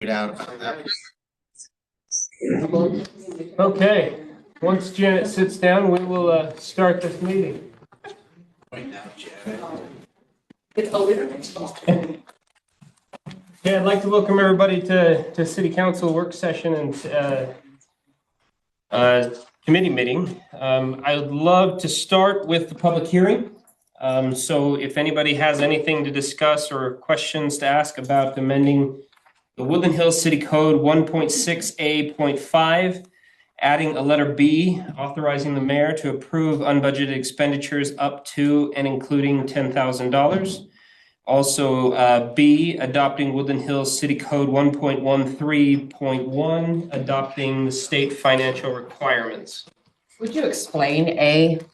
Get out about that. Okay, once Janet sits down, we will start this meeting. Right now, Janet. Yeah, I'd like to welcome everybody to City Council work session and committee meeting. I would love to start with the public hearing. So if anybody has anything to discuss or questions to ask about amending the Woodland Hills City Code 1.6A.5, adding a letter B, authorizing the mayor to approve unbudgeted expenditures up to and including $10,000. Also, B, adopting Woodland Hills City Code 1.13.1, adopting the state financial requirements. Would you explain A to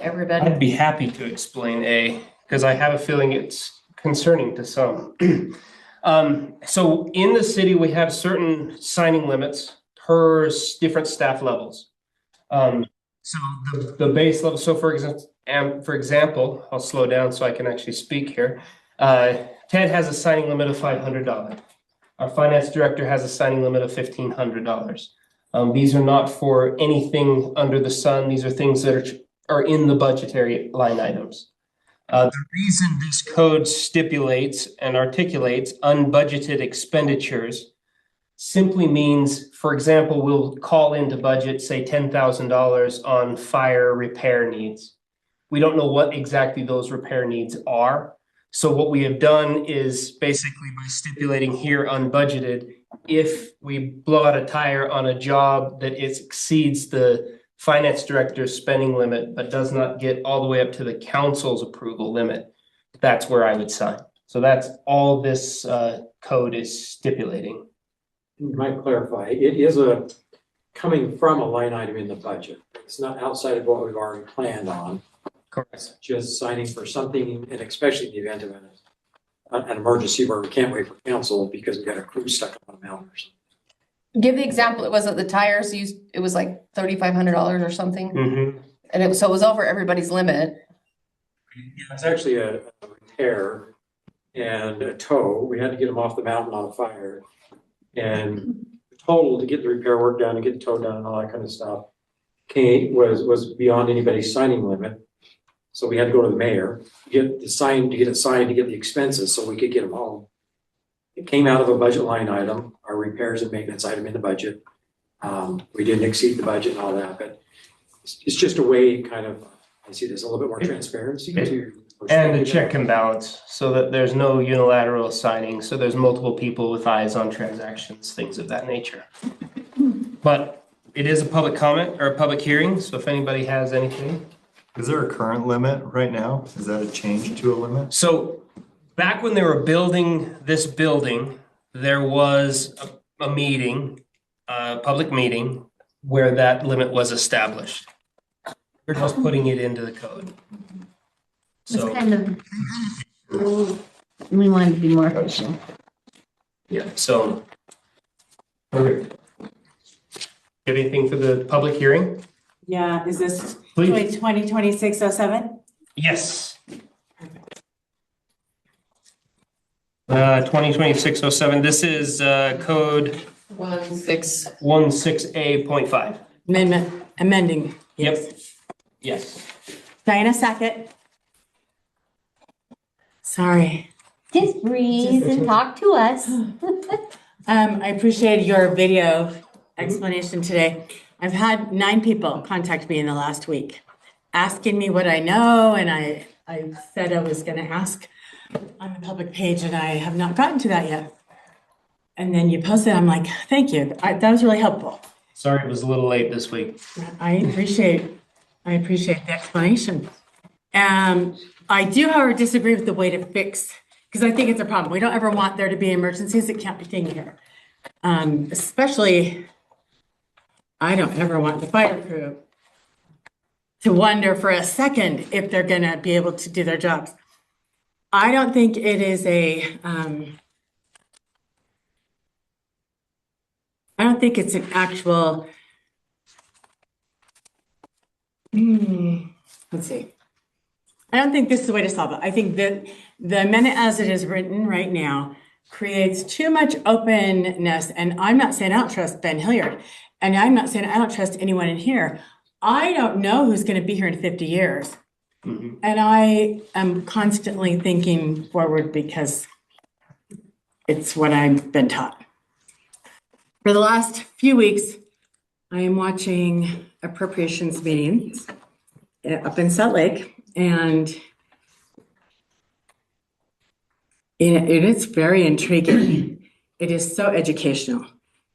everybody? I'd be happy to explain A, because I have a feeling it's concerning to some. So in the city, we have certain signing limits per different staff levels. So the base level, so for example, I'll slow down so I can actually speak here. Ted has a signing limit of $500. Our finance director has a signing limit of $1,500. These are not for anything under the sun. These are things that are in the budgetary line items. The reason this code stipulates and articulates unbudgeted expenditures simply means, for example, we'll call into budget, say $10,000 on fire repair needs. We don't know what exactly those repair needs are. So what we have done is basically by stipulating here unbudgeted, if we blow out a tire on a job that exceeds the finance director's spending limit, but does not get all the way up to the council's approval limit, that's where I would sign. So that's all this code is stipulating. You might clarify, it is coming from a line item in the budget. It's not outside of what we've already planned on. Correct. Just signing for something, and especially in the event of an emergency where we can't wait for council because we got a crew stuck on a mountain or something. Give the example. It wasn't the tires used. It was like $3,500 or something. Mm-hmm. And it was over everybody's limit. It's actually a repair and a tow. We had to get them off the mountain on a fire. And the total to get the repair work done and get the tow done and all that kind of stuff was beyond anybody's signing limit. So we had to go to the mayor, get it signed to get the expenses so we could get them home. It came out of a budget line item, our repairs and maintenance item in the budget. We didn't exceed the budget and all that, but it's just a way kind of, I see there's a little bit more transparency to. And the check and balance, so that there's no unilateral signing, so there's multiple people with eyes on transactions, things of that nature. But it is a public comment or a public hearing, so if anybody has anything. Is there a current limit right now? Is that a change to a limit? So back when they were building this building, there was a meeting, a public meeting, where that limit was established. We're just putting it into the code. It's So, kind of, we wanted to be more efficient. yeah, so. Perfect. Anything for the public hearing? Yeah, is this Please. 2026-07? Yes. 2026-07, this is code 16A.5. Amending. Yep. Yes. Diana Sackett. Sorry. Just breathe and talk to us. I appreciate your video explanation today. I've had 9 people contact me in the last week asking me what I know, and I said I was going to ask on the public page, and I have not gotten to that yet. And then you posted, I'm like, thank you. That was really helpful. Sorry it was a little late this week. I appreciate the explanation. I do, however, disagree with the way to fix, because I think it's a problem. We don't ever want there to be emergencies that can't be taken care of. Especially, I don't ever want the fire crew to wonder for a second if they're going to be able to do their jobs. I don't think it is I don't think it's an actual, let's see. I don't think this is the way to solve it. I think that the amendment as it is written right now creates too much openness. And I'm not saying I don't trust Ben Hilliard, and I'm not saying I don't trust anyone in here. I don't know who's going to be here in 50 years. Mhm. And I am constantly thinking forward because it's what I've been taught. For the last few weeks, I am watching appropriations meetings up in Salt Lake, and it is very intriguing. It is so educational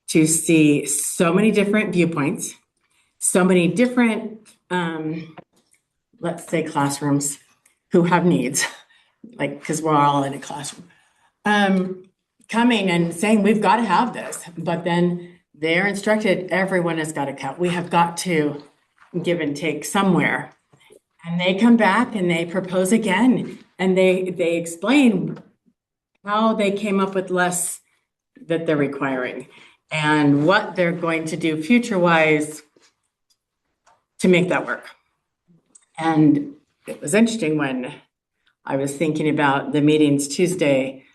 to see so many different viewpoints, so many different, let's say, classrooms who have needs, like, because we're all in a classroom, coming and saying, we've got to have this. But then they're instructed, everyone has got to count. We have got to give and take somewhere. And they come back and they propose again, and they explain how they came up with less that they're requiring and what they're going to do future-wise to make that work. And it was interesting when I was thinking about the meetings yesterday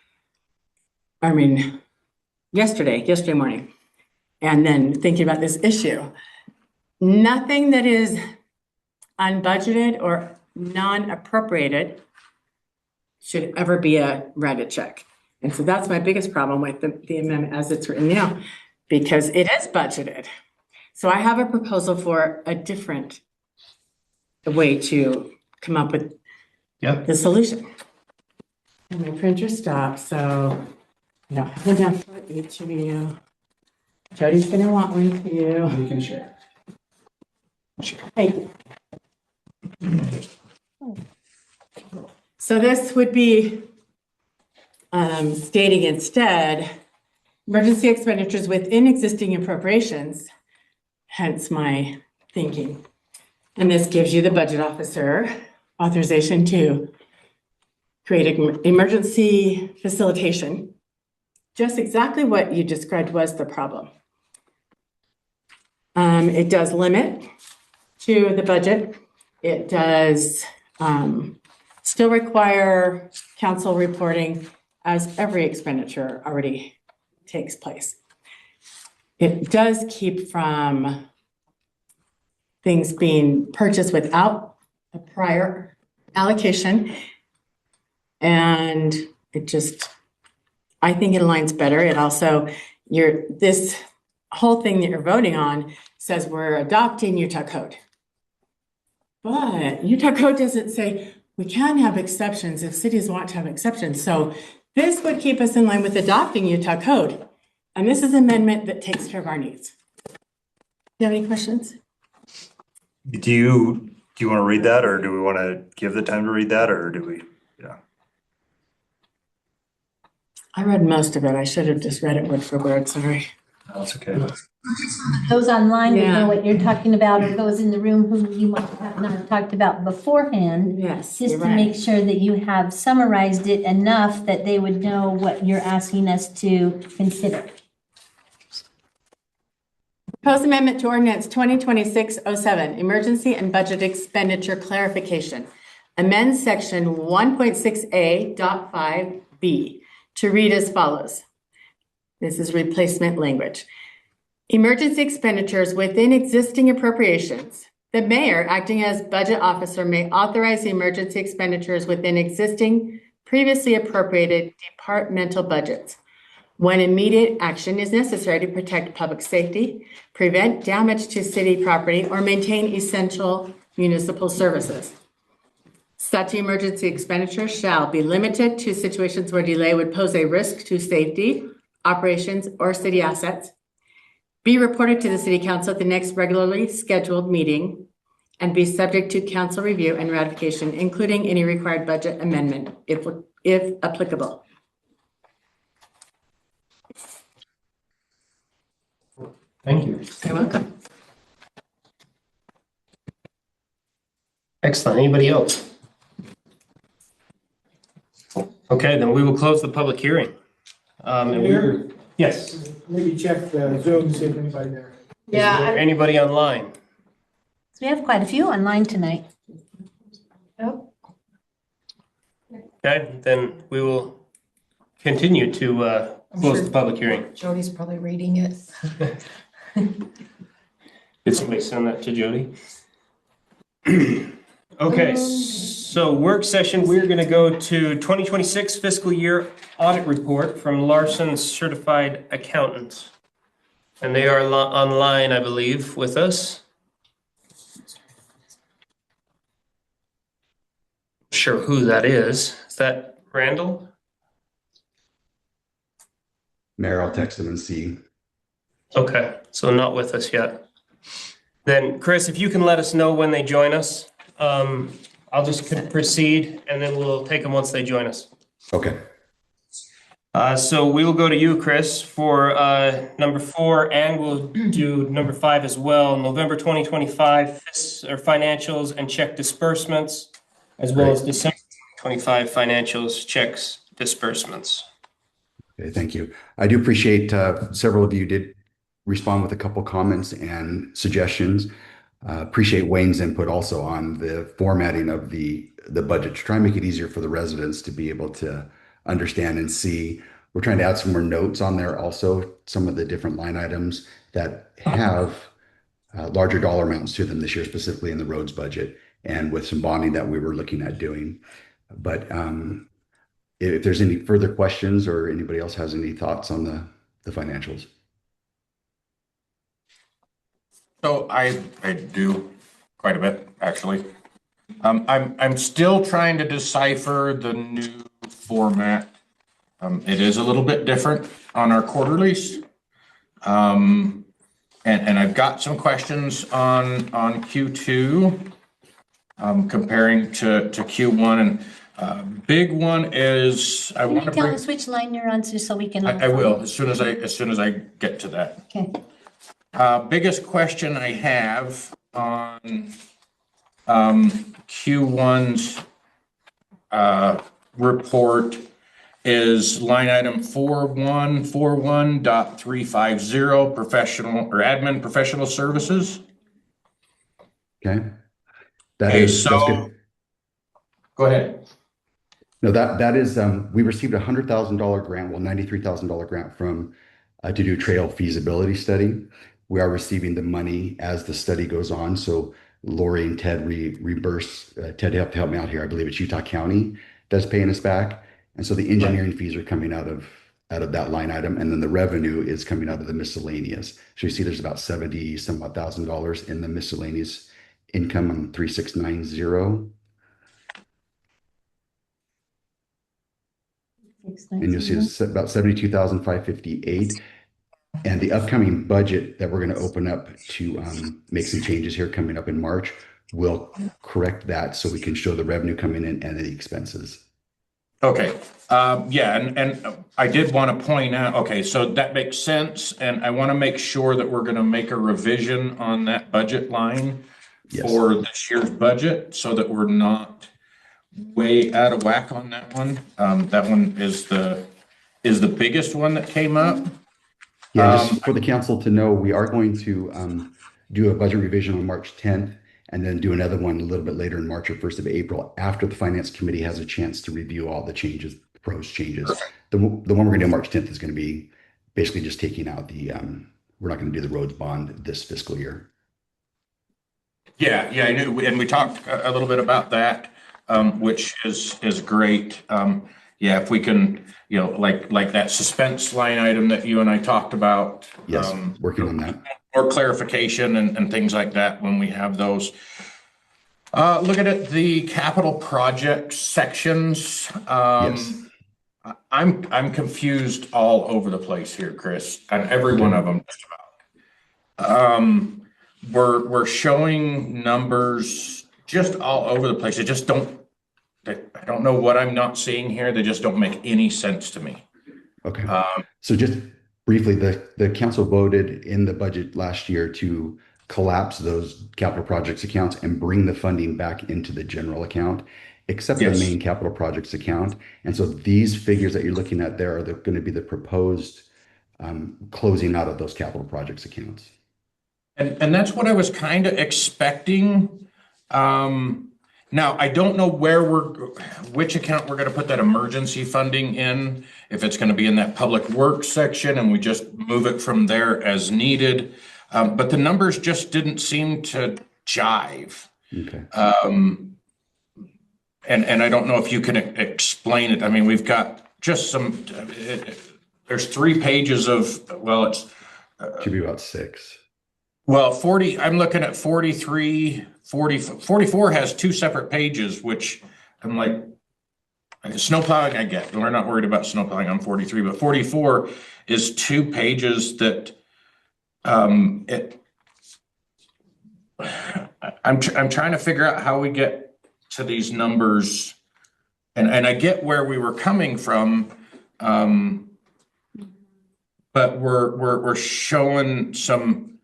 morning, and then thinking about this issue. Nothing that is unbudgeted or non-appropriated should ever be a write-a check. And so that's my biggest problem with the amendment as it's written now, because it is budgeted. So I have a proposal for a different way to come up with the solution. And my printer stopped, so I don't have enough for each of you. Jody's gonna want one too. You can share. Thank you. So this would be stating instead, emergency expenditures within existing appropriations, hence my thinking. And this gives you the budget officer authorization to create an emergency facilitation. Just exactly what you described was the problem. It does limit to the budget. It does still require council reporting, as every expenditure already takes place. It does keep from things being purchased without a prior allocation. And I think it aligns better. It also, this whole thing that you're voting on says we're adopting Utah code. But Utah code doesn't say we can have exceptions if cities want to have exceptions. So this would keep us in line with adopting Utah code. And this is an amendment that takes care of our needs. Do you have any questions? Do you want to read that, or do we want to give the time to read that, or do we? Yeah. I read most of it. I should have just read it word for word, sorry. That's okay. Those online would Yeah. know what you're talking about, or those in the room who you might have not talked about beforehand. Yes, Just you're to right. make sure that you have summarized it enough that they would know what you're asking us to consider. Proposed amendment to ordinance 2026-07, emergency and budget expenditure clarification. Amend section 1.6A.5B to read as follows. This is replacement language. Emergency expenditures within existing appropriations. The mayor, acting as budget officer, may authorize the emergency expenditures within existing previously appropriated departmental budgets when immediate action is necessary to protect public safety, prevent damage to city property, or maintain essential municipal services. Such emergency expenditures shall be limited to situations where delay would pose a risk to safety, operations, or city assets, be reported to the city council at the next regularly scheduled meeting, and be subject to council review and ratification, including any required budget amendment, if applicable. Thank you. You're welcome. Excellent. Anybody else? Okay, then we will close the public hearing. And Mayor? Yes. Maybe check the Zoom, see if anybody there. Is there anybody online? We have quite a few online tonight. Okay, then we will continue to close the public hearing. Jody's probably reading it. Did somebody send that to Jody? Okay, so work session, we're gonna go to 2026 fiscal year audit report from Larson Certified Accountants. And they are online, I believe, with us. Sure who that is. Is that Randall? Mayor, I'll text them and see. Okay, so not with us yet. Then Chris, if you can let us know when they join us, I'll just proceed and then we'll take them once they join us. Okay. So we will go to you, Chris, for number 4, and we'll do number 5 as well. November 2025 financials and check disbursements, as well as December 2025 financials, checks, disbursements. Okay, thank you. I do appreciate several of you did respond with a couple comments and suggestions. Appreciate Wayne's input also on the formatting of the budget to try and make it easier for the residents to be able to understand and see. We're trying to add some more notes on there also, some of the different line items that have larger dollar amounts to them this year, specifically in the roads budget and with some bonding that we were looking at doing. But if there's any further questions or anybody else has any thoughts on the financials. So I do quite a bit, actually. I'm still trying to decipher the new format. It is a little bit different on our quarterlies. And I've got some questions on Q2, comparing to Q1. And big one is I Can want you to tell bring. us which line you're on just so we can? I will as soon as I get to that. Okay. Biggest question I have on Q1's report is line item 4141.350 professional or admin professional services. Okay. Okay, That's good. Go ahead. No, that is, we received a $100,000 grant, well, $93,000 grant from to do trail feasibility study. We are receiving the money as the study goes on. So Lori and Ted reimburse, Ted have to help me out here. I believe it's Utah County that's paying us back. And so the engineering fees are coming out of that line item. And then the revenue is coming out of the miscellaneous. So you see there's about $70,000 in the miscellaneous income on 3690. And you'll see it's about 72,558. And the upcoming budget that we're going to open up to make some changes here coming up in March will correct that so we can show the revenue coming in and the expenses. Okay. Yeah, and I did want to point out, okay, so that makes sense. And I want to make sure that we're going to make a revision on that budget line for this year's budget so that we're not way out of whack on that one. That one is the biggest one that came up. Yeah, just for the council to know, we are going to do a budget revision on March 10th and then do another one a little bit later in March or 1st of April after the finance committee has a chance to review all the changes, proposed changes. The one we're going to do March 10th is going to be basically just taking out we're not going to do the roads bond this fiscal year. Yeah, I knew, and we talked a little bit about that, which is great. Yeah, if we can, like that suspense line item that you and I talked about. Yes, working on that. Or clarification and things like that when we have those. Looking at the capital project sections, Yes. I'm confused all over the place here, Chris, and every one of them just about. We're showing numbers just all over the place. I don't know what I'm not seeing here. They just don't make any sense to me. Okay. So just briefly, the council voted in the budget last year to collapse those capital projects accounts and bring the funding back into the general account, except for the main capital projects account. And so these figures that you're looking at there are going to be the proposed closing out of those capital projects accounts. And that's what I was kind of expecting. Now, I don't know which account we're gonna put that emergency funding in, if it's gonna be in that public works section and we just move it from there as needed. But the numbers just didn't seem to jive. Okay. And I don't know if you can explain it. I mean, we've got just there's 3 pages of, well, it's, Should be about 6. well, 40, I'm looking at 43, 44 has 2 separate pages, which I'm like, snow plowing, I get. We're not worried about snow plowing on 43, but 44 is 2 pages that, I'm trying to figure out how we get to these numbers. And I get where we were coming from, but we're showing some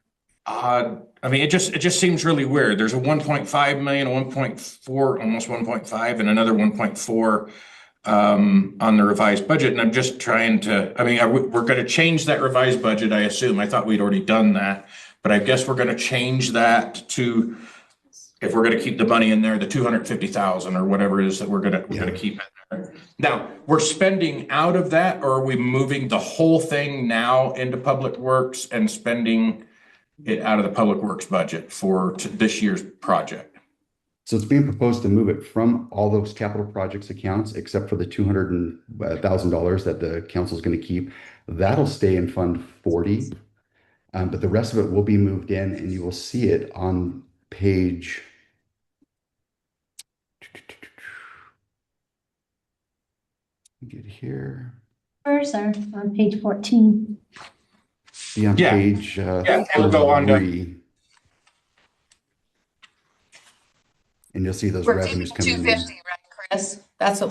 odd, I mean, it just seems really weird. There's a 1.5 million, a 1.4, almost 1.5, and another 1.4 on the revised budget. And I'm just trying to, I mean, we're going to change that revised budget, I assume. I thought we'd already done that, but I guess we're going to change that to, if we're going to keep the money in there, the 250,000 or whatever it is that we're going to keep in there. Now, we're spending out of that, or are we moving the whole thing now into Public Works and spending it out of the Public Works budget for this year's project? So it's being proposed to move it from all those capital projects accounts, except for the $200,000 that the council is going to keep. That'll stay in Fund 40, but the rest of it will be moved in, and you will see it on page. Get here. First, are on page 14. Be on Yeah. page we'll go on to 3. And you'll see those We're revenues keeping coming in. 250, right, Chris? That's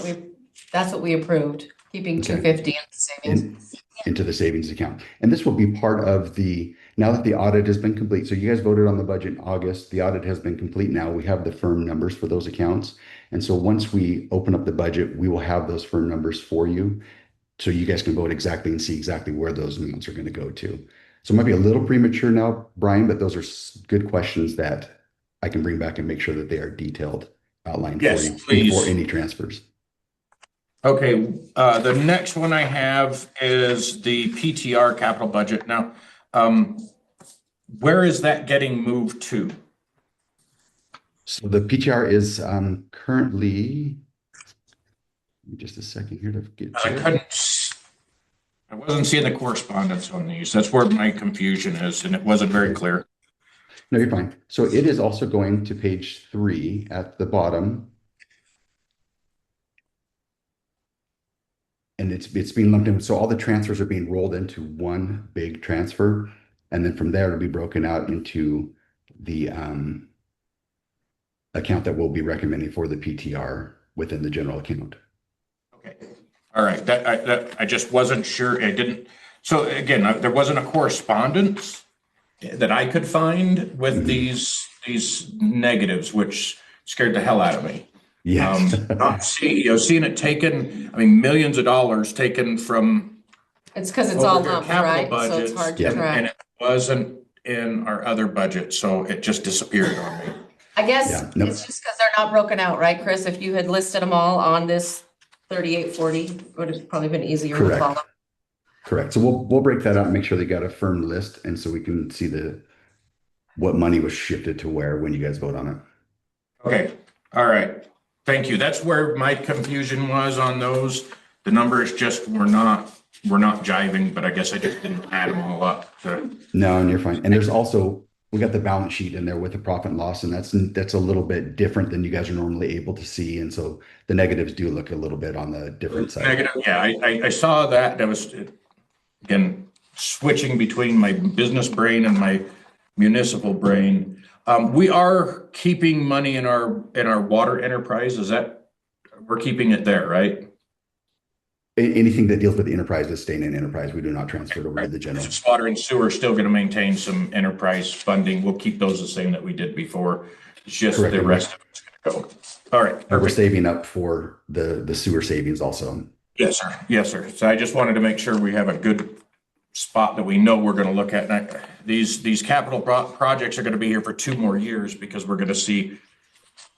what we approved, keeping Okay. 250 in the savings. Into the savings account. And this will be part of now that the audit has been complete. So you guys voted on the budget in August. The audit has been complete now. We have the firm numbers for those accounts. And so once we open up the budget, we will have those firm numbers for you. So you guys can vote exactly and see exactly where those amounts are going to go to. So it might be a little premature now, Brian, but those are good questions that I can bring back and make sure that they are detailed, outlined Yes, for you please. before any transfers. Okay, the next one I have is the PTR capital budget. Now, where is that getting moved to? So the PTR is currently, give me just a second here to get I to it. I wasn't seeing the correspondence on these. That's where my confusion is, and it wasn't very clear. No, you're fine. So it is also going to page 3 at the bottom. And it's being lumped in. So all the transfers are being rolled into one big transfer. And then from there, it'll be broken out into the account that we'll be recommending for the PTR within the general account. Okay, all right, I just wasn't sure, I didn't, so again, there wasn't a correspondence that I could find with these negatives, which scared the hell out of me. Yes. Seeing it taken, I mean, millions of dollars taken from It's because it's all over their lumped, capital right? So it's hard to Yeah. and track. it wasn't in our other budget, so it just disappeared on me. I guess Yeah, no. it's just because they're not broken out, right, Chris? If you had listed them all on this 3840, it would have probably been easier to Correct. follow. Correct. So we'll break that out and make sure they got a firm list, and so we can see what money was shifted to where when you guys vote on it. Okay, all right, thank you. That's where my confusion was on those. The numbers just were not jiving, but I guess I just didn't add them all up. No, and you're fine. And there's also, we got the balance sheet in there with the profit and loss, and that's a little bit different than you guys are normally able to see. And so the negatives do look a little bit on the different side. Negative, yeah, I saw that. That was, again, switching between my business brain and my municipal brain. We are keeping money in our water enterprise. We're keeping it there, right? Anything that deals with the enterprise is staying in enterprise. We do not transfer it over to the general. Just water and sewer are still going to maintain some enterprise funding. We'll keep those the same that we did before. It's just Correct. the rest of it's going to go. All right. And we're Perfect. saving up for the sewer savings also. Yes, sir. Yes, sir. So I just wanted to make sure we have a good spot that we know we're going to look at. And these capital projects are going to be here for 2 more years because we're going to see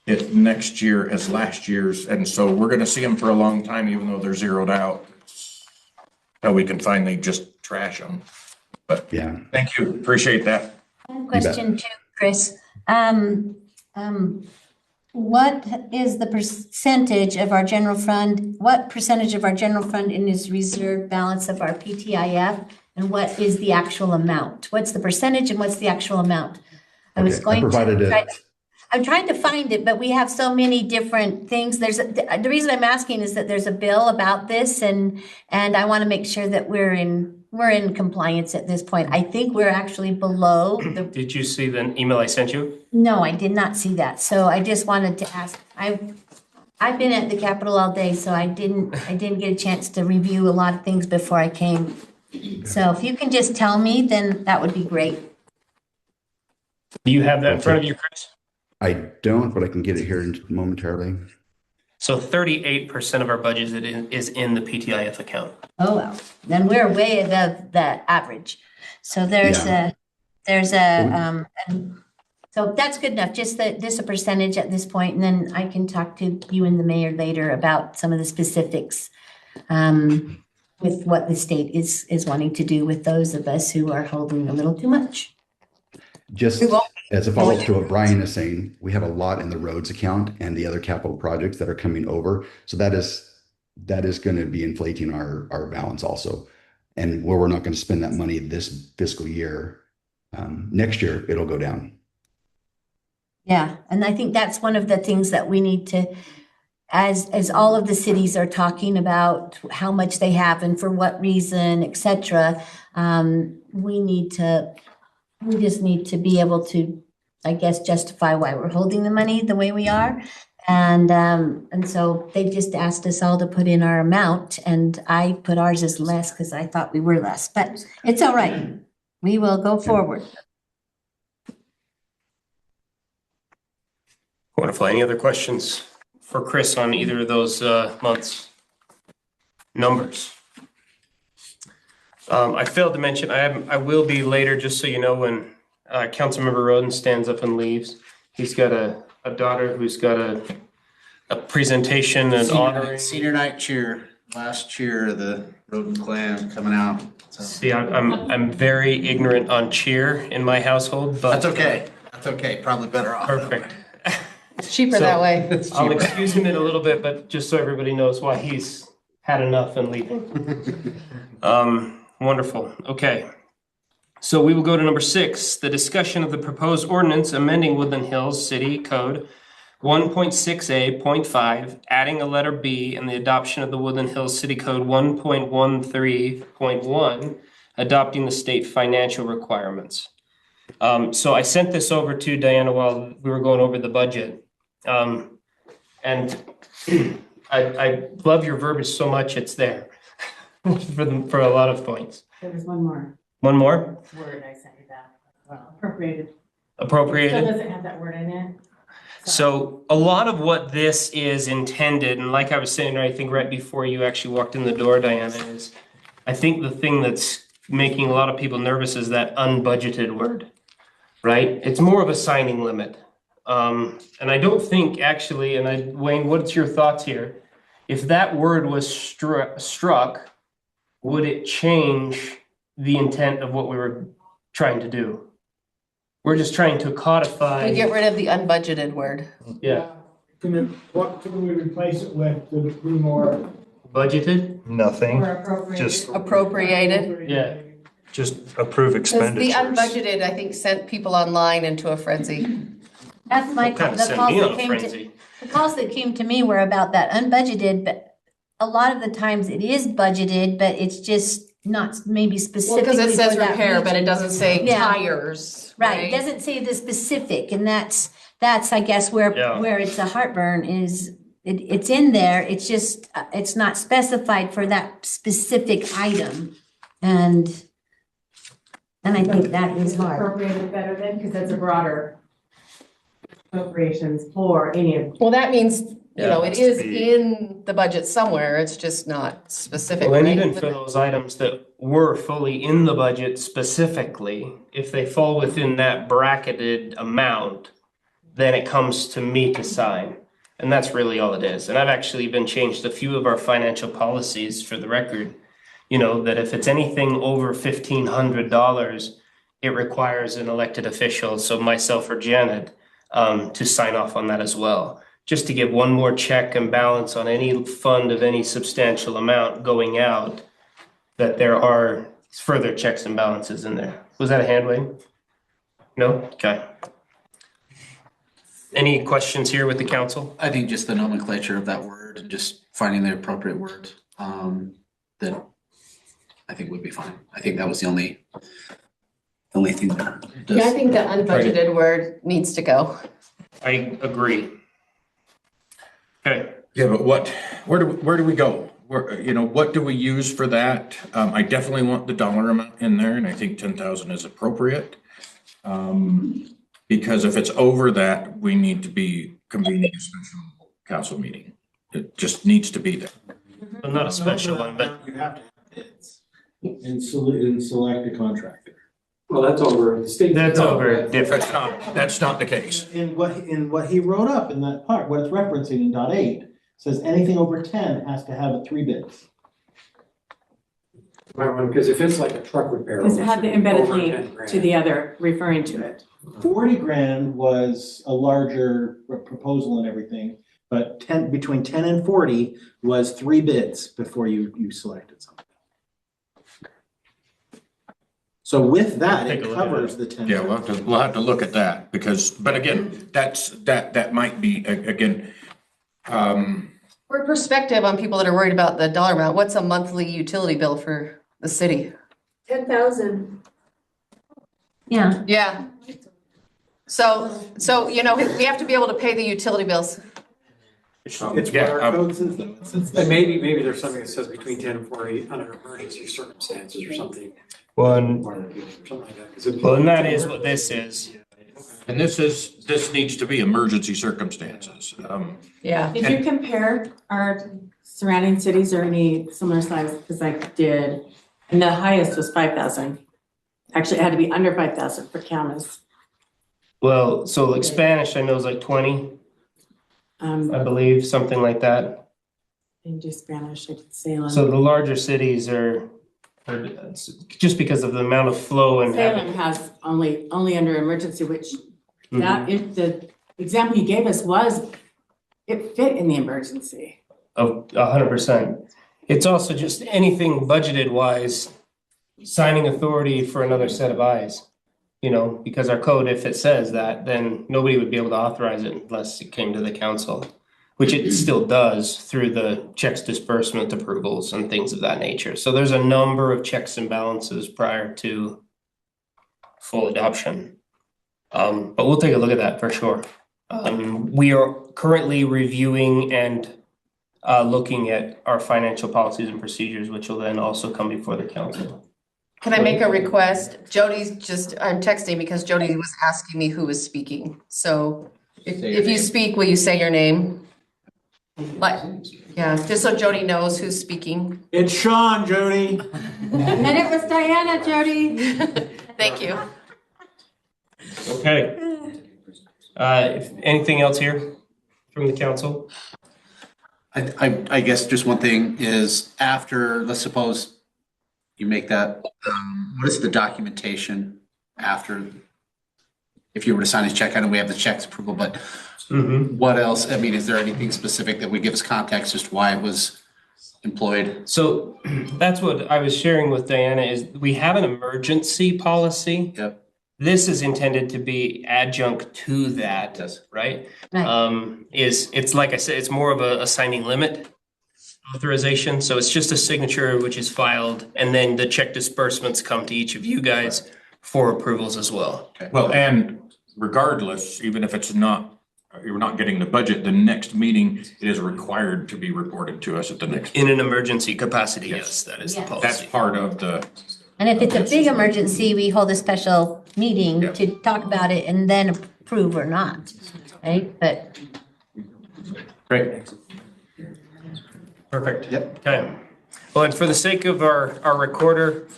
it next year as last year's, and so we're gonna see them for a long time, even though they're zeroed out. So we can finally just trash them. But Yeah. thank you, appreciate that. Question too, Chris. What is the percentage of our general fund? What percentage of our general fund is reserve balance of our PTIF? And what is the actual amount? What's the percentage and what's the actual amount? I was Okay, I going provided to it. I'm trying to find it, but we have so many different things. The reason I'm asking is that there's a bill about this and I want to make sure that we're in compliance at this point. I think we're actually below the, Did you see the email I sent you? no, I did not see that. So I just wanted to ask, I've been at the Capitol all day, so I didn't get a chance to review a lot of things before I came. So if you can just tell me, then that would be great. Do you have that in front of you, Chris? I don't, but I can get it here momentarily. So 38% of our budget is in the PTIF account. Oh, well, then we're way above that average. So so that's good enough, just a percentage at this point, and then I can talk to you and the mayor later about some of the specifics with what the state is wanting to do with those of us who are holding a little too much. Just as a follow-up to what Brian is saying, we have a lot in the roads account and the other capital projects that are coming over. So that is going to be inflating our balance also. And where we're not going to spend that money this fiscal year, next year, it'll go down. Yeah, and I think that's one of the things that we need to, as all of the cities are talking about how much they have and for what reason, et cetera, we just need to be able to, I guess, justify why we're holding the money the way we are. And so they just asked us all to put in our amount, and I put ours as less because I thought we were less, but it's all right. We will go forward. Wonderful. Any other questions for Chris on either of those months' numbers? I failed to mention, I will be later, just so you know, when Councilmember Roden stands up and leaves. He's got a daughter who's got a presentation and honoring. Senior night cheer, last cheer of the Roden clan coming out. So. See, I'm very ignorant on cheer in my household, but That's okay. That's okay. Probably better off. perfect. It's cheaper So, that way. I'll excuse him in a little bit, but just so everybody knows why he's had enough and leaving. Wonderful. Okay. So we will go to number 6, the discussion of the proposed ordinance amending Woodland Hills City Code 1.6A.5, adding a letter B, and the adoption of the Woodland Hills City Code 1.13.1, adopting the state financial requirements. So I sent this over to Diana while we were going over the budget. And I love your verbiage so much, it's there for a lot of points. There was one more One more? word I sent you that, appropriated. Appropriated. Still doesn't have that word in it. So a lot of what this is intended, and like I was saying, I think right before you actually walked in the door, Diana, is I think the thing that's making a lot of people nervous is that unbudgeted word, right? It's more of a signing limit. And I don't think actually, Wayne, what's your thoughts here? If that word was struck, would it change the intent of what we were trying to do? We're just trying to codify. We get rid of the unbudgeted word. Yeah. What can we replace it with to be more? Budgeted? Nothing, Or appropriated. just, Appropriated. Yeah. just approve Because the expenditures. unbudgeted, I think, sent people online into a frenzy. That's my, Kind of the sent calls me on that a came to, frenzy. the calls that came to me were about that unbudgeted, but a lot of the times it is budgeted, but it's just not maybe Well, specifically because it for says that repair, but it region. doesn't say Yeah. tires. Right, it doesn't say the specific, and that's, I guess, Yeah. where it's a heartburn is, it's in there, it's just, it's not specified for that specific item. And I think that is hard. Appropriated better then, because that's a broader appropriations for any of. Well, that means, you know, it Yeah, is has to be- in the budget somewhere, it's just not specific. Well, and right? even for those items that were fully in the budget specifically, if they fall within that bracketed amount, then it comes to me to sign. And that's really all it is. And I've actually even changed a few of our financial policies for the record. You know, that if it's anything over $1,500, it requires an elected official, so myself or Janet, to sign off on that as well. Just to give one more check and balance on any fund of any substantial amount going out, that there are further checks and balances in there. Was that a hand wave? No? Okay. Any questions here with the council? I think just the nomenclature of that word and just finding the appropriate word, that I think would be fine. I think that was the only thing there. Yeah, I think the unbudgeted word needs to go. I agree. Okay. Yeah, but where do we go? What do we use for that? I definitely want the dollar amount in there, and I think 10,000 is appropriate. Because if it's over that, we need to be convening a special council meeting. It just needs to be there. Well, not a special one, but You have to have bids and select a contractor. Well, that's over the state. that's over different. That's not the case. In what he wrote up in that part, what it's referencing in dot 8, says anything over 10 has to have 3 bids. Because if it's like a truck repair. Because it had the embedded over 10 link grand. to the other, referring to it. 40 grand was a larger proposal and everything, but between 10 and 40 was 3 bids before you selected something. So with that, Take it a look at covers it. the 10. Yeah, we'll have to look at that but again, that might be, again, For perspective on people that are worried about the dollar amount, what's a monthly utility bill for the city? 10,000. Yeah. Yeah. So, we have to be able to pay the utility bills. It's what Yeah, our code says though. It says And maybe there's something that says between 10 and 40 under emergency circumstances or something. One. Or something like that. 'Cause it- Well, and that is what this is. and this needs to be emergency circumstances. Yeah. Did you compare our surrounding cities or any similar size? Because I did, and the highest was 5,000. Actually, it had to be under 5,000 for Camas. Well, so like Spanish, I know is like 20, I believe, something like that. Didn't do Spanish, I did Salem. So the larger cities are just because of the amount of flow and Salem has only under emergency, which that is the example you gave us it fit in the emergency. of 100%. It's also just anything budgeted wise, signing authority for another set of eyes. Because our code, if it says that, then nobody would be able to authorize it unless it came to the council, which it still does through the checks disbursement approvals and things of that nature. So there's a number of checks and balances prior to full adoption. But we'll take a look at that for sure. We are currently reviewing and looking at our financial policies and procedures, which will then also come before the council. Can I make a request? I'm texting because Jody was asking me who was speaking. So if you speak, will you say your name? Just so Jody knows who's speaking. It's Sean, Jody. And it was Diana, Jody. Thank you. Okay. If anything else here from the council? I guess just one thing is after, let's suppose you make that, what is the documentation after? If you were to sign a check, I know we have the checks approval, but what else? I mean, is there anything specific that would give us context as to why it was employed? So that's what I was sharing with Diana is we have an emergency policy. Yep. This is intended to be adjunct to that, right? Right. It's like I said, it's more of a signing limit authorization. So it's just a signature which is filed, and then the check disbursements come to each of you guys for approvals as well. Well, and regardless, even if you're not getting the budget, the next meeting, it is required to be reported to us at the next. In an emergency capacity, yes, that is the Yes. policy. That's part of the, And if it's a big emergency, we hold a special meeting Yeah. to talk about it and then approve or not, right? But Great. Perfect. Yep. Okay. Well, and for the sake of our recorder,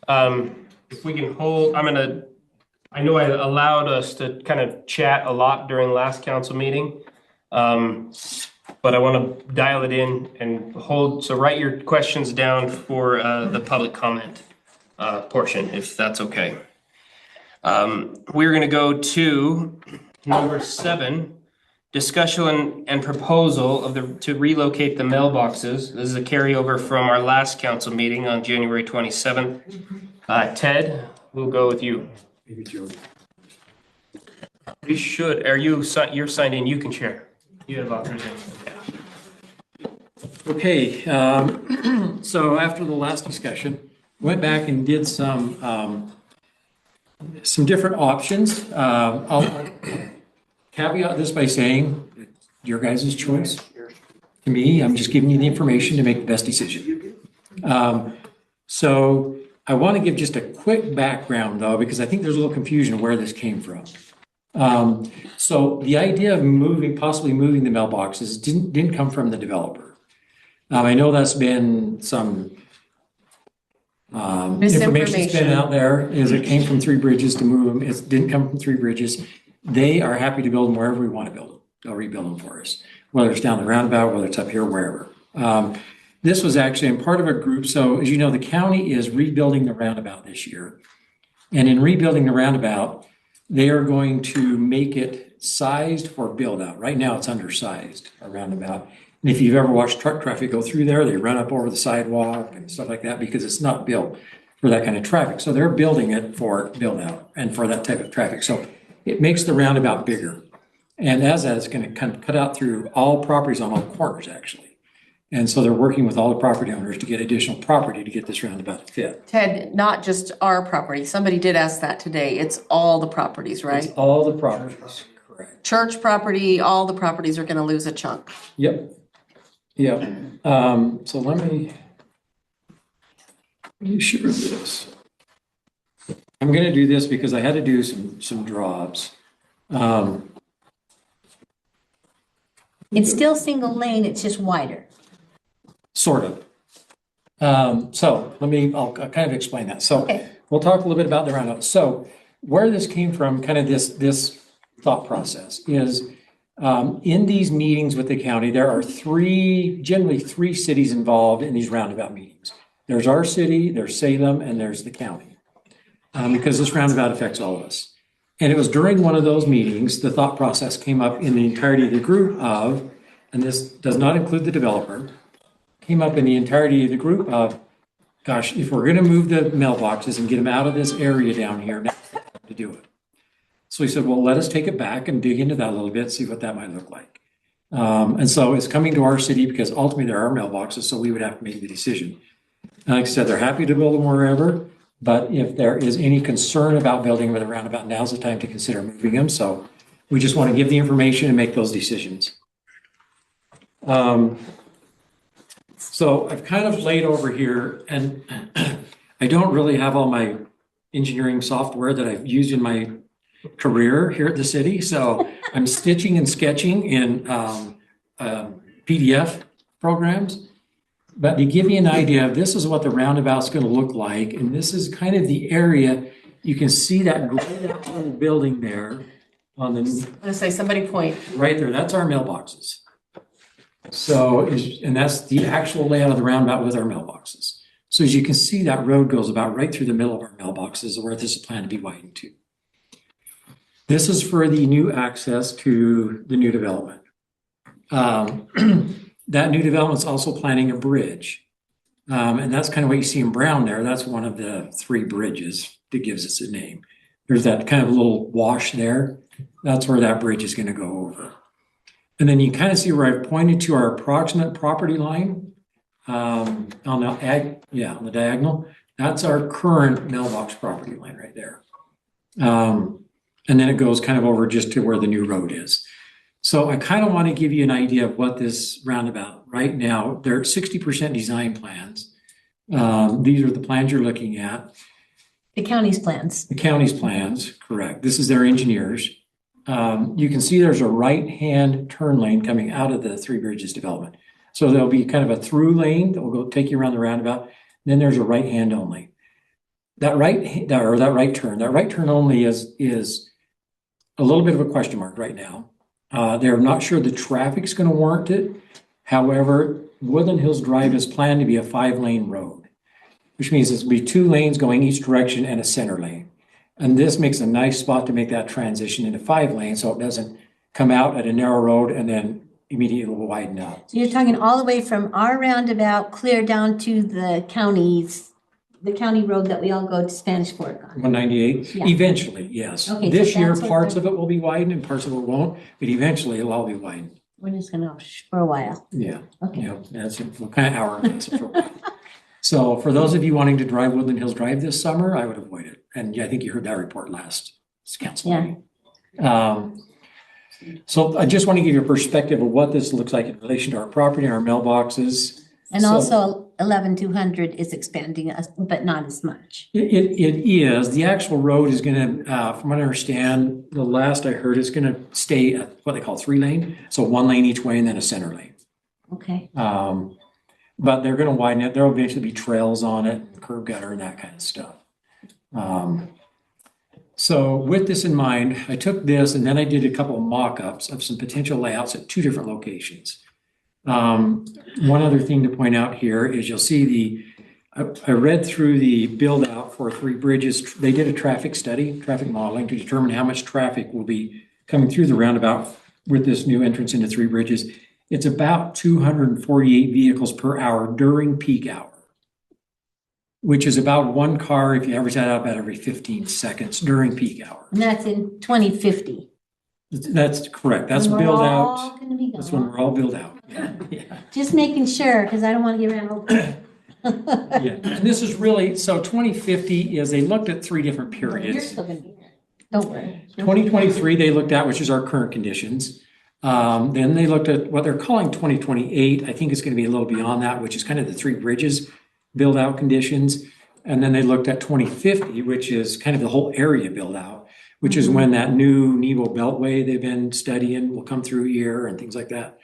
if we can hold, I know I allowed us to kind of chat a lot during last council meeting. But I want to dial it in and so write your questions down for the public comment portion, if that's okay. We're going to go to number 7, discussion and proposal to relocate the mailboxes. This is a carryover from our last council meeting on January 27th. Ted, we'll go with you. Maybe Joe. You should, you're signed in, you can share. You have authorization. Okay, so after the last discussion, went back and did some different options. I'll caveat this by saying, your guys' choice. To me, I'm just giving you the information to make the best decision. So I want to give just a quick background though, because I think there's a little confusion of where this came from. So the idea of possibly moving the mailboxes didn't come from the developer. I know that's been some information's been out there, is it came from Three Bridges to move them. It didn't come from Three Bridges. They are happy to build them wherever we want to build them. They'll rebuild them for us, whether it's down the roundabout, whether it's up here, wherever. This was actually in part of a group. So as you know, the county is rebuilding the roundabout this year. And in rebuilding the roundabout, they are going to make it sized for build out. Right now it's undersized, a roundabout. And if you've ever watched truck traffic go through there, they run up over the sidewalk and stuff like that because it's not built for that kind of traffic. So they're building it for build out and for that type of traffic. So it makes the roundabout bigger. And as that, it's going to kind of cut out through all properties on all corners, actually. And so they're working with all the property owners to get additional property to get this roundabout to fit. Ted, not just our property. Somebody did ask that today. It's all the properties, right? It's all the properties, correct. Church property, all the properties are going to lose a chunk. Yep. Yep. So let me share this. I'm going to do this because I had to do some drops. It's still single lane, it's just wider. Sort of. So I'll kind of explain that. So Okay. we'll talk a little bit about the roundabout. So where this came from, kind of this thought process is in these meetings with the county, there are generally three cities involved in these roundabout meetings. There's our city, there's Salem, and there's the county. Because this roundabout affects all of us. And it was during one of those meetings, the thought process came up in the entirety of the group of, and this does not include the developer, came up in the entirety of the group of, gosh, if we're going to move the mailboxes and get them out of this area down here, now's the time to do it. So he said, well, let us take it back and dig into that a little bit, see what that might look like. And so it's coming to our city because ultimately there are mailboxes, so we would have to make the decision. Like I said, they're happy to build them wherever, but if there is any concern about building with a roundabout, now's the time to consider moving them. So we just want to give the information and make those decisions. So I've kind of laid over here, and I don't really have all my engineering software that I've used in my career here at the city. So I'm stitching and sketching in PDF programs. But to give you an idea, this is what the roundabout's going to look like. And this is kind of the area. You can see that little building there on the. I'm going to say, somebody point. Right there, that's our mailboxes. So, and that's the actual layout of the roundabout with our mailboxes. So as you can see, that road goes about right through the middle of our mailboxes where this is planned to be widened to. This is for the new access to the new development. That new development's also planning a bridge. And that's kind of what you see in brown there. That's one of the three bridges that gives us a name. There's that kind of little wash there. That's where that bridge is going to go over. And then you kind of see where I've pointed to our approximate property line on the diagonal. That's our current mailbox property line right there. And then it goes kind of over just to where the new road is. So I kind of want to give you an idea of what this roundabout right now, there are 60% design plans. These are the plans you're looking at. The county's plans. The county's plans, correct. This is their engineers. You can see there's a right-hand turn lane coming out of the Three Bridges development. So there'll be kind of a through lane that will go take you around the roundabout. Then there's a right-hand only. that right turn only is a little bit of a question mark right now. They're not sure the traffic's gonna warrant it. However, Woodland Hills Drive is planned to be a 5-lane road, which means it's be 2 lanes going each direction and a center lane. And this makes a nice spot to make that transition into 5 lanes, so it doesn't come out at a narrow road and then immediately widen out. So you're talking all the way from our roundabout clear down to the county road that we all go to Spanish Fork on. 198, Yeah. eventually, yes. Okay, so This year, that's what parts they're- of it will be widened and parts of it won't, but eventually it'll all be widened. We're just gonna for a while. Yeah, Okay. yeah, that's what kind of hour that's for a while. So for those of you wanting to drive Woodland Hills Drive this summer, I would avoid it. And yeah, I think you heard that report last council Yeah. meeting. So I just want to give you a perspective of what this looks like in relation to our property and our mailboxes. And So- also 11-200 is expanding us, but not as much. It is. The actual road is gonna, from what I understand, the last I heard, it's gonna stay at what they call 3-lane. So 1 lane each way and then a center lane. Okay. But they're gonna widen it. There'll eventually be trails on it, curb gutter and that kind of stuff. So with this in mind, I took this and then I did a couple of mock-ups of some potential layouts at 2 different locations. One other thing to point out here is you'll see I read through the build out for 3 bridges. They did a traffic study, traffic modeling to determine how much traffic will be coming through the roundabout with this new entrance into 3 bridges. It's about 248 vehicles per hour during peak hour, which is about 1 car if you average that out about every 15 seconds during peak hour. And that's in 2050. That's correct. That's When we're build all out. gonna be That's when gone. we're all built out. Yeah. Just making sure, because I don't want to get ran over. Yeah, and this is really, so 2050 is, they looked at 3 different You're periods. still gonna be there. Don't worry. 2023, they looked at, which is our current conditions. Then they looked at what they're calling 2028. I think it's going to be a little beyond that, which is kind of the 3 bridges build out conditions. And then they looked at 2050, which is kind of the whole area build out, which is when that new Nebo Beltway they've been studying will come through here and things like that.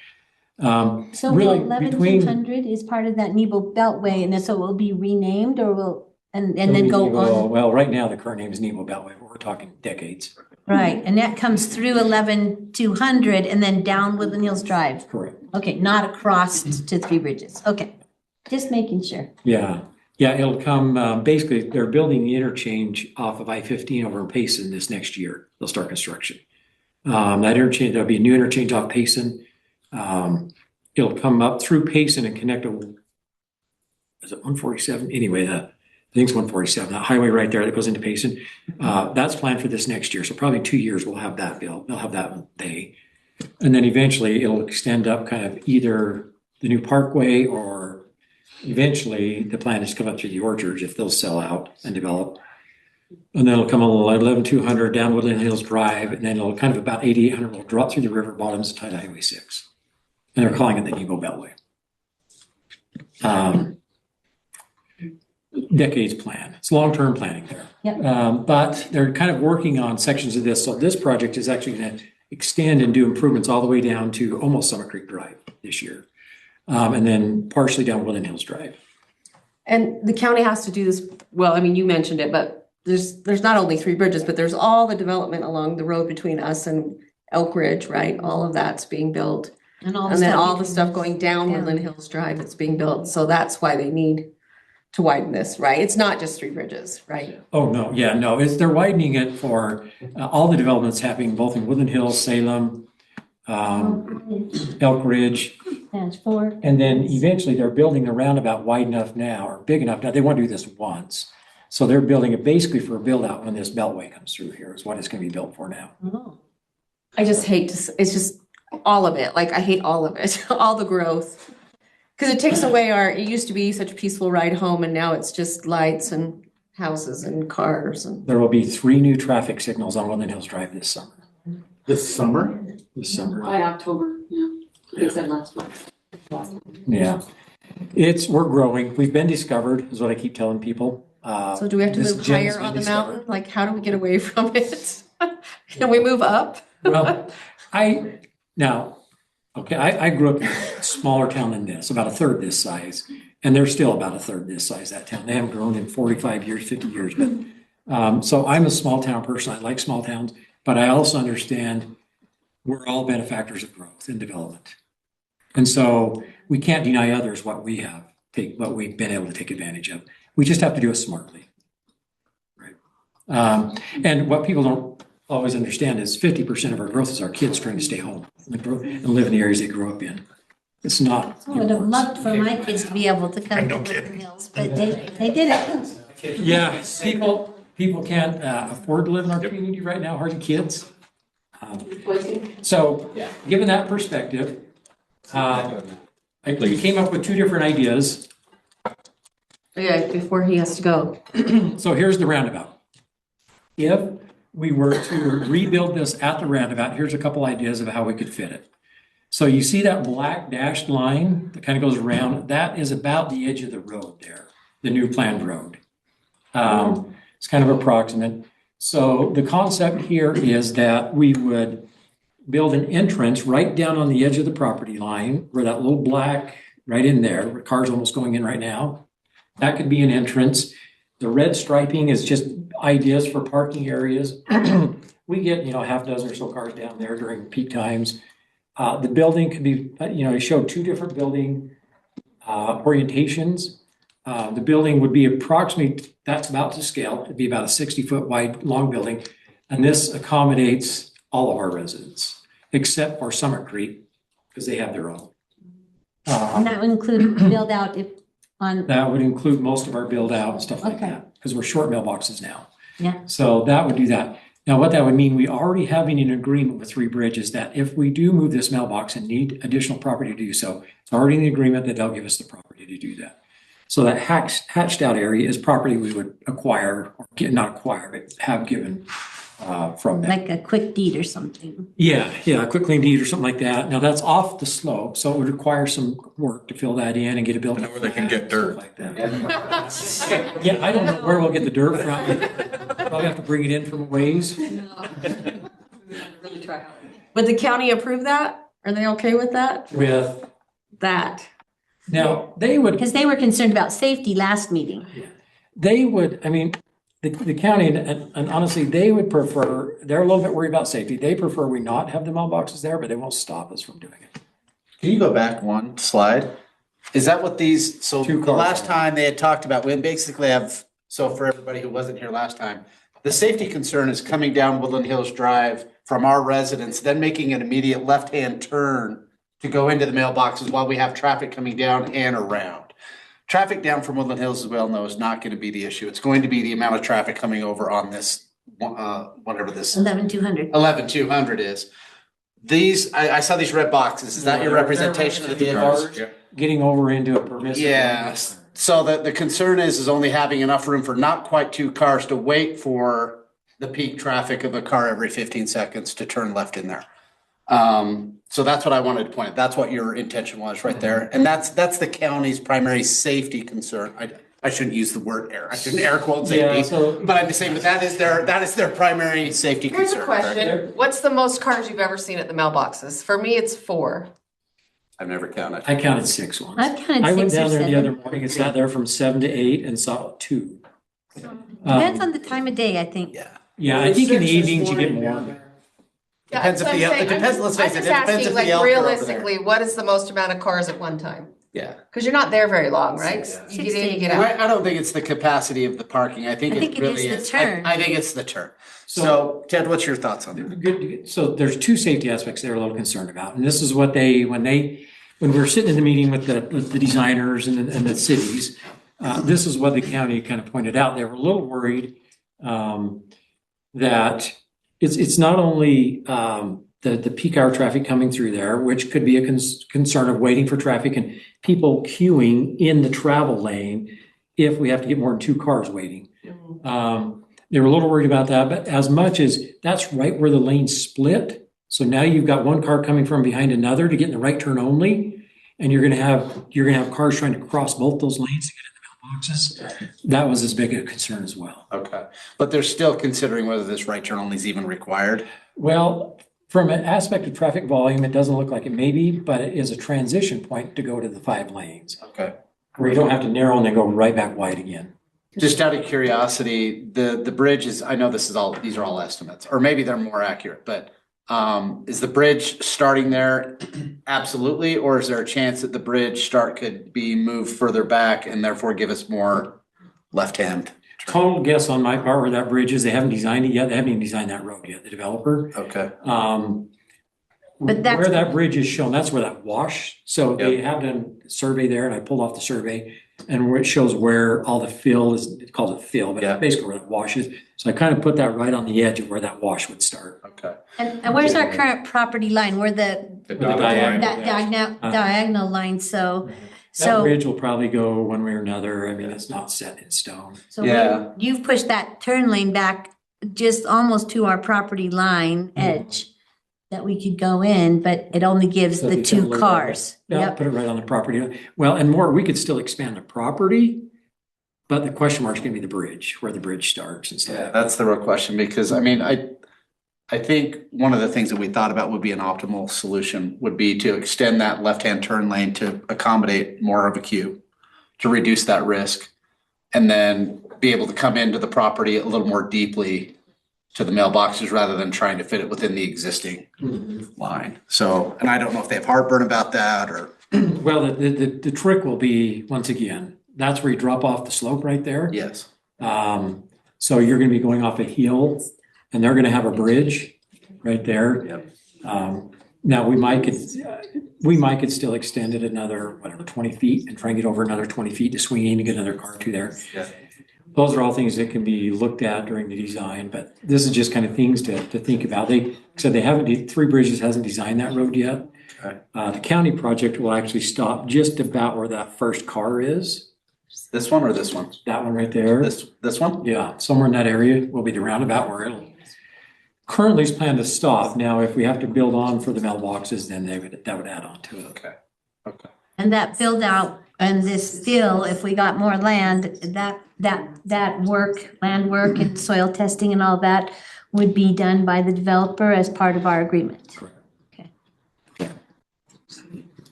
So Really, will between- 11-200 is part of that Nebo Beltway, and then so it will be renamed or will, and then go on? Well, right now, the current name is Nebo Beltway, but we're talking decades. Right, and that comes through 11-200 and then down Woodland Hills Drive. Correct. Okay, not across to 3 Bridges. Okay, just making sure. Yeah, it'll come, basically, they're building the interchange off of I-15 over in Payson this next year. They'll start construction. That interchange, there'll be a new interchange off Payson. It'll come up through Payson and connect is it 147? Anyway, I think it's 147, that highway right there that goes into Payson. That's planned for this next year. So probably 2 years we'll have that built. They'll have that day. And then eventually it'll extend up kind of either the new parkway or eventually the plan is to come up through the orchards if they'll sell out and develop. And then it'll come along 11-200 down Woodland Hills Drive, and then it'll kind of about 8,800 will drop through the river bottoms and tie to Highway 6. And they're calling it the Nebo Beltway. Decades plan. It's long-term planning there. Yep. But they're kind of working on sections of this. So this project is actually going to extend and do improvements all the way down to almost Summit Creek Drive this year. And then partially down Woodland Hills Drive. And the county has to do this, well, I mean, you mentioned it, but there's not only 3 bridges, but there's all the development along the road between us and Elk Ridge, right? All of that's being built. And all And then all the between stuff us. going down down. Woodland Hills Drive that's being built. So that's why they need to widen this, right? It's not just 3 bridges, right? Oh, no, yeah, no, they're widening it for all the developments happening both in Woodland Hills, Salem, Elk Ridge, Spanish Fork. and then eventually they're building the roundabout wide enough now or big enough now. They want to do this once. So they're building it basically for a build out when this beltway comes through here is what it's going to be built for now. Oh. I just hate to, it's just all of it. Like, I hate all of it, all the growth. Because it takes away it used to be such a peaceful ride home and now it's just lights and houses and cars and. There will be 3 new traffic signals on Woodland Hills Drive this summer. This summer? This summer. By October, yeah. They said last month. Yeah. We're growing. We've been discovered is what I keep telling people. So do we have to This move gem's higher been on the discovered. mountain? Like, how do we get away from it? Can we move up? Well, I grew up in a smaller town than this, about a third this size. And they're still about a third this size, that town. They haven't grown in 45 years, 50 years. But so I'm a small town person. I like small towns, but I also understand we're all benefactors of growth and development. And so we can't deny others what we have, what we've been able to take advantage of. We just have to do it smartly. Right. And what people don't always understand is 50% of our growth is our kids trying to stay home and live in the areas they grew up in. It's not. I would have loved for my kids to be able to come to Woodland Hills, but they didn't. Yeah, people can't afford to live in our community right now, hardly kids. So, given that perspective, I came up with two different ideas. Yeah, before he has to go. So here's the roundabout. If we were to rebuild this at the roundabout, here's a couple ideas of how we could fit it. So you see that black dashed line that kind of goes around, that is about the edge of the road there, the new planned road. It's kind of approximate. So the concept here is that we would build an entrance right down on the edge of the property line where that little black right in there, where cars almost going in right now. That could be an entrance. The red striping is just ideas for parking areas. We get, half dozen or so cars down there during peak times. The building could be, I showed two different building orientations. The building would be approximately, that's about to scale. It'd be about a 60-foot wide, long building. And this accommodates all of our residents, except for Summit Creek, because they have their own. And that would include build out on. That would include most of our build out and stuff like Okay. that, because we're short mailboxes now. Yeah. So that would do that. Now, what that would mean, we already having an agreement with Three Bridges that if we do move this mailbox and need additional property to do so, it's already in the agreement that they'll give us the property to do that. So that hatched out area is property we would acquire, or not acquire, but have given from them. Like a quick deed or something. Yeah, a quick claim deed or something like that. Now, that's off the slope, so it would require some work to fill that in and get it built. I know where they can get dirt. Like that. Yeah, I don't know where we'll get the dirt from. Probably have to bring it in from a ways. Really try hard. Would the county approve that? Are they okay with that? With, That. now, they would, Because they were concerned about safety last meeting. the county, and honestly, they would prefer, they're a little bit worried about safety. They prefer we not have the mailboxes there, but they won't stop us from doing it. Can you go back one slide? Is that what these, so Two the cars. last time they had talked about, we basically have, so for everybody who wasn't here last time, the safety concern is coming down Woodland Hills Drive from our residence, then making an immediate left-hand turn to go into the mailboxes while we have traffic coming down and around. Traffic down from Woodland Hills, as we all know, is not going to be the issue. It's going to be the amount of traffic coming over on this, whatever this 11,200. 11,200 is. These, I saw these red boxes. Is that your representation of the vehicles? Yeah. Getting over into a permissive. Yes. So the concern is only having enough room for not quite two cars to wait for the peak traffic of a car every 15 seconds to turn left in there. So that's what I wanted to point out. That's what your intention was right there. And that's the county's primary safety concern. I shouldn't use the word air. I shouldn't air quote Yeah, safety, so- but I'm just saying that is their primary safety concern. Here's a question. What's the most cars you've ever seen at the mailboxes? For me, it's 4. I've never counted. I counted 6 once. I've counted I went 6 or down there the 7. other morning and sat there from 7 to 8 and saw 2. Depends on the time of day, I think. Yeah. Yeah, I think in the evenings you get more. Depends if That's the, what I'm it depends, saying. let's I'm face it, just it depends asking, if like, the elk are over there. realistically, what is the most amount of cars at one time? Yeah. Because you're not there very long, right? Six You get in, to you get eight. out. I don't think it's the capacity of the parking. I think it really the is. turn. I think it's the turn. So Ted, what's your thoughts on it? Good. So there's 2 safety aspects they're a little concerned about. And this is what when we were sitting in the meeting with the designers and the cities, this is what the county kind of pointed out. They were a little worried that it's not only the peak hour traffic coming through there, which could be a concern of waiting for traffic and people queuing in the travel lane if we have to get more than 2 cars waiting. They were a little worried about that, but as much as that's right where the lanes split. So now you've got one car coming from behind another to get in the right turn only, and you're gonna have cars trying to cross both those lanes to get in the mailboxes. That was as big a concern as well. Okay. But they're still considering whether this right turn only is even required. Well, from an aspect of traffic volume, it doesn't look like it may be, but it is a transition point to go to the 5 lanes. Okay. where you don't have to narrow and then go right back wide again. Just out of curiosity, the bridge is, I know these are all estimates, or maybe they're more accurate, but is the bridge starting there? Absolutely, or is there a chance that the bridge start could be moved further back and therefore give us more left-hand? Total guess on my part where that bridge is, they haven't designed it yet, they haven't even designed that road yet, the developer. Okay. But that's- Where that bridge is shown, that's where that wash, so they have done a survey there, and I pulled off the survey, and where it shows where all the fill is, it calls it fill, but Yeah. basically where that wash is. So I kind of put that right on the edge of where that wash would start. Okay. And where's our current property line? Where The With dotted the line. that diagonal line, so, That so, bridge will probably go one way or another, I mean, it's not set in stone. so Yeah. you've pushed that turn lane back just almost to our property line edge that we could go in, but it only gives So the you can two look at cars. Yeah, Yep. put it right on the property. Well, and more, we could still expand the property, but the question mark is gonna be the bridge, where the bridge starts and Yeah, stuff. that's the real question, because I mean, I think one of the things that we thought about would be an optimal solution would be to extend that left-hand turn lane to accommodate more of a queue, to reduce that risk, and then be able to come into the property a little more deeply to the mailboxes rather than trying to fit it within the existing line. So, and I don't know if they have heartburn about that or. Well, the trick will be, once again, that's where you drop off the slope right there. Yes. So you're gonna be going off a hill and they're gonna have a bridge right there. Yep. Now, we might could still extend it another, whatever, 20 feet and try and get over another 20 feet to swing in and get another car to there. Yeah. Those are all things that can be looked at during the design, but this is just kind of things to think about. They said they haven't, Three Bridges hasn't designed that road yet. Okay. The county project will actually stop just about where that first car is. This one or this one? That one right there. This one? Yeah, somewhere in that area will be the roundabout where it'll currently is planned to stop. Now, if we have to build on for the mailboxes, then that would add on to it. Okay. Okay. And that build out and this fill, if we got more land, that work, land work and soil testing and all that would be done by the developer as part of our agreement. Correct. Okay.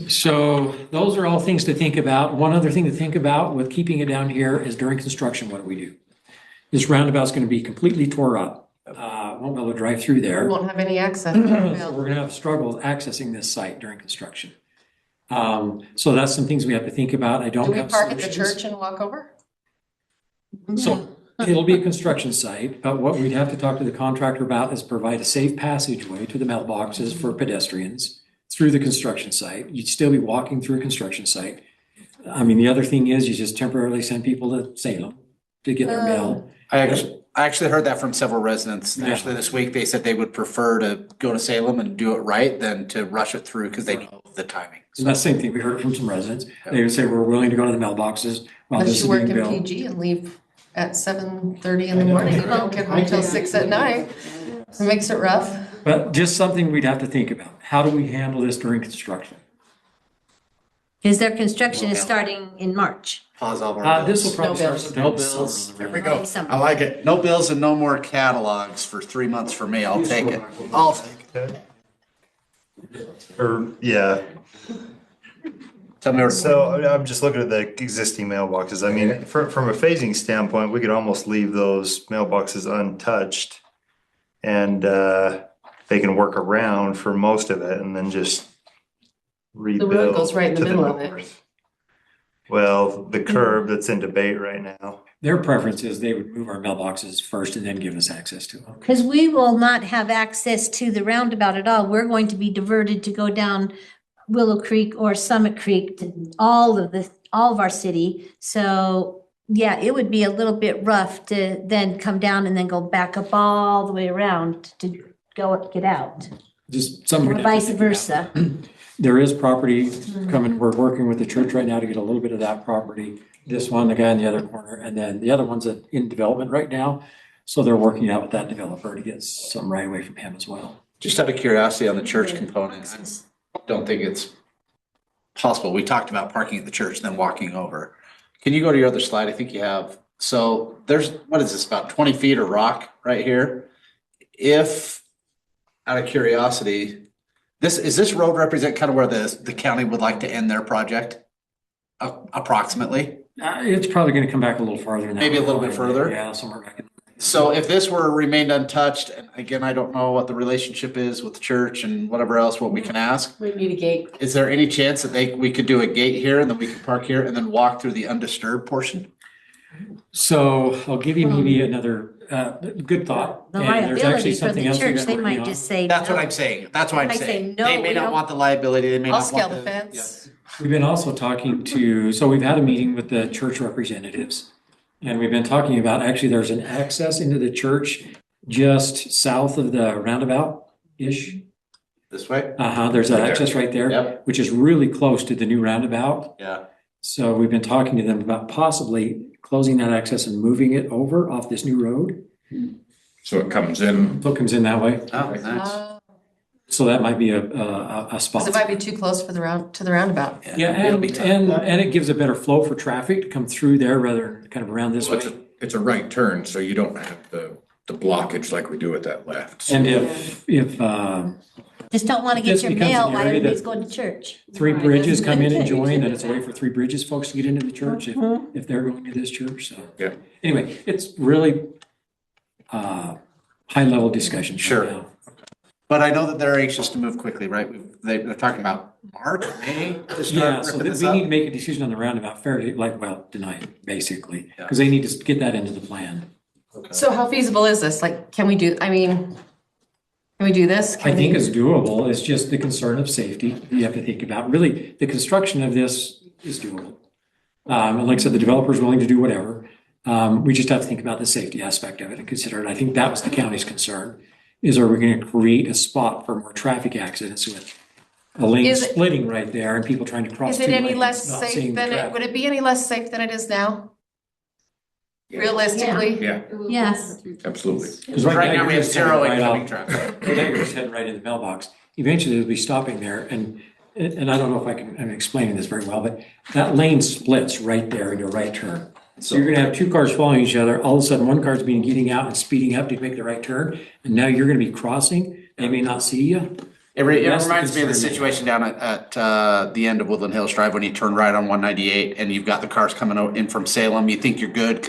So those are all things to think about. One other thing to think about with keeping it down here is during construction, what do we do? This roundabout's gonna be completely tore up. Won't be able to drive through We there. won't have any access. So we're gonna have struggles accessing this site during construction. So that's some things we have to think about. I Do don't we have park at the solutions. church and walk over? So it'll be a construction site, but what we'd have to talk to the contractor about is provide a safe passageway to the mailboxes for pedestrians through the construction site. You'd still be walking through a construction site. I mean, the other thing is you just temporarily send people to Salem to get their mail. I actually heard that from several residents. Yeah. Actually, this week, they said they would prefer to go to Salem and do it right than to rush it through because they know the timing. And that's the same thing. We heard it from some residents. They would say, we're willing to go to the mailboxes while Unless this you is work being in built. PG and leave at 7:30 in the morning, you don't get home till 6 at night. It makes it rough. But just something we'd have to think about. How do we handle this during construction? Because their construction is starting in March. Pause all of our This will bills. probably No start bills. September. No bills. There we go. Some- I like it. No bills and no more catalogs for 3 months for me. I'll take it. I'll take it. Or, yeah, Tell me. so I'm just looking at the existing mailboxes. I mean, from a phasing standpoint, we could almost leave those mailboxes untouched. And they can work around for most of it and then just rebuild. The road goes right in the to middle of it. north. Well, the curb that's in debate right now. Their preference is they would move our mailboxes first and then give us access to them. Because we will not have access to the roundabout at all. We're going to be diverted to go down Willow Creek or Summit Creek to all of our city. So, yeah, it would be a little bit rough to then come down and then go back up all the way around to get out. Just some. Or vice versa. There is property coming, we're working with the church right now to get a little bit of that property. This one, the guy in the other corner, and then the other one's in development right now. So they're working out with that developer to get some right away from him as well. Just out of curiosity on the church component, I don't think it's possible. We talked about parking at the church, then walking over. Can you go to your other slide? I think you have. So there's, what is this, about 20 feet of rock right here? If, out of curiosity, does this road represent kind of where the county would like to end their project? approximately? It's probably gonna come back a little farther than that. Maybe a little bit further? Yeah, somewhere back in. So if this were remained untouched, and again, I don't know what the relationship is with the church and whatever else, what we can ask. We need a gate. Is there any chance that we could do a gate here and then we could park here and then walk through the undisturbed portion? So I'll give you maybe another, good thought. The And there's actually liability for something the else we're church, they working might on. just say. That's what no. I'm saying. That's what I'm I say saying. no, They may we not don't- want the liability. They may I'll not scale want the fence. We've been also talking to, so we've had a meeting with the church representatives. And we've been talking about, actually, there's an access into the church just south of the roundabout-ish. This way? There's an Right there. access right there, Yep. which is really close to the new roundabout. Yeah. So we've been talking to them about possibly closing that access and moving it over off this new road. So it comes in. So it comes in that way. Oh, nice. So that might be a spot. 'Cause it might be too close for the roundabout. Yeah, It'll be and tough. it gives a better flow for traffic to come through there rather than kind of around this Well, way. it's a right turn, so you don't have the blockage like we do at that left. And if Just don't want to This get your becomes mail an while area everybody's that- going to church. three bridges come in and join, then it's a way for three bridges folks to get into the church if they're going to this church, so. Yeah. Anyway, it's really high-level discussion right Sure. now. But I know that they're anxious to move quickly, right? They're talking about March, May to Yeah, start so ripping this we need to up. make a decision on the roundabout fairly, tonight, basically, because they need to get that into the plan. So how feasible is this? Like, can we do this? I Can think we- it's doable. It's just the concern of safety you have to think about. Really, the construction of this is doable. And like I said, the developer's willing to do whatever. We just have to think about the safety aspect of it and consider it. I think that was the county's concern, is are we going to create a spot for more traffic accidents with a lane Is it- splitting right there and people trying to cross. Is it two any lanes, less not safe seeing the than traffic. would it be any less safe than it is now? Yeah. Realistically? Yeah, Yes. absolutely. Because Right now, we you're have just heading zero right incoming off- traffic. Right now, you're just heading right into the mailbox. Eventually, they'll be stopping there, and I don't know if I'm explaining this very well, but that lane splits right there in your right turn. So you're gonna have two cars following each other. All of a sudden, one car's getting out and speeding up to make the right turn, and now you're gonna be crossing. They may not see you. It That's the reminds me of the concern. situation down at the end of Woodland Hills Drive when you turn right on 198 and you've got the cars coming in from Salem. You think you're good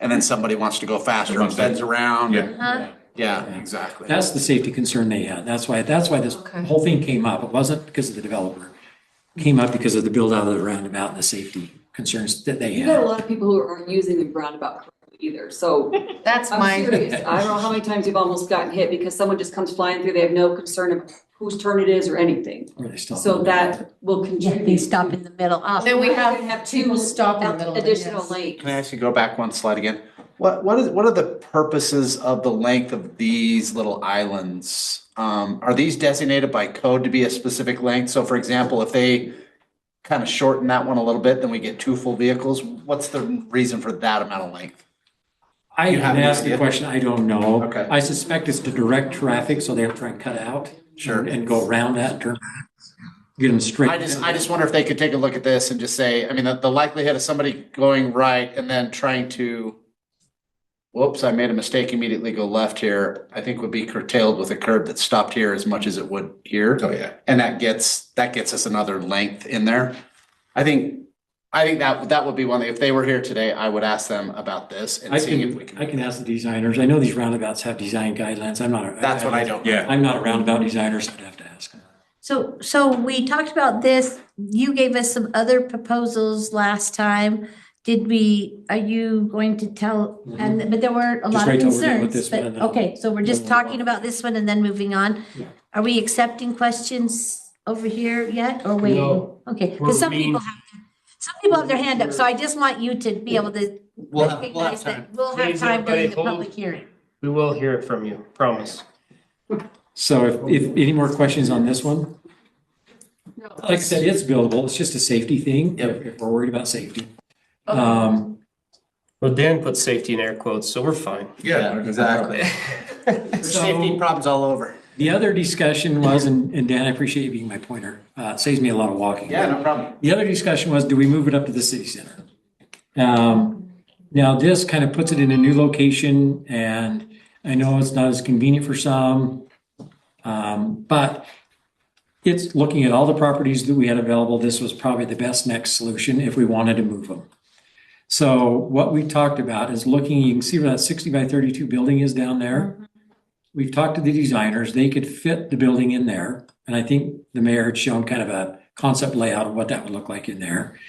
and then somebody wants to go faster and bends around. Yeah. Huh? Yeah, exactly. That's the safety concern they had. That's why this Okay. whole thing came up. It wasn't because of the developer. It came up because of the build out of the roundabout and the safety concerns that they You got a had. lot of people who aren't using the roundabout correctly either, so That's I'm my, serious. I don't know how many times you've almost gotten hit because someone just comes flying through, they have no concern of whose turn it is or anything. Or they stop. So that will Yeah, they contribute. stop in the middle. Oh, then we have Have people stop in the middle of it, additional yes. lanes. Can I actually go back one slide again? What are the purposes of the length of these little islands? Are these designated by code to be a specific length? So for example, if they kind of shorten that one a little bit, then we get two full vehicles. What's the reason for that amount of length? I You have can any ask the idea? question, I don't know. Okay. I suspect it's to direct traffic, so they have to try and cut out. Sure. And go around that and turn back. Get them straight. I just wonder if they could take a look at this and just say, I mean, the likelihood of somebody going right and then trying to, whoops, I made a mistake, immediately go left here, I think would be curtailed with a curb that stopped here as much as it would here. Oh, yeah. And that gets us another length in there. I think that would be one thing. If they were here today, I would ask them about this and I seeing if we can, can. I can ask the designers. I know these roundabouts have design guidelines. I'm not. That's what I don't. Yeah. I'm not a roundabout designer, so I'd have to ask. So we talked about this. You gave us some other proposals last time. Are you going to tell, but there were a Just lot of wait till we're done with concerns, this but, one and then- okay, so we're just then we'll- talking about this one and then moving on. Yeah. Are we accepting questions over here yet or waiting? No. Okay, We're because some being- people have their hand up, so I just want you to be able to We'll have recognize time. that we'll have Please, time during everybody the hold. public hearing. We will hear it from you, promise. So if any more questions on this one? Like I said, it's buildable. It's just a safety thing, if we're worried about safety. Well, Dan put safety in air quotes, so we're fine. Yeah, exactly. There's safety problems all over. The other discussion was, and Dan, I appreciate you being my pointer. It saves me a lot of walking. Yeah, no problem. The other discussion was, do we move it up to the city center? Now this kind of puts it in a new location, and I know it's not as convenient for some. But it's looking at all the properties that we had available, this was probably the best next solution if we wanted to move them. So what we talked about is looking, you can see where that 60 by 32 building is down there. We've talked to the designers, they could fit the building in there. And I think the mayor had shown kind of a concept layout of what that would look like in there.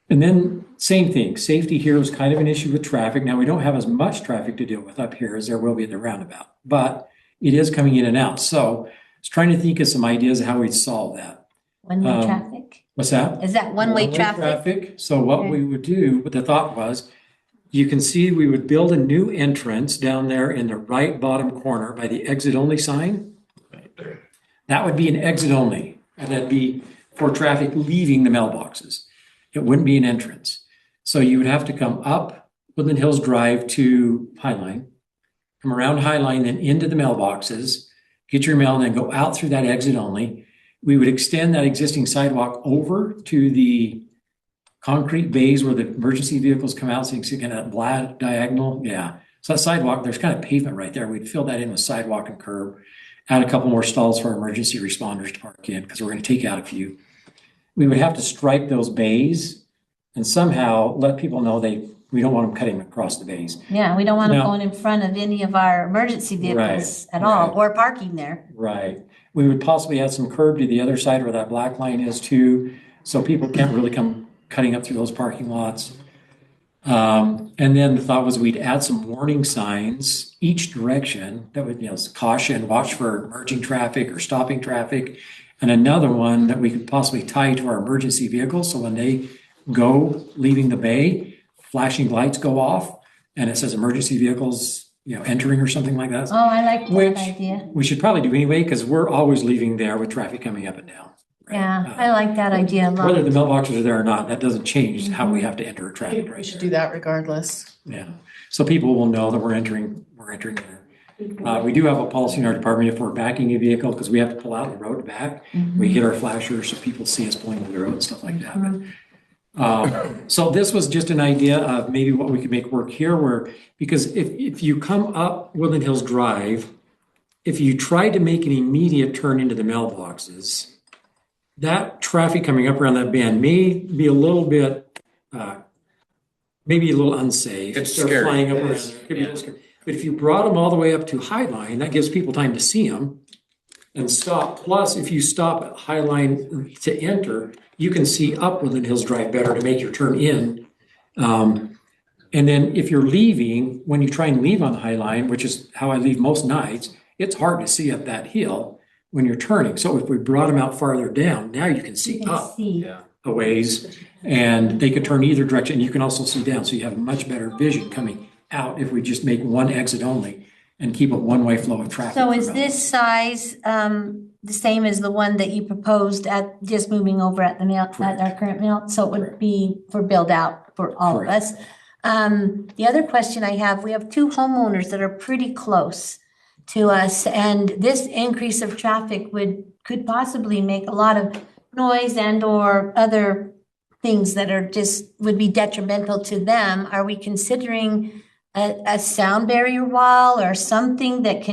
And then same thing, safety here is kind of an issue with traffic. Now, we don't have as much traffic to deal with up here as there will be at the roundabout, but it is coming in and out. So I was trying to think of some ideas of how we'd solve that. One-way traffic? What's that? Is that one-way traffic? So what Okay. we would do, what the thought was, you can see we would build a new entrance down there in the right bottom corner by the exit only sign. That would be an exit only, and that'd be for traffic leaving the mailboxes. It wouldn't be an entrance. So you would have to come up Woodland Hills Drive to Highline, come around Highline, then into the mailboxes, get your mail, and then go out through that exit only. We would extend that existing sidewalk over to the concrete bays where the emergency vehicles come out, so you can see kind of that black diagonal. Yeah. So that sidewalk, there's kind of pavement right there. We'd fill that in with sidewalk and curb, add a couple more stalls for our emergency responders to park in, because we're going to take out a few. We would have to stripe those bays and somehow let people know we don't want them cutting across the bays. Yeah, we don't want them Now- going in front of any of our emergency vehicles at all, right. or parking there. Right. We would possibly add some curb to the other side where that black line is too, so people can't really come cutting up through those parking lots. And then the thought was we'd add some warning signs each direction that would, caution, watch for merging traffic or stopping traffic. And another one that we could possibly tie to our emergency vehicles. So when they go leaving the bay, flashing lights go off and it says emergency vehicles, entering or something like that. Oh, I like Which- that idea. We should probably do anyway, because we're always leaving there with traffic coming up and down. right? Yeah, I like that idea a lot. Whether the mailboxes are there or not, that doesn't change how we have to enter traffic We right should there. do that regardless. Yeah, so people will know that we're entering there. We do have a policy in our department, if we're backing a vehicle, because we have to pull out the road to back, we hit our flashers so people see us pulling to the road and stuff like that. So this was just an idea of maybe what we could make work here because if you come up Woodland Hills Drive, if you try to make an immediate turn into the mailboxes, that traffic coming up around that bend may be a little bit, maybe a little unsafe. It's They're scary. flying up It around is, there. It could be a little scary. But if you brought them all the way up to Highline, that gives people time to see them and stop. Plus, if you stop at Highline to enter, you can see up Woodland Hills Drive better to make your turn in. And then if you're leaving, when you try and leave on Highline, which is how I leave most nights, it's hard to see up that hill when you're turning. So if we brought them out farther down, now you can see You can up see. a ways, and they could turn either direction. You can also see down, so you have much better vision coming out if we just make one exit only and keep a one-way flow of traffic. So is throughout. this size the same as the one that you proposed at just moving over at the mill, at our current mill? So it would Correct. be for build out for all of Correct. us. The other question I have, we have two homeowners that are pretty close to us, and this increase of traffic could possibly make a lot of noise and or other things that are would be detrimental to them. Are we considering a sound barrier wall or something that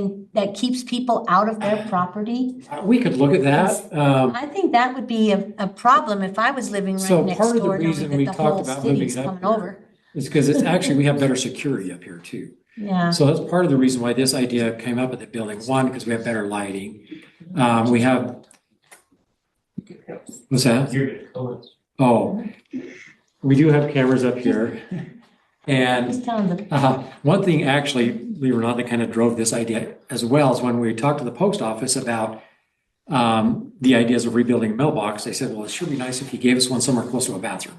keeps people out of their property? We could look at that. I think that would be a problem if I was living So right next part of the door, knowing reason that we the talked whole about moving city's it up coming here over. It's because it's actually, we have better security up here too. Yeah, So that's part of the reason why this idea came up at the building. One, because we have better lighting. We have. What's that? Oh, we do have cameras up here. And just telling them. one thing actually, believe it or not, that kind of drove this idea as well is when we talked to the post office about the ideas of rebuilding a mailbox, they said, well, it should be nice if you gave us one somewhere close to a bathroom.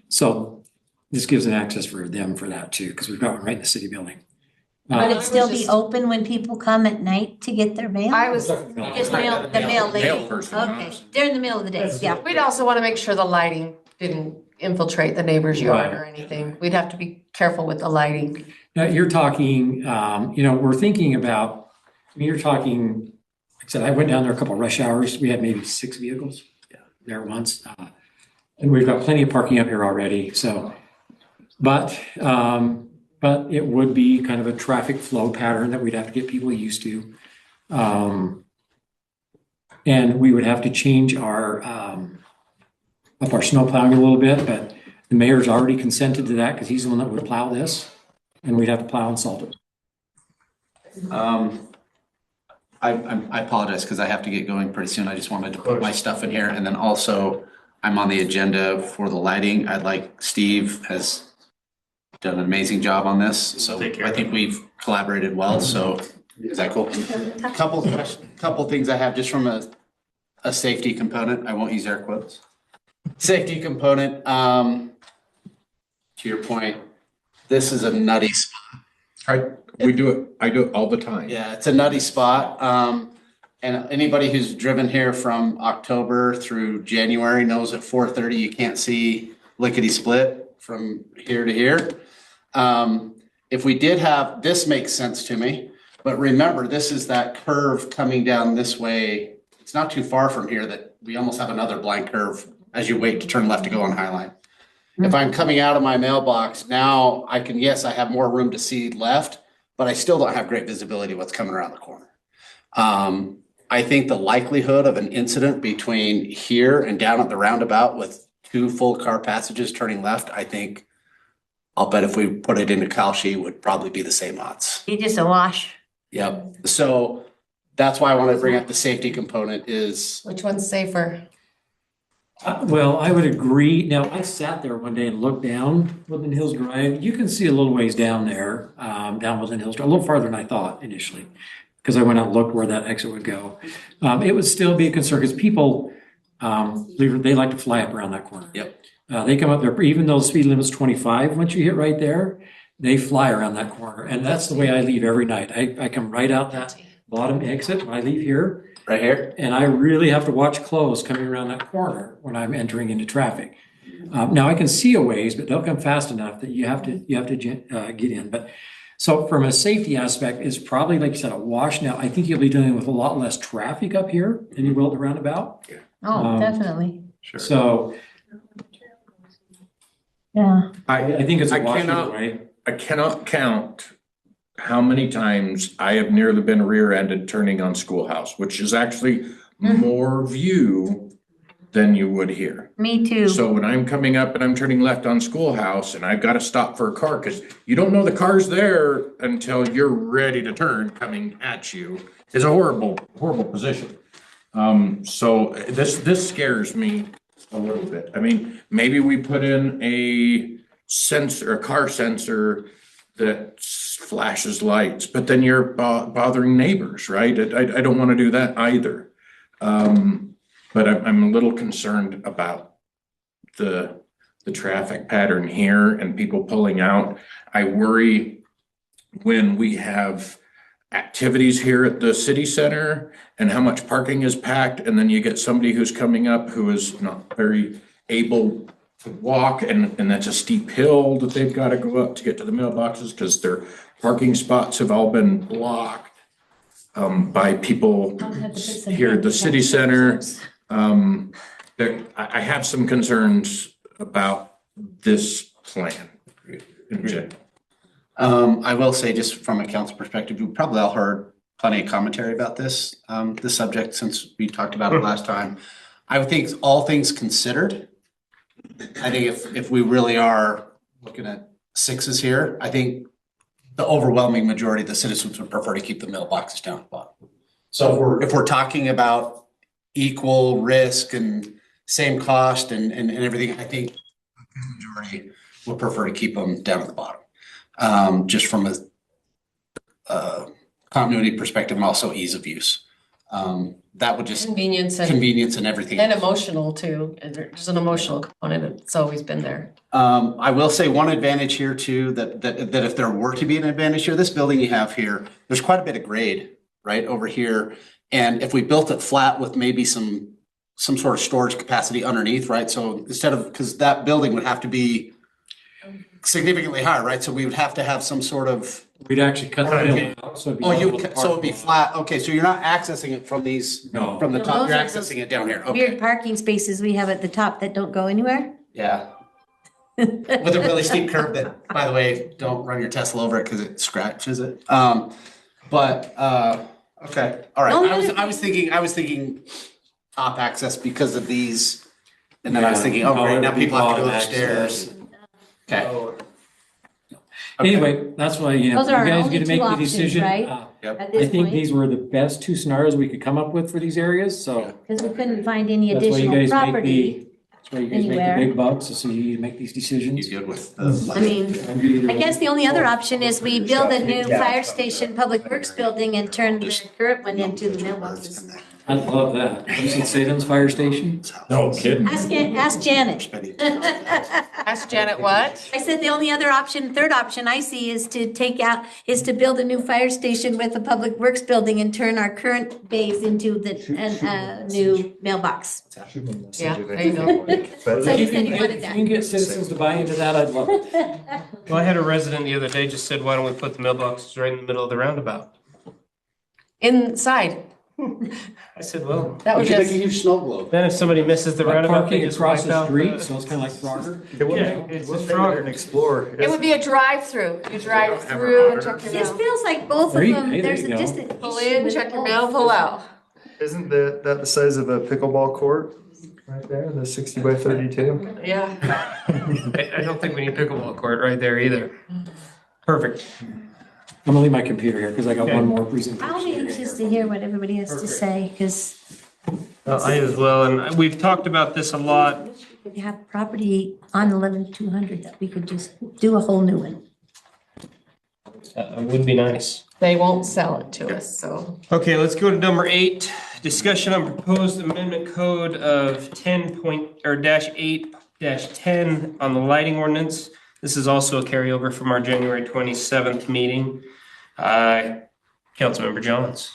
So this gives an access for them for that too, because we've got one right in the city building. Would it was still be just- open when people come at night to get their mail? I was, Just the mail lady. Mail person. Okay, during the middle of the day, yeah. we'd also want to make sure the lighting didn't infiltrate the neighbor's yard or anything. We'd have to be careful with the lighting. Now, you're talking, we're thinking about, you're talking, like I said, I went down there a couple of rush hours. We had maybe 6 vehicles there once. And we've got plenty of parking up here already, so. But it would be kind of a traffic flow pattern that we'd have to get people used to. And we would have to change our, up our snow plowing a little bit, but the mayor's already consented to that because he's the one that would plow this. And we'd have to plow and salt it. I apologize because I have to get going pretty soon. I just wanted to put my stuff in here. And then also I'm on the agenda for the lighting. I'd like, Steve has done an amazing job on this. So I think we've collaborated well. So is that cool? Couple things I have just from a safety component. I won't use air quotes. Safety component, to your point, this is a nutty spot. I do it all the time. Yeah, it's a nutty spot. And anybody who's driven here from October through January knows at 4:30, you can't see lickety split from here to here. If we did have, this makes sense to me, but remember, this is that curve coming down this way. It's not too far from here that we almost have another blind curve as you wait to turn left to go on Highline. If I'm coming out of my mailbox now, I can, yes, I have more room to see left, but I still don't have great visibility of what's coming around the corner. I think the likelihood of an incident between here and down at the roundabout with 2 full car passages turning left, I think, I'll bet if we put it into Kalshi would probably be the same odds. You're just a wash. Yep. So that's why I want to bring up the safety component is, Which one's safer? Well, I would agree. Now, I sat there one day and looked down Woodland Hills Drive. You can see a little ways down there, down Woodland Hills Drive, a little farther than I thought initially, because I went out and looked where that exit would go. It would still be a concern because people, they like to fly up around that corner. Yep. They come up there, even though the speed limit's 25, once you hit right there, they fly around that corner. And that's the way I leave every night. I come right out that bottom exit when I leave here. right here. And I really have to watch close coming around that corner when I'm entering into traffic. Now I can see a ways, but they'll come fast enough that you have to get in. But so from a safety aspect, it's probably, like you said, a wash. Now, I think you'll be dealing with a lot less traffic up here than you will at the roundabout. Oh, definitely. Sure. So Yeah. I think it's a I wash either cannot- way. I cannot count how many times I have nearly been rear-ended turning on Schoolhouse, which is actually more view than you would here. Me too. So when I'm coming up and I'm turning left on Schoolhouse and I've got to stop for a car, because you don't know the car's there until you're ready to turn coming at you, is a horrible, horrible position. So this scares me a little bit. I mean, maybe we put in a sensor, a car sensor that flashes lights, but then you're bothering neighbors, right? I don't want to do that either. But I'm a little concerned about the traffic pattern here and people pulling out. I worry when we have activities here at the city center and how much parking is packed, and then you get somebody who's coming up who is not very able to walk, and that's a steep hill that they've got to go up to get to the mailboxes because their parking spots have all been blocked by people here at the city center. I have some concerns about this plan. I will say, just from a council perspective, you probably all heard plenty of commentary about this subject since we talked about it last time. I would think all things considered, I think if we really are looking at sixes here, I think the overwhelming majority of the citizens would prefer to keep the mailboxes down at the bottom. So if we're talking about equal risk and same cost and everything, I think the majority would prefer to keep them down at the bottom. Just from a continuity perspective and also ease of use. That would just Convenience and everything. and emotional too. There's an emotional component. It's always been there. I will say one advantage here too, that if there were to be an advantage here, this building you have here, there's quite a bit of grade right over here. And if we built it flat with maybe some sort of storage capacity underneath, right? So instead of, because that building would have to be significantly higher, right? So we would have to have some sort of. We'd actually cut the building out, so it'd be. So it'd be flat. Okay, so you're not accessing it from these, No. from the No, top, those you're are accessing it down here. Okay, Weird parking spaces we have at the top that don't go anywhere. yeah. With a really steep curb that, by the way, don't run your Tesla over it because it scratches it. Okay, all right. No, I was thinking top access because of these. And then I was thinking, oh, great, now people have to go upstairs. Okay. Anyway, that's why, you know, Those are our you guys only get to make two the options, decision. right? Yep. At I this think point, these were the best two scenarios we could come up with for these areas, so. because we couldn't find any That's why you additional guys make property. That's why you guys make the anywhere. big bucks, so you make these decisions. You good with I mean, I guess the only other option is we build a new fire station, public works building and turn the current one into the mailboxes. I love that. Have you seen Salem's fire station? No kidding. Ask Janet. Ask Janet what? I said the only other option, third option I see is to build a new fire station with a public works building and turn our current base into the new mailbox. Yeah, there you go. But So you If said you you can wanted if you can get citizens to buy into that, I'd love it. Well, I had a resident the other day just said, why don't we put the mailboxes right in the middle of the roundabout? Inside. I said, well, That was just, huge snow globe. then if somebody misses the Like roundabout, they parking just across wipe the out street, so it's kind of like Frogger. Yeah, it's just Frogger Frogger. and Explore. it would be a drive-through. You drive through and check your This mail. feels like both of There you- them, hey, there there's you a go. distant. Pull in, check your mail, pull out. Isn't that the size of a pickleball court? Right there, the 60 by 32. Yeah. I don't think we need pickleball court right there either. Perfect. I'm gonna leave my computer here because I got Okay. one more presentation. I'll be anxious to hear what everybody has to say, because I as well, and we've talked about this a lot. we have property on 11-200 that we could just do a whole new one. It would be nice. They won't sell it to us, so. Okay, let's go to number 8, discussion on proposed amendment code of 10.8-10 on the lighting ordinance. This is also a carryover from our January 27th meeting. Councilmember Johns.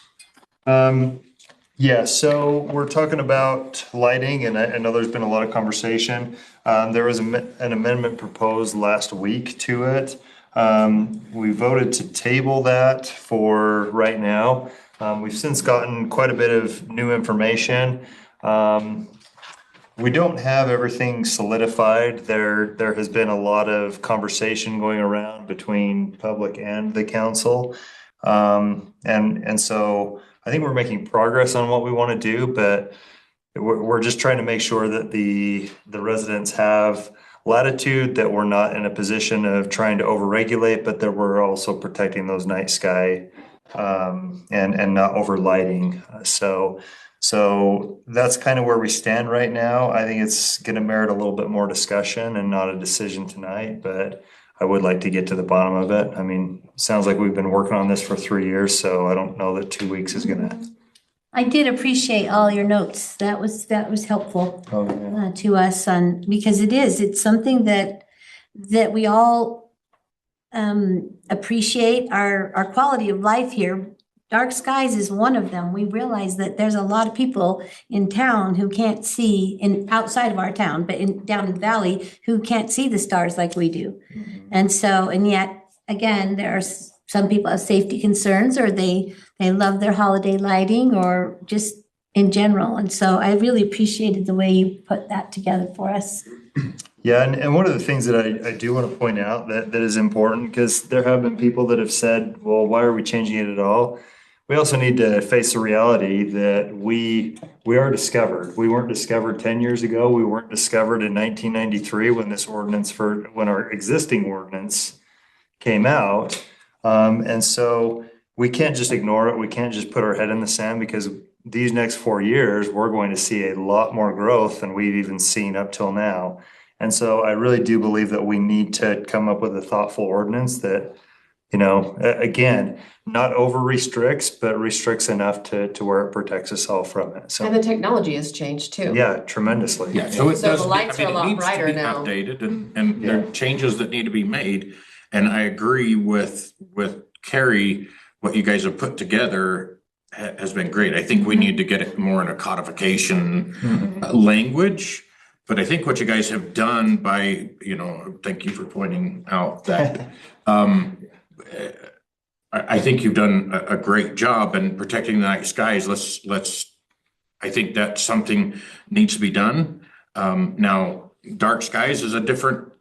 Yeah, so we're talking about lighting, and I know there's been a lot of conversation. There was an amendment proposed last week to it. We voted to table that for right now. We've since gotten quite a bit of new information. We don't have everything solidified. There has been a lot of conversation going around between public and the council. And so I think we're making progress on what we want to do, but we're just trying to make sure that the residents have latitude, that we're not in a position of trying to overregulate, but that we're also protecting those night sky and not overlighting. So that's kind of where we stand right now. I think it's going to merit a little bit more discussion and not a decision tonight, but I would like to get to the bottom of it. I mean, it sounds like we've been working on this for 3 years, so I don't know that 2 weeks is gonna. I did appreciate all your notes. That was helpful to us because it's something that we all appreciate our quality of life here. Dark skies is one of them. We realize that there's a lot of people in town who can't see outside of our town, but down in the valley who can't see the stars like we do. And yet, again, there are some people have safety concerns, or they love their holiday lighting, or just in general. And so I really appreciated the way you put that together for us. Yeah, and one of the things that I do want to point out that is important, because there have been people that have said, well, why are we changing it at all? We also need to face the reality that we are discovered. We weren't discovered 10 years ago. We weren't discovered in 1993 when when our existing ordinance came out. And so we can't just ignore it. We can't just put our head in the sand, because these next 4 years, we're going to see a lot more growth than we've even seen up till now. And so I really do believe that we need to come up with a thoughtful ordinance that, again, not over restricts, but restricts enough to where it protects us all from it. So, And the technology has changed too. yeah, tremendously. Yeah, so it So does, the lights are a lot it needs to brighter be now. updated, and there are changes that need to be made. And I agree with Carrie, what you guys have put together has been great. I think we need to get it more in a codification language. But I think what you guys have done by, thank you for pointing out that, I think you've done a great job in protecting the night skies. I think that something needs to be done. Now, dark skies is a different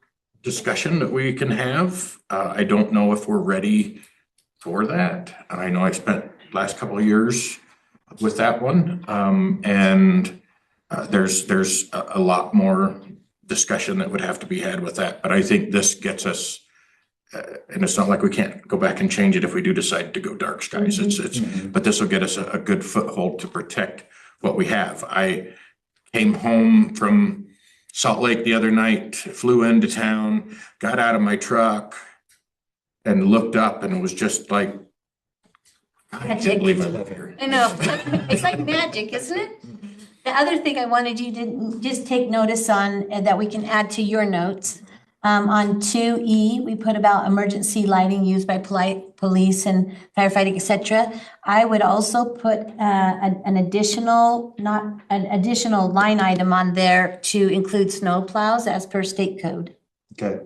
discussion that we can have. I don't know if we're ready for that. I know I spent last couple of years with that one. And There's a lot more discussion that would have to be had with that, but I think this gets us, and it's not like we can't go back and change it if we do decide to go dark skies. But this will get us a good foothold to protect what we have. I came home from Salt Lake the other night, flew into town, got out of my truck and looked up and it was just like, I can't believe I live here. I know, it's like magic, isn't it? The other thing I wanted you to just take notice on, that we can add to your notes, on 2E, we put about emergency lighting used by police and firefighting, et cetera. I would also put an additional line item on there to include snow plows as per state code. Okay.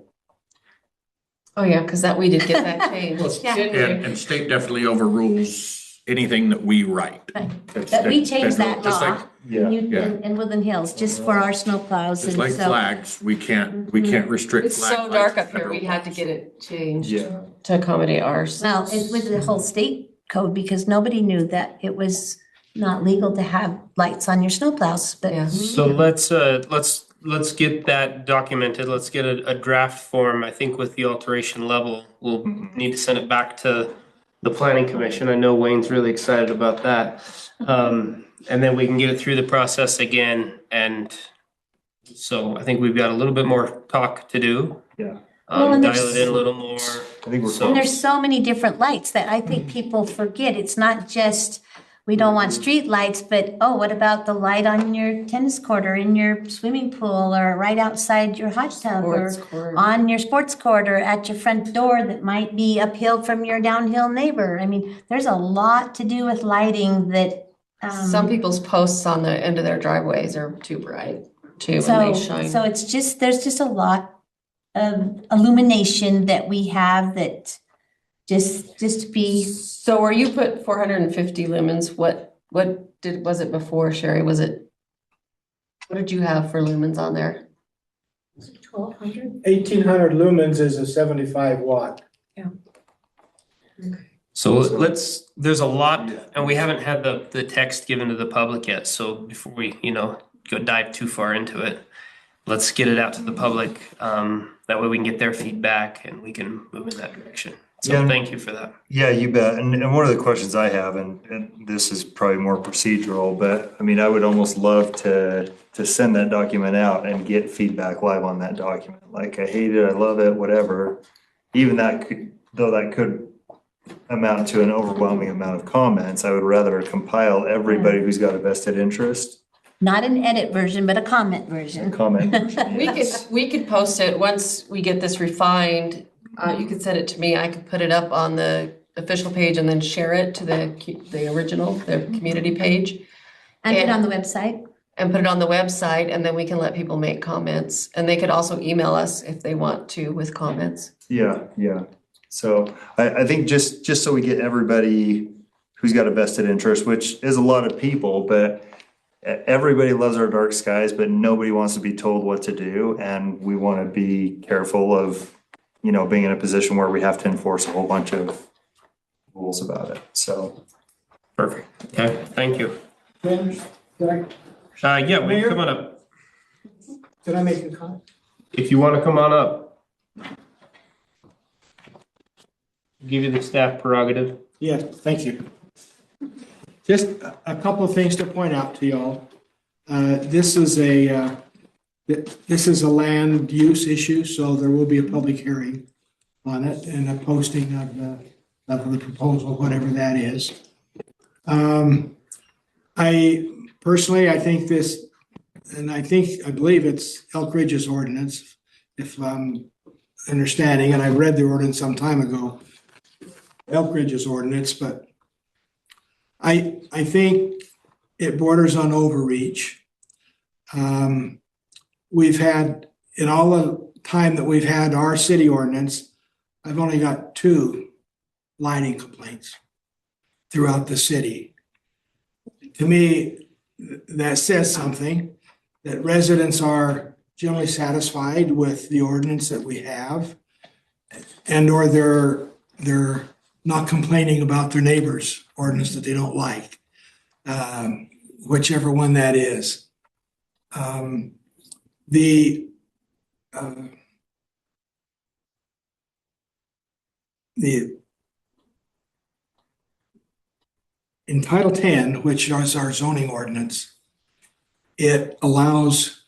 Oh, yeah, because we did get that changed, Yeah. didn't we? And state definitely overrules anything that we write. Right. It's- But we changed that just like- law Yeah. in Woodland Hills, just for our snow plows. Just And like so- flags, we can't restrict. It's flag so lights dark up in here, we federal had to laws. get it changed Yeah. to accommodate ours. Well, it was the whole state code because nobody knew that it was not legal to have lights on your snowplows, but. Yeah. So let's get that documented. Let's get a draft form. I think with the alteration level, we'll need to send it back to the planning commission. I know Wayne's really excited about that. And then we can get it through the process again. And so I think we've got a little bit more talk to do. Yeah. Well, and Dial there's- it in a little more. I think we're So- And there's so many different lights that I think people forget. It's not just, we don't want street lights, but, oh, what about the light on your tennis court or in your swimming pool or right outside your hot tub or Sports court. on your sports court or at your front door that might be uphill from your downhill neighbor? I mean, there's a lot to do with lighting that. Some people's posts on the end of their driveways are too bright too, and So, they shine. so it's just, there's just a lot of illumination that we have that just to be. So where you put 450 lumens, what was it before, Sherry? What did you have for lumens on there? 1,200? 1,800 lumens is a 75 watt. So there's a lot, and we haven't had the text given to the public yet. So before we, go dive too far into it, let's get it out to the public. That way we can get their feedback and we can move in that direction. So Yeah. thank you for that. Yeah, you bet. And one of the questions I have, and this is probably more procedural, but I mean, I would almost love to send that document out and get feedback live on that document. Like, I hate it, I love it, whatever. Even that could amount to an overwhelming amount of comments, I would rather compile everybody who's got a vested interest. Not an edit version, but a comment version. Comment. We could post it once we get this refined. You could send it to me. I could put it up on the official page and then share it to the original, the community page. And put it on the website. And put it on the website, and then we can let people make comments. And they could also email us if they want to with comments. Yeah. So I think just so we get everybody who's got a vested interest, which is a lot of people, but everybody loves our dark skies, but nobody wants to be told what to do. And we want to be careful of, being in a position where we have to enforce a whole bunch of rules about it. So. Perfect. Okay, thank you. Did I Yeah, we Mayor? come on up. make a comment? If you want to come on up. Give you the staff prerogative. Yes, thank you. Just a couple of things to point out to y'all. This is a land use issue, so there will be a public hearing on it and a posting of the proposal, whatever that is. I think this, and I believe it's Elk Ridge's ordinance, if I'm understanding, and I read the ordinance some time ago, Elk Ridge's ordinance, but I think it borders on overreach. We've had, in all the time that we've had our city ordinance, I've only got 2 lighting complaints throughout the city. To me, that says something, that residents are generally satisfied with the ordinance that we have, and or they're not complaining about their neighbor's ordinance that they don't like, whichever one that is. The in Title 10, which is our zoning ordinance, it allows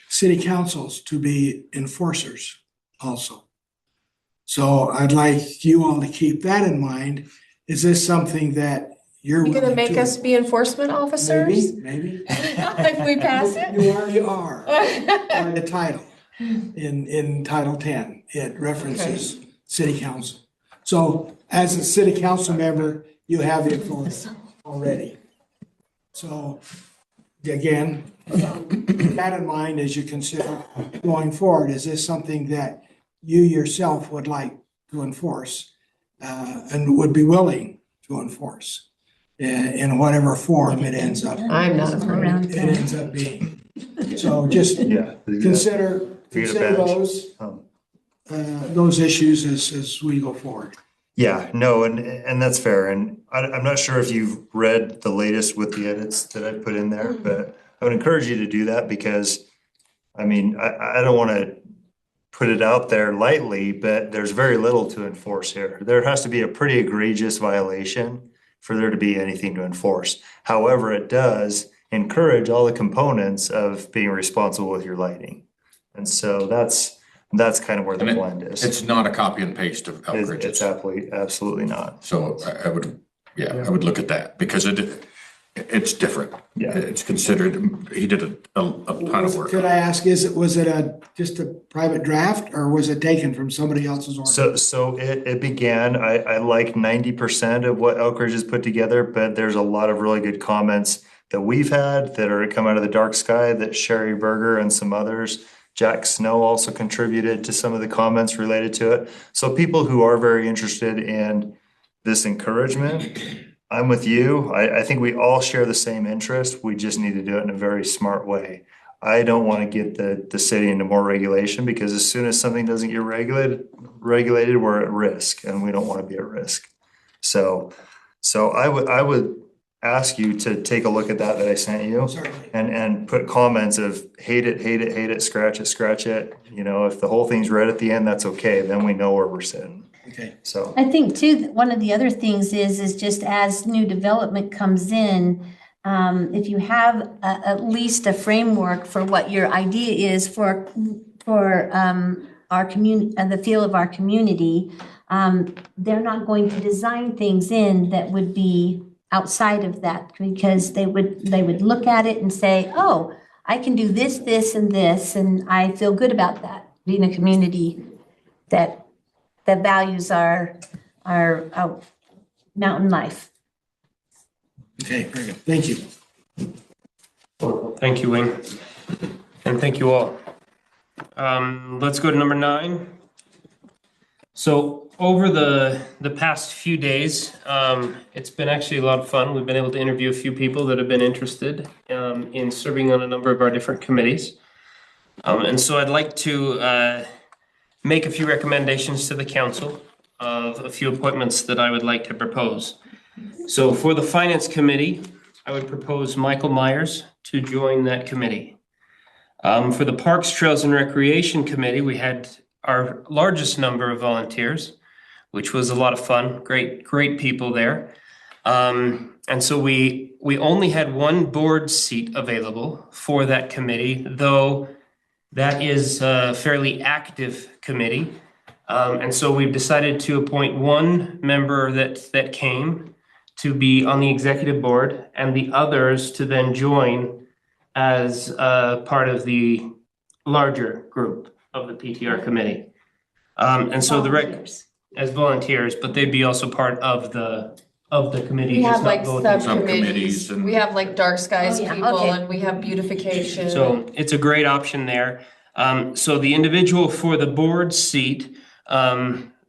city councils to be enforcers also. So I'd like you all to keep that in mind. Is this something that you're You gonna willing make to- us be enforcement officers? Maybe. If we pass it? You already are by the title. In Title 10, it references city council. So as a city council member, you have the authority already. So again, keep that in mind as you consider going forward. Is this something that you yourself would like to enforce and would be willing to enforce in whatever form it ends up? I'm not afraid. It ends up being. So just Yeah. consider badge. those issues as we go forward. Yeah, no, and that's fair. And I'm not sure if you've read the latest with the edits that I put in there, but I would encourage you to do that because, I mean, I don't want to put it out there lightly, but there's very little to enforce here. There has to be a pretty egregious violation for there to be anything to enforce. However, it does encourage all the components of being responsible with your lighting. And so that's kind of where the blend is. It's not a copy and paste of Elk Ridge's. It's absolutely not. So I would look at that because it's different. Yeah. It's considered, he did a ton of work. Could I ask, was it just a private draft or was it taken from somebody else's ordinance? So it began, I like 90% of what Elk Ridge has put together, but there's a lot of really good comments that we've had that are come out of the dark sky that Sherry Berger and some others, Jack Snow also contributed to some of the comments related to it. So people who are very interested in this encouragement, I'm with you. I think we all share the same interest. We just need to do it in a very smart way. I don't want to get the city into more regulation because as soon as something doesn't get regulated, we're at risk and we don't want to be at risk. So I would ask you to take a look at that I sent you. Certainly. And put comments of hate it, scratch it. You know, if the whole thing's red at the end, that's okay. Then we know where we're sitting. Okay. So I think too, that one of the other things is just as new development comes in, if you have at least a framework for what your idea is for our community, the feel of our community, they're not going to design things in that would be outside of that because they would look at it and say, oh, I can do this, this, and this, and I feel good about that, being a community that values our mountain life. Okay, very good. Thank you. Thank you, Wayne. And thank you all. Let's go to number 9. So over the past few days, it's been actually a lot of fun. We've been able to interview a few people that have been interested in serving on a number of our different committees. And so I'd like to make a few recommendations to the council of a few appointments that I would like to propose. So for the Finance Committee, I would propose Michael Myers to join that committee. For the Parks, Trails, and Recreation Committee, we had our largest number of volunteers, which was a lot of fun. Great people there. And so we only had one board seat available for that committee, though that is a fairly active committee. And so we've decided to appoint one member that came to be on the executive board and the others to then join as part of the larger group of the PTR committee. And so as volunteers, but they'd be also part of the committee. We just have not like voting. subcommittees. and- We have like dark skies Oh, yeah, people okay. and we have beautification. So it's a great option there. So the individual for the board seat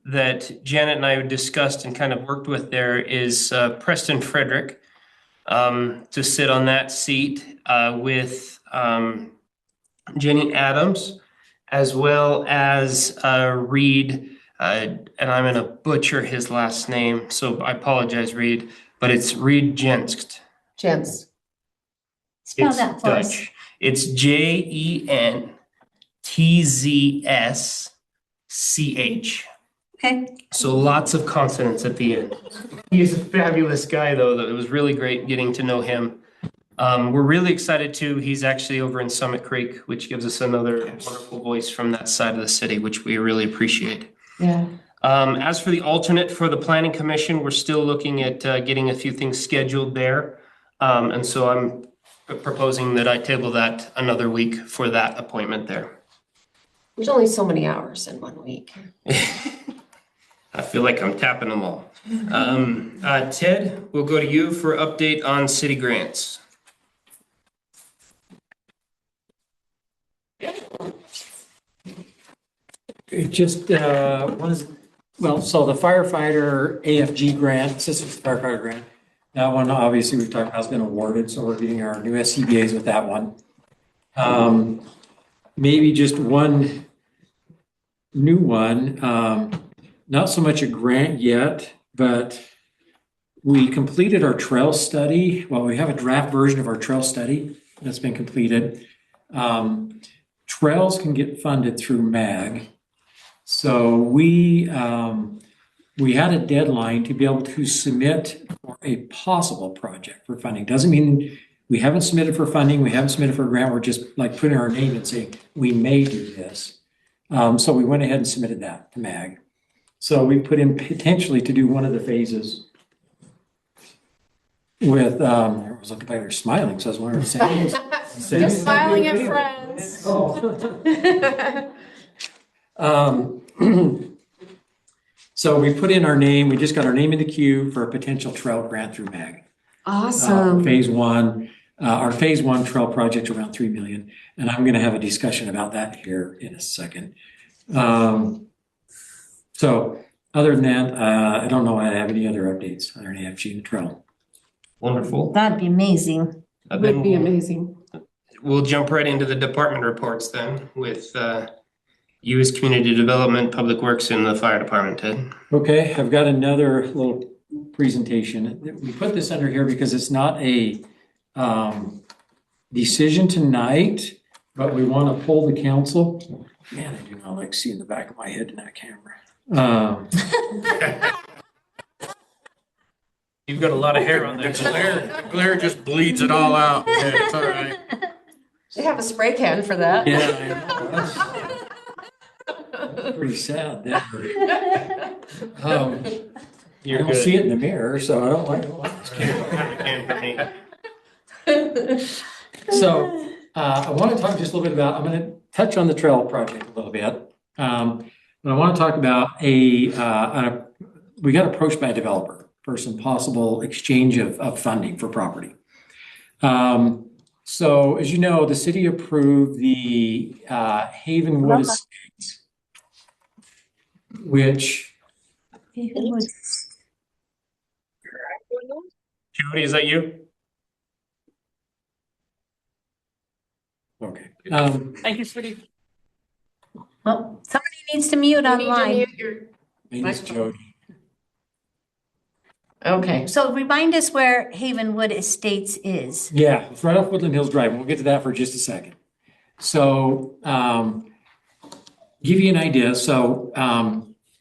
that Janet and I discussed and kind of worked with there is Preston Frederick to sit on that seat with Jenny Adams, as well as Reed, and I'm going to butcher his last name, so I apologize, Reed, but it's Reed Jenst. Jens. Spell It's that for us. Dutch. It's JENTZSCH. Okay. So lots of consonants at the end. He's a fabulous guy, though. It was really great getting to know him. We're really excited too. He's actually over in Summit Creek, which gives us another wonderful voice from that side of the city, which we really appreciate. Yeah. As for the alternate for the Planning Commission, we're still looking at getting a few things scheduled there. And so I'm proposing that I table that another week for that appointment there. There's only so many hours in 1 week. I feel like I'm tapping them all. Ted, we'll go to you for update on city grants. It just, so the firefighter AFG grant, Assistant Firefighter Grant, that one, obviously, we've talked about, has been awarded, so we're getting our new SCBA's with that one. Maybe just one new one, not so much a grant yet, but we completed our trail study. Well, we have a draft version of our trail study that's been completed. Trails can get funded through MAG. So we had a deadline to be able to submit for a possible project for funding. Doesn't mean we haven't submitted for funding, we haven't submitted for a grant, we're just like putting our name and saying, we may do this. So we went ahead and submitted that to MAG. So we put in potentially to do one of the phases with, I was looking back there smiling, so I was wondering if Sam was. Just smiling at friends. So we put in our name, we just got our name in the queue for a potential trail grant through MAG. Awesome. Phase one, our phase one trail project around 3 million, and I'm gonna have a discussion about that here in a second. So other than that, I don't know if I have any other updates on AFG and the trail. Wonderful. That'd be amazing. Would be amazing. We'll jump right into the department reports then with U.S. Community Development, Public Works, and the Fire Department, Ted. Okay, I've got another little presentation. We put this under here because it's not a decision tonight, but we want to pull the council. Man, I do not like seeing the back of my head in that camera. You've got a lot of hair on there. The glare just bleeds it all out. Yeah, it's all right. They have a spray can for that. Yeah, I know. That's pretty sad. I You're don't good. see it in the mirror, so I don't like it. So I want to talk just a little bit about, I'm going to touch on the trail project a little bit. But I want to talk about we got approached by a developer for some possible exchange of funding for property. So as you know, the city approved the Havenwood Estates, which Jody, is that you? okay. Thank you, sweetie. Well, somebody needs to mute online. It's Jody. Okay. So remind us where Havenwood Estates is. Yeah, it's right off Woodland Hills Drive. We'll get to that for just a second. So, give you an idea. So,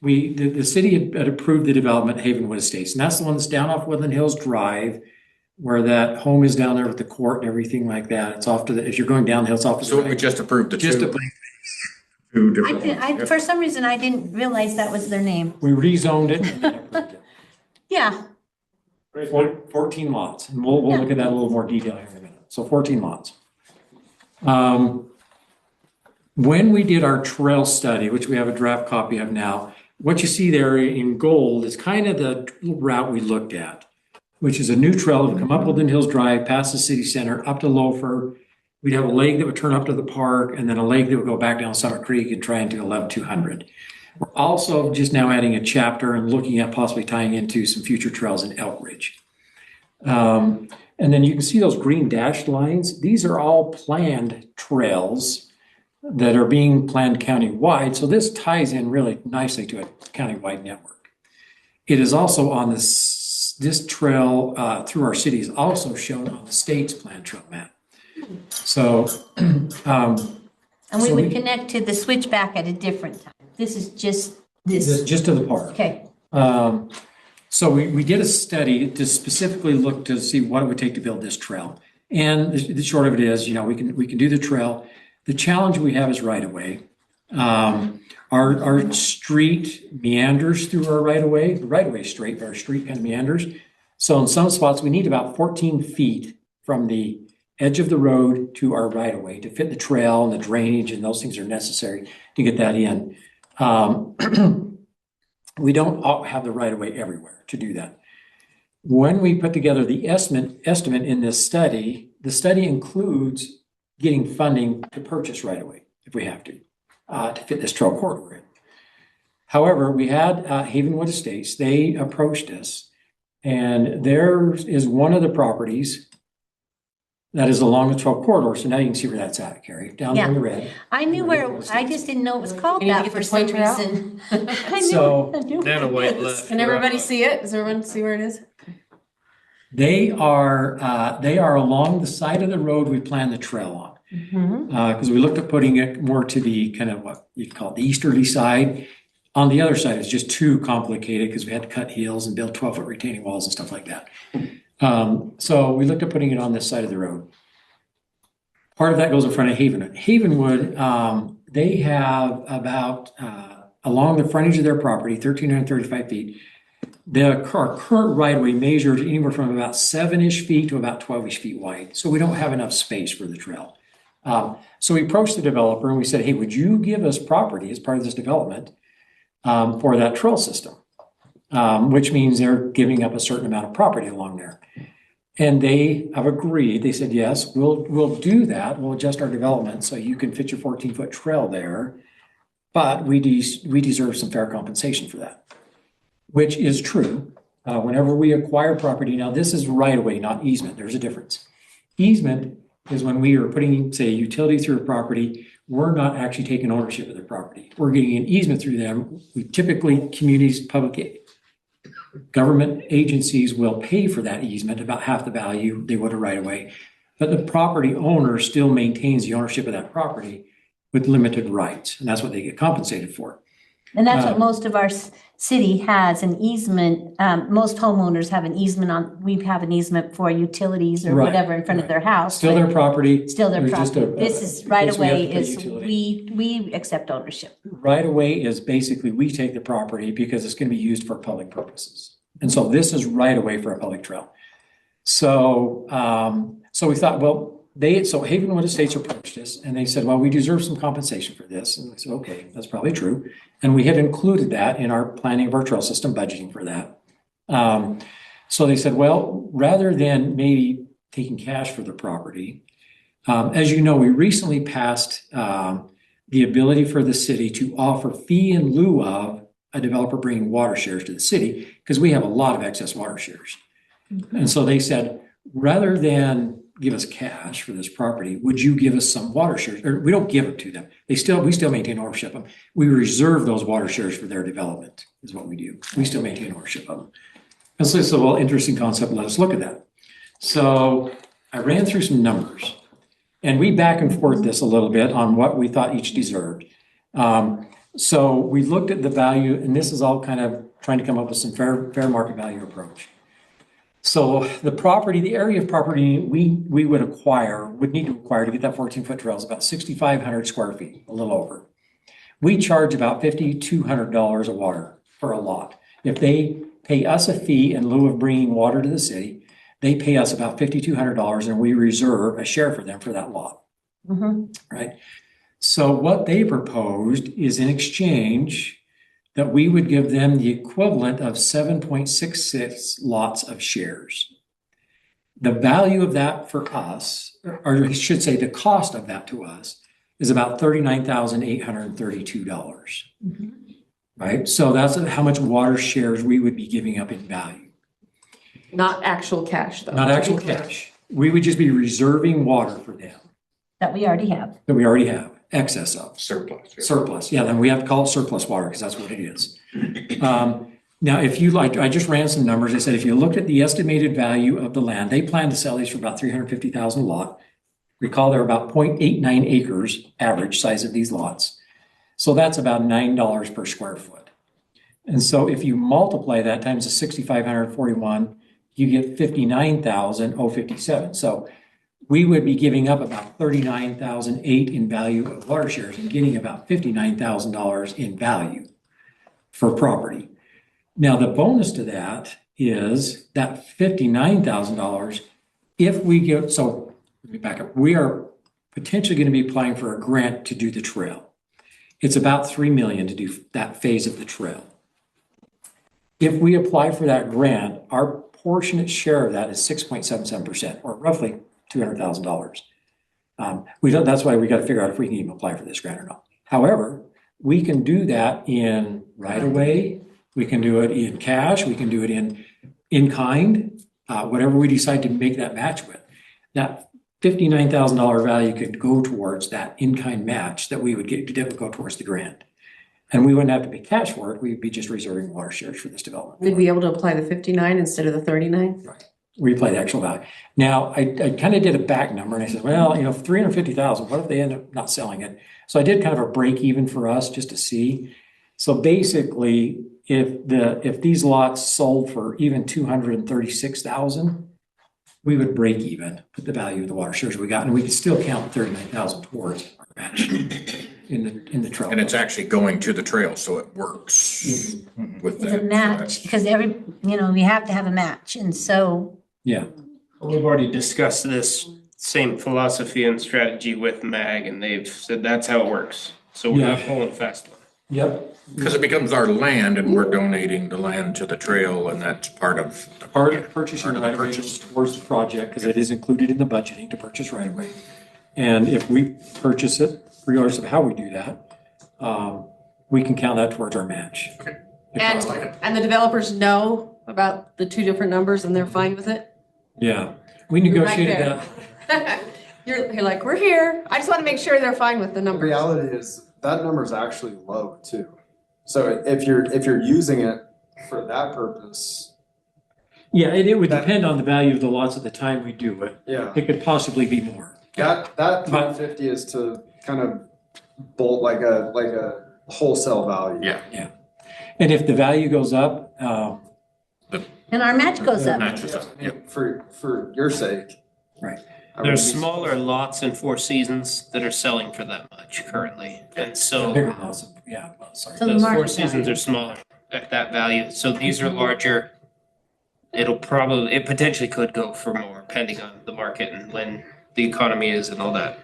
the city had approved the development of Havenwood Estates, and that's the one that's down off Woodland Hills Drive, where that home is down there with the court and everything like that. It's off to the, if you're going down the hill, it's off to the So we right. just approved the Just a two. blank. Two different I, ones. for some reason, I didn't realize that was their name. We rezoned it and then approved it. Yeah. 14 lots, and we'll look at that in a little more detail here in a minute. So 14 lots. When we did our trail study, which we have a draft copy of now, what you see there in gold is kind of the route we looked at, which is a new trail that would come up Woodland Hills Drive, past the city center, up to Loafer. We'd have a leg that would turn up to the park, and then a leg that would go back down Summit Creek and try into 11200. We're also just now adding a chapter and looking at possibly tying into some future trails in Elk Ridge. And then you can see those green dashed lines. These are all planned trails that are being planned countywide. So this ties in really nicely to a countywide network. It is also on this trail through our city is also shown on the state's planned trail map. So, And we So would we- connect to the switchback at a different time. This is just this. just to the park. Okay. So we did a study to specifically look to see what it would take to build this trail. And the short of it is, we can do the trail. The challenge we have is right of way. Our street meanders through our right of way. The right of way is straight, but our street kind of meanders. So in some spots, we need about 14 feet from the edge of the road to our right of way to fit the trail and the drainage, and those things are necessary to get that in. We don't have the right of way everywhere to do that. When we put together the estimate in this study, the study includes getting funding to purchase right of way if we have to fit this trail corridor in. However, we had Havenwood Estates, they approached us, and there is one of the properties that is along the trail corridor. So now you can see where that's at, Carrie, down there in the red. I knew where, I just didn't know it was called You need to that get for the some pointer out. reason. I knew So- it. I knew Then a it white was. left. Can everybody see it? Does everyone see where it is? They are along the side of the road we plan the trail on. Mhm. Because we looked at putting it more to the kind of what you'd call the easterly side. On the other side, it's just too complicated because we had to cut hills and build 12-foot retaining walls and stuff like that. So we looked at putting it on this side of the road. Part of that goes in front of Havenwood. Havenwood, they have about, along the frontage of their property, 1,335 feet. Our current right-of-way measures anywhere from about 7-ish feet to about 12-ish feet wide. So we don't have enough space for the trail. So we approached the developer and we said, hey, would you give us property as part of this development for that trail system? Which means they're giving up a certain amount of property along there. And they have agreed. They said, yes, we'll do that. We'll adjust our development so you can fit your 14-foot trail there. But we deserve some fair compensation for that, which is true. Whenever we acquire property, now this is right of way, not easement. There's a difference. Easement is when we are putting, say, utility through a property, we're not actually taking ownership of the property. We're getting an easement through them. We typically, communities, public government agencies will pay for that easement, about half the value they would a right of way. But the property owner still maintains the ownership of that property with limited rights, and that's what they get compensated for. And that's what most of our city has, an easement. Most homeowners have an easement on, we have an easement for utilities or Right, whatever in front of their house. Still their property. Still their There's just property. a- This is right yes, we have away to pay is utility. we accept ownership. Right of way is basically we take the property because it's going to be used for public purposes. And so this is right of way for a public trail. So, so we thought, well, so Havenwood Estates approached us and they said, well, we deserve some compensation for this. And I said, okay, that's probably true. And we had included that in our planning of our trail system, budgeting for that. So they said, well, rather than maybe taking cash for the property, as you know, we recently passed the ability for the city to offer fee in lieu of a developer bringing water shares to the city, because we have a lot of excess water shares. And so they said, rather than give us cash for this property, would you give us some water shares? Or we don't give it to them. We still maintain ownership of them. We reserve those water shares for their development is what we do. We still maintain ownership of them. And so it's a well, interesting concept. Let us look at that. So I ran through some numbers and we back and forth this a little bit on what we thought each deserved. So we looked at the value, and this is all kind of trying to come up with some fair market value approach. So the property, the area of property we would need to acquire to get that 14-foot trail is about 6,500 square feet, a little over. We charge about $5,200 a water for a lot. If they pay us a fee in lieu of bringing water to the city, they pay us about $5,200 and we reserve a share for them for that lot, right? So what they proposed is in exchange that we would give them the equivalent of 7.66 lots of shares. The value of that for us, or I should say the cost of that to us, is about $39,832, right? So that's how much water shares we would be giving up in value. Not actual cash, though. Not actual cash. We would just be reserving water for them That we already have. that we already have excess of. Surplus. Surplus, yeah, then we have to call it surplus water because that's what it is. Now, if you like, I just ran some numbers. I said, if you looked at the estimated value of the land, they plan to sell these for about $350,000 a lot. Recall they're about 0.89 acres, average size of these lots. So that's about $9 per square foot. And so if you multiply that times the 6,541, you get 59,057. So we would be giving up about 39,008 in value of water shares and getting about $59,000 in value for property. Now, the bonus to that is that $59,000, if we get, so let me back up, we are potentially going to be applying for a grant to do the trail. It's about $3 million to do that phase of the trail. If we apply for that grant, our proportionate share of that is 6.77%, or roughly $200,000. That's why we got to figure out if we can even apply for this grant or not. However, we can do that in right of way, we can do it in cash, we can do it in kind, whatever we decide to make that match with. That $59,000 value could go towards that in-kind match that we would get, that would go towards the grant. And we wouldn't have to pay cash for it, we'd be just reserving water shares for this development. We'd be able to apply the 59 instead of the 39? Right. We apply the actual value. Now, I kind of did a back number and I said, well, 350,000, what if they end up not selling it? So I did kind of a break even for us just to see. So basically, if these lots sold for even 236,000, we would break even with the value of the water shares we got, and we could still count 39,000 towards our match in the trail. And it's actually going to the trail, so it works with It's that. a match, because we have to have a match, and so. Yeah. We've already discussed this same philosophy and strategy with MAG, and they've said that's how it works. So we're not pulling fast one. Yep. Because it becomes our land and we're donating the land to the trail, and that's part of. Part of purchasing part of the right away purchase. towards the project, because it is included in the budgeting to purchase right away. And if we purchase it, regardless of how we do that, we can count that towards our match. Okay. And the developers know about the two different numbers and they're fine with it? Yeah, we negotiated Right that. You're like, we're here. I just want to make sure they're fine with the The numbers. reality is that number is actually low too. So if you're using it for that purpose, Yeah, it would depend on the value of the lots at the time we do it. yeah, It could possibly be more. that 350 is to kind of bolt like a wholesale value. Yeah. And if the value goes up, And our match goes up. Matches up, yep. For your sake. Right. I would There's be- smaller lots in Four Seasons that are selling for that much currently. And so bigger house, yeah, well, sorry. So the those Four market Seasons value. are smaller at that value. So these are larger. It potentially could go for more depending on the market and when the economy is and all that.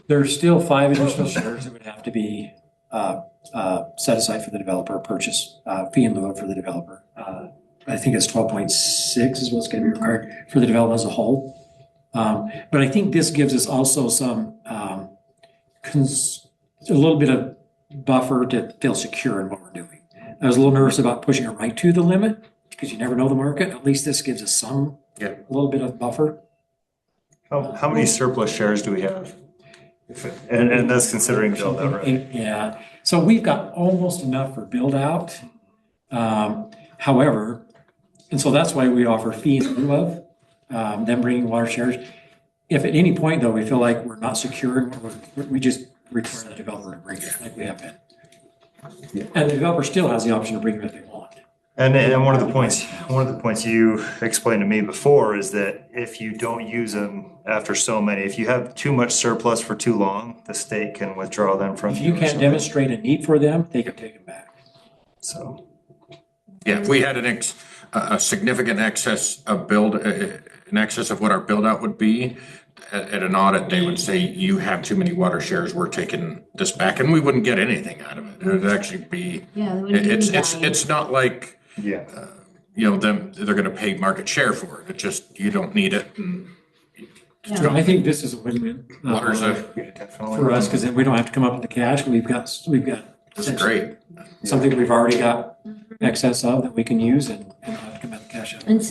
There's still 5 additional shares that would have to be set aside for the developer, purchase fee in lieu for the developer. I think it's 12.6 is what's going to be required for the development as a whole. But I think this gives us also some, a little bit of buffer to feel secure in what we're doing. I was a little nervous about pushing it right to the limit because you never know the market. At least this gives us a little bit of buffer. How many surplus shares do we have? And that's considering build out, right? Yeah, so we've got almost enough for build out. However, and so that's why we offer fee in lieu of them bringing water shares. If at any point though, we feel like we're not secure, we just require the developer to bring it like we have been. And the developer still has the option to bring it if they want. And one of the points you explained to me before is that if you don't use them after so many, if you have too much surplus for too long, the state can withdraw them from If you. you can't demonstrate a need for them, they can take them back. So. Yeah, if we had a significant excess of in excess of what our build out would be, at an audit, they would say, you have too many water shares, we're taking this back, and we wouldn't get anything out of it. It'd actually be, Yeah, there wouldn't be any value. it's not like, Yeah. they're gonna pay market share for it. It just, you don't need it. And So I think this is a win-win water's for us because then we don't have to come up with the cash. We've got This is great. something we've already got excess of that we can use and not have to come out the cash out. And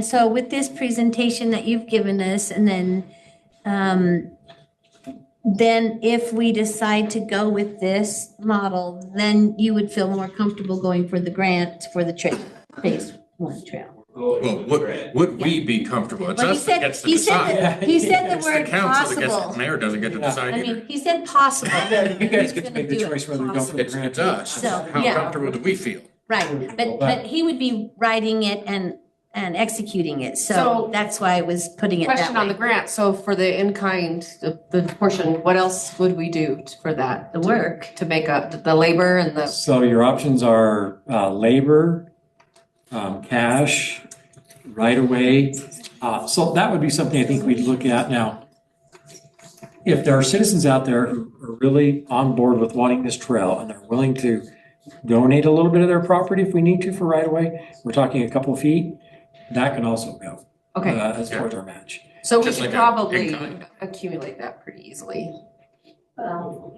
so with this presentation that you've given us, and then if we decide to go with this model, then you would feel more comfortable going for the grant for the trail, phase 1 trail. Well, would we be comfortable? It's Well, us that gets to he said decide. that- he said the It's word council that gets, possible. the mayor doesn't get to decide I either. mean, he said possible. You guys He's get to gonna make the do it choice whether you go for the It's grant. us. So, How yeah. comfortable do we feel? Right, but he would be writing it and executing it, so So- that's why I was putting it that Question on the way. grant, so for the in-kind, the portion, what else would we do for that? The work. To make up the labor and the, So your options are labor, cash, right away. So that would be something I think we'd look at now. If there are citizens out there who are really on board with wanting this trail and they're willing to donate a little bit of their property if we need to for right away, we're talking a couple of feet, that can also go. okay, As part of our match. so we Just could like a probably in-kind. accumulate that pretty easily.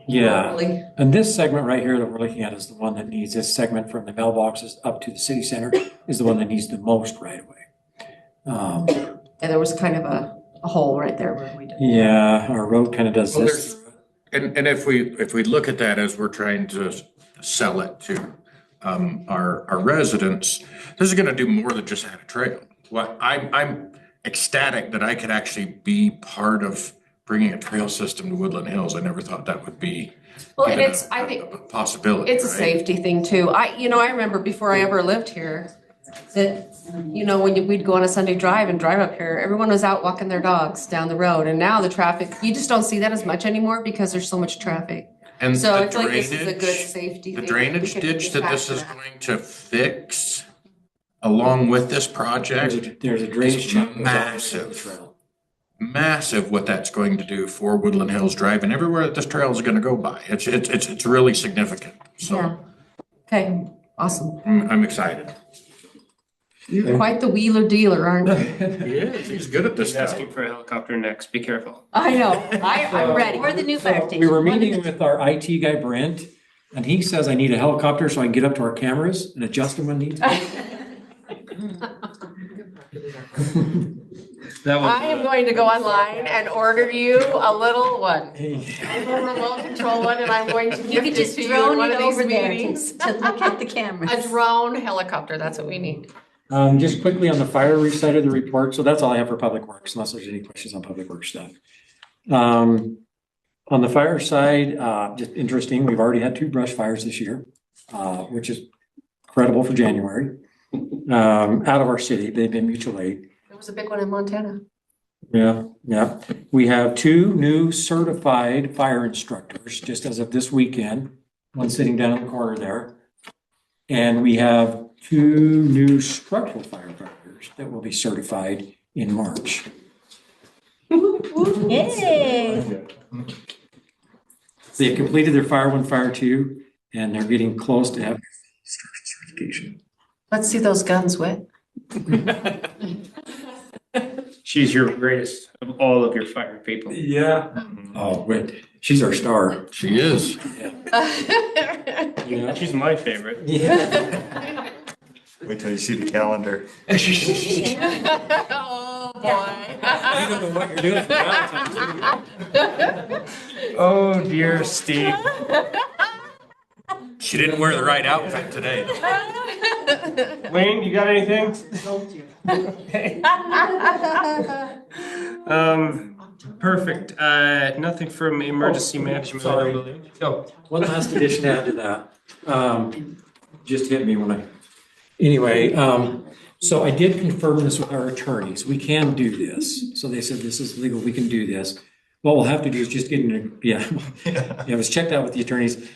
Yeah. Probably. And this segment right here that we're looking at is the one that needs, this segment from the mailboxes up to the city center is the one that needs the most right away. And there was kind of a hole right there where we did. Yeah, our road kind of does Well, this. And if we look at that as we're trying to sell it to our residents, this is gonna do more than just add a trail. What I'm ecstatic that I could actually be part of bringing a trail system to Woodland Hills. I never thought that would be Well, and even it's, I think, a possibility, it's a right? safety thing too. I remember before I ever lived here, that, when we'd go on a Sunday drive and drive up here, everyone was out walking their dogs down the road. And now the traffic, you just don't see that as much anymore because there's so much traffic. And So the I feel like this is a good drainage, safety the thing. drainage We could ditch that this factor is that. going to fix along with this project, There's a drainage channel. that goes out to the massive. trail. massive what that's going to do for Woodland Hills Drive and everywhere that this trail is gonna go by. It's really significant. Yeah. So Okay, awesome. I'm excited. You're quite the wheeler dealer, aren't you? He is, he's good at this He's stuff. asking for a helicopter next, be careful. I know, I'm ready. Or the new fire So station. we were one of meeting the- with our IT guy Brent, and he says I need a helicopter so I can get up to our cameras and adjust them when needs. That was. I am going to go online and order you a little one. A little remote control one, and I'm going to You gift could it just to you drone in one it of these over there meetings. to look at the cameras. A drone helicopter, that's what we need. Just quickly on the fire side of the report, so that's all I have for Public Works, unless there's any questions on Public Works stuff. On the fire side, just interesting, we've already had 2 brush fires this year, which is incredible for January. Out of our city, they've been mutual aid. There was a big one in Montana. Yeah. We have 2 new certified fire instructors, just as of this weekend, one sitting down in the corner there. And we have 2 new structural firefighters that will be certified in March. Yay. They've completed their Fire 1, Fire 2, and they're getting close to having certification. Let's see those guns, Whit. She's your greatest of all of your fire people. Yeah. Oh, wait, she's our star. She is. Yeah. She's my favorite. Yeah. Wait till you see the calendar. Oh, boy. You don't know what you're doing for Valentine's Day. Oh, dear Steve. She didn't wear the right outfit today. Wayne, you got anything? Perfect. Nothing from emergency management. I don't believe. Oh, One last addition to add to that. Just hit me when anyway, so I did confirm this with our attorneys. We can do this. So they said, this is legal, we can do this. What we'll have to do is just get it was checked out with the attorneys.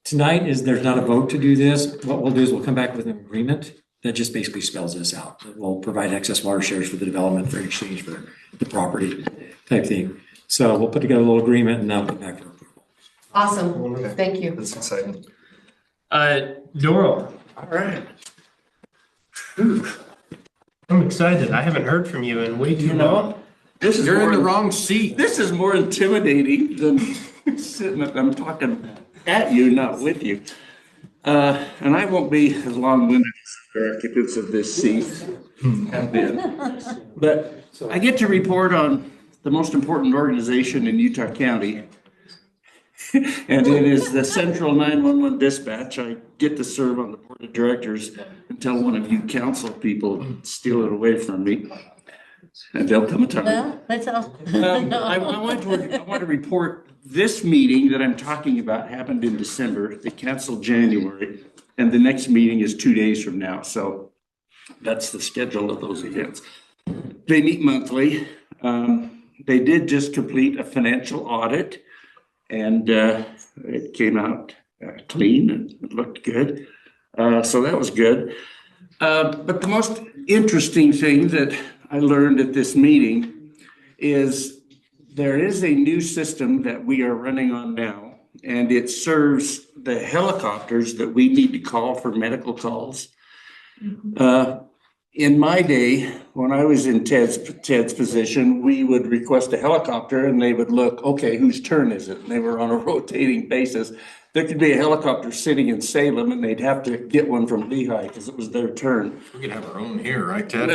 Tonight there's not a vote to do this. What we'll do is we'll come back with an agreement that just basically spells this out. We'll provide excess water shares for the development for exchange for the property type thing. So we'll put together a little agreement and that'll come back for approval. Awesome, thank you. That's exciting. Doral. All right. I'm excited. I haven't heard from you in way too long. This is You're in more, the wrong seat. this is more intimidating than sitting up, I'm talking at you, not with you. And I won't be as long-winded as the occupants of this seat have been. But I get to report on the most important organization in Utah County. And it is the Central 911 Dispatch. I get to serve on the board of directors until one of you council people steal it away from me. And there'll come a time. Well, that's all. I want to report this meeting that I'm talking about happened in December. They canceled January, and the next meeting is 2 days from now. So that's the schedule of those events. They meet monthly. They did just complete a financial audit, and it came out clean and it looked good. So that was good. But the most interesting thing that I learned at this meeting is there is a new system that we are running on now, and it serves the helicopters that we need to call for medical calls. In my day, when I was in Ted's position, we would request a helicopter and they would look, okay, whose turn is it? And they were on a rotating basis. There could be a helicopter sitting in Salem and they'd have to get one from Lehigh because it was their turn. We could have our own here, right, Ted?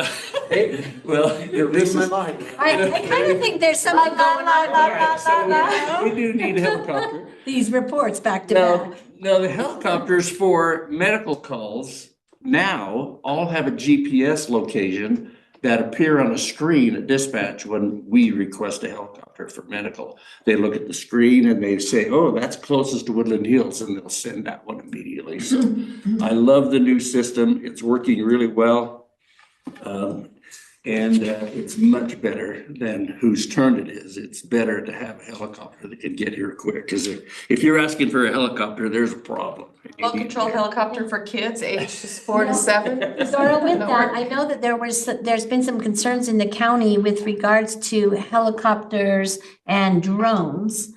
Well, this is. I kind of think there's something going on So we do need a helicopter. These reports back to back. Now, the helicopters for medical calls now all have a GPS location that appear on a screen at dispatch when we request a helicopter for medical. They look at the screen and they say, oh, that's closest to Woodland Hills, and they'll send that one immediately. So I love the new system. It's working really well. And it's much better than whose turn it is. It's better to have a helicopter that can get here quick, because if you're asking for a helicopter, there's a problem. Well control helicopter for kids ages 4 to 7. Zora, with No that, worries. I know that there's been some concerns in the county with regards to helicopters and drones,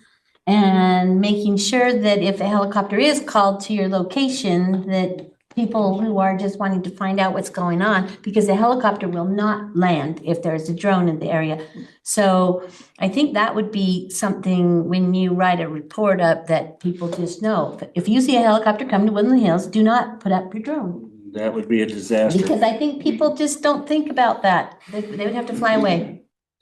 and making sure that if a helicopter is called to your location, that people who are just wanting to find out what's going on, because the helicopter will not land if there's a drone in the area. So I think that would be something when you write a report up that people just know. If you see a helicopter come to Woodland Hills, do not put up your drone. That would be a disaster. Because I think people just don't think about that. They would have to fly away.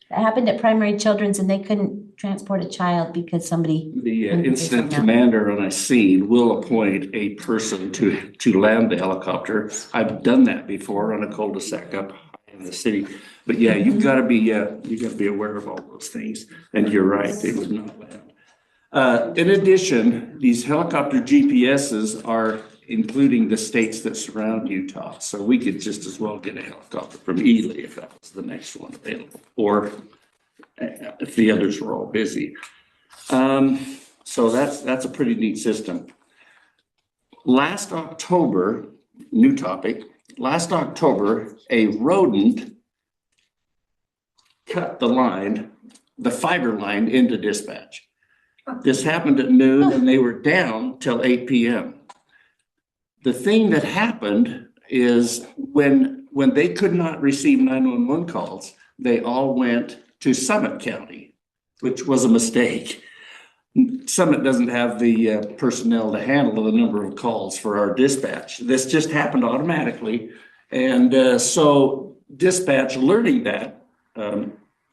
That happened at Primary Children's and they couldn't transport a child because somebody. The incident commander on a scene will appoint a person to land the helicopter. I've done that before on a cul-de-sac up in the city. But yeah, you've got to be aware of all those things. And you're right, they would not land. In addition, these helicopter GPSs are including the states that surround Utah. So we could just as well get a helicopter from Ely if that was the next one available, or if the others were all busy. So that's a pretty neat system. Last October, new topic, last October, a rodent cut the fiber line into dispatch. This happened at noon and they were down till 8 p.m. The thing that happened is when they could not receive 911 calls, they all went to Summit County, which was a mistake. Summit doesn't have the personnel to handle the number of calls for our dispatch. This just happened automatically. And so dispatch, learning that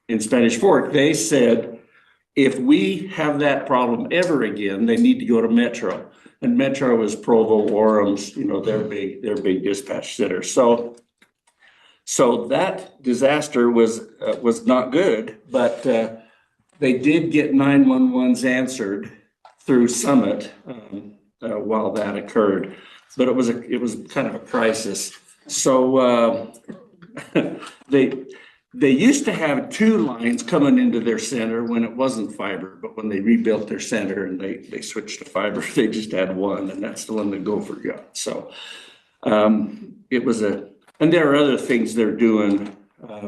in Spanish Fork, they said, if we have that problem ever again, they need to go to Metro. And Metro is Provo, Orem's, their big dispatch center. So that disaster was not good, but they did get 911s answered through Summit while that occurred. But it was kind of a crisis. So they used to have 2 lines coming into their center when it wasn't fiber, but when they rebuilt their center and they switched to fiber, they just had 1, and that's the one that Gopher got. So it was and there are other things they're doing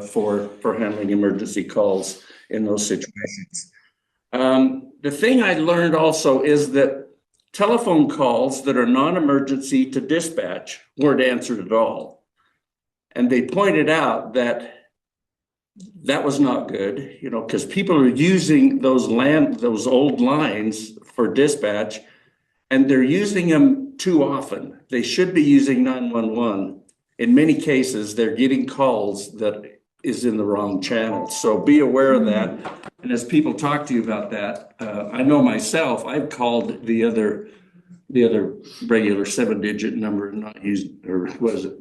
for handling emergency calls in those situations. The thing I learned also is that telephone calls that are non-emergency to dispatch weren't answered at all. And they pointed out that was not good, because people are using those old lines for dispatch, and they're using them too often. They should be using 911. In many cases, they're getting calls that is in the wrong channel. So be aware of that. And as people talk to you about that, I know myself, I've called the other regular 7-digit number and not used, or what is it,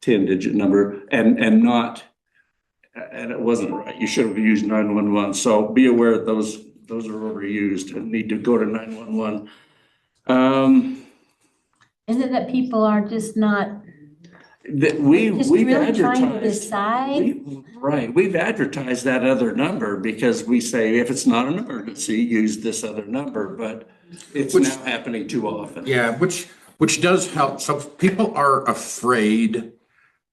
10-digit number, and it wasn't right. You should have used 911. So be aware that those are overused and need to go to 911. Is it that people are just not, That we've really trying to advertised. decide? Right, we've advertised that other number because we say if it's not an emergency, use this other number, but it's now happening too often. Yeah, which does help. So people are afraid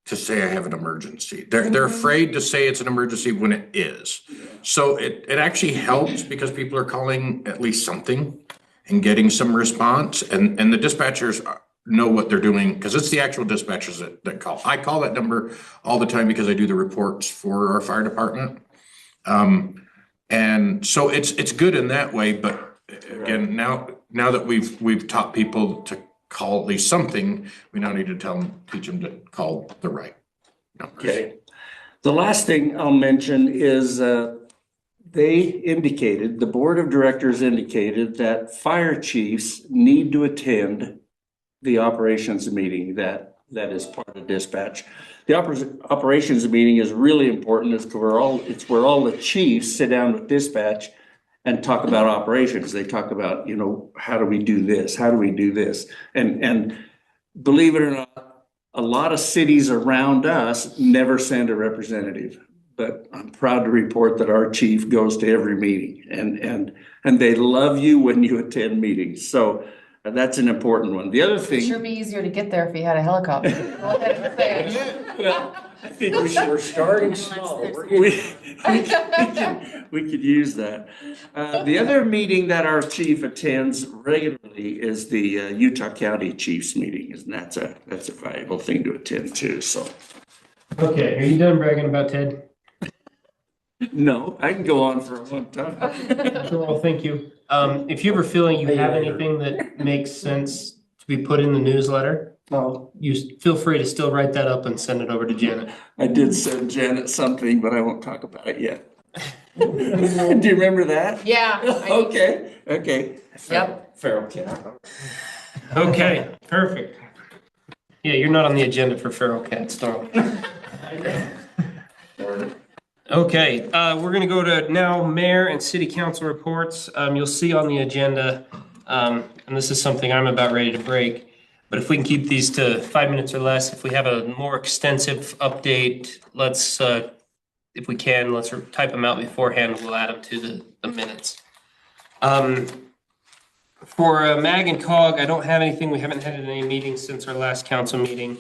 to say I have an emergency. They're afraid to say it's an emergency when it is. So it actually helps because people are calling at least something and getting some response, and the dispatchers know what they're doing because it's the actual dispatchers that call. I call that number all the time because I do the reports for our fire department. And so it's good in that way, but again, now that we've taught people to call at least something, we now need to teach them to call the right numbers. Okay. The last thing I'll mention is the board of directors indicated that fire chiefs need to attend the operations meeting that is part of dispatch. The operations meeting is really important. It's where all the chiefs sit down with dispatch and talk about operations. They talk about, how do we do this? How do we do this? And believe it or not, a lot of cities around us never send a representative. But I'm proud to report that our chief goes to every meeting and they love you when you attend meetings. So that's an important one. The other thing. It'd sure be easier to get there if you had a helicopter. Go ahead and say it. Well, I think We're starting small. we could use that. The other meeting that our chief attends regularly is the Utah County Chiefs meeting, and that's a valuable thing to attend too. So. Okay, are you done bragging about Ted? No, I can go on for a long time. Well, thank you. If you ever feeling you have anything that makes sense to be put in the newsletter, you feel free to still write that up and send it over to Janet. I did send Janet something, but I won't talk about it yet. Do you remember that? Yeah. Okay. Yep. Feral cat. Okay, perfect. Yeah, you're not on the agenda for feral cats, darling. Okay, we're gonna go to now mayor and city council reports. You'll see on the agenda, and this is something I'm about ready to break, but if we can keep these to 5 minutes or less, if we have a more extensive update, let's, if we can, let's type them out beforehand. We'll add them to the minutes. For MAG and COG, I don't have anything. We haven't had any meetings since our last council meeting.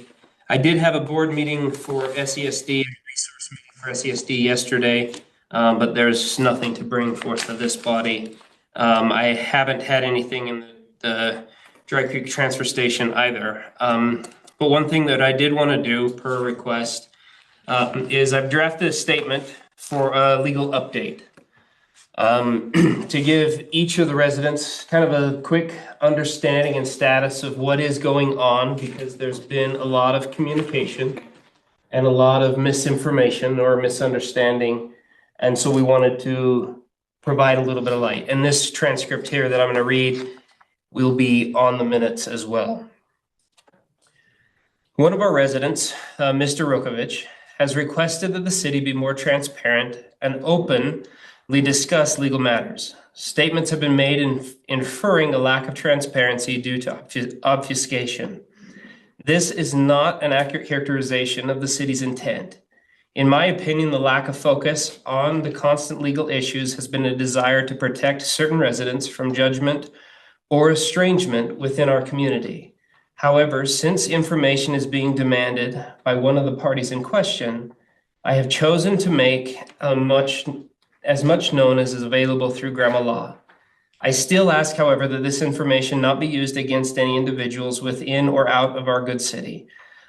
I did have a board meeting for SESD, resource meeting for SESD yesterday, but there's nothing to bring forth to this body. I haven't had anything in the Dry Creek Transfer Station either. But one thing that I did want to do per request is I've drafted a statement for a legal update. To give each of the residents kind of a quick understanding and status of what is going on, because there's been a lot of communication and a lot of misinformation or misunderstanding. And so we wanted to provide a little bit of light. And this transcript here that I'm going to read will be on the minutes as well. One of our residents, Mr. Rokovich, has requested that the city be more transparent and openly discuss legal matters. Statements have been made inferring a lack of transparency due to obfuscation. This is not an accurate characterization of the city's intent. In my opinion, the lack of focus on the constant legal issues has been a desire to protect certain residents from judgment or estrangement within our community. However, since information is being demanded by one of the parties in question, I have chosen to make as much known as is available through Grandma Law. I still ask, however, that this information not be used against any individuals within or out of our good city.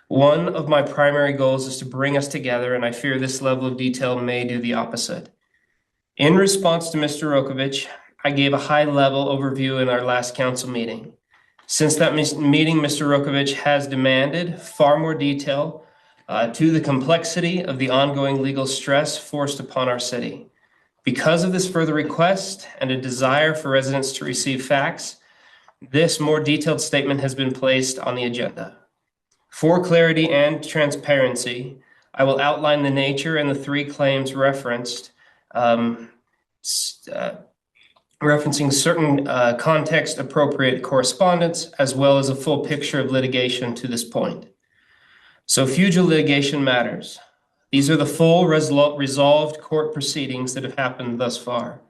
One of my primary goals is to bring us together, and I fear this level of detail may do the opposite. In response to Mr. Rokovich, I gave a high-level overview in our last council meeting. Since that meeting, Mr. Rokovich has demanded far more detail to the complexity of the ongoing legal stress forced upon our city. Because of this further request and a desire for residents to receive facts, this more detailed statement has been placed on the agenda. For clarity and transparency, I will outline the nature and the three claims referenced, referencing certain context-appropriate correspondence, as well as a full picture of litigation to this point. So future litigation matters. These are the full resolved court proceedings that have happened thus far.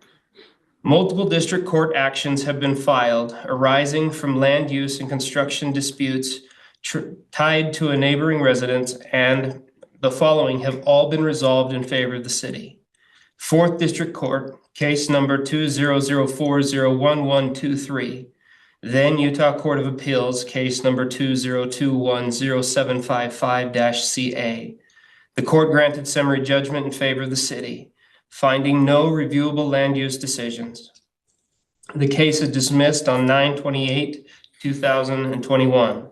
Multiple district court actions have been filed arising from land use and construction disputes tied to a neighboring residence, and the following have all been resolved in favor of the city. 4th District Court, case number 2004011123. Then Utah Court of Appeals, case number 20210755-CA. The court granted summary judgment in favor of the city, finding no reviewable land use decisions. The case is dismissed on 9/28/2021.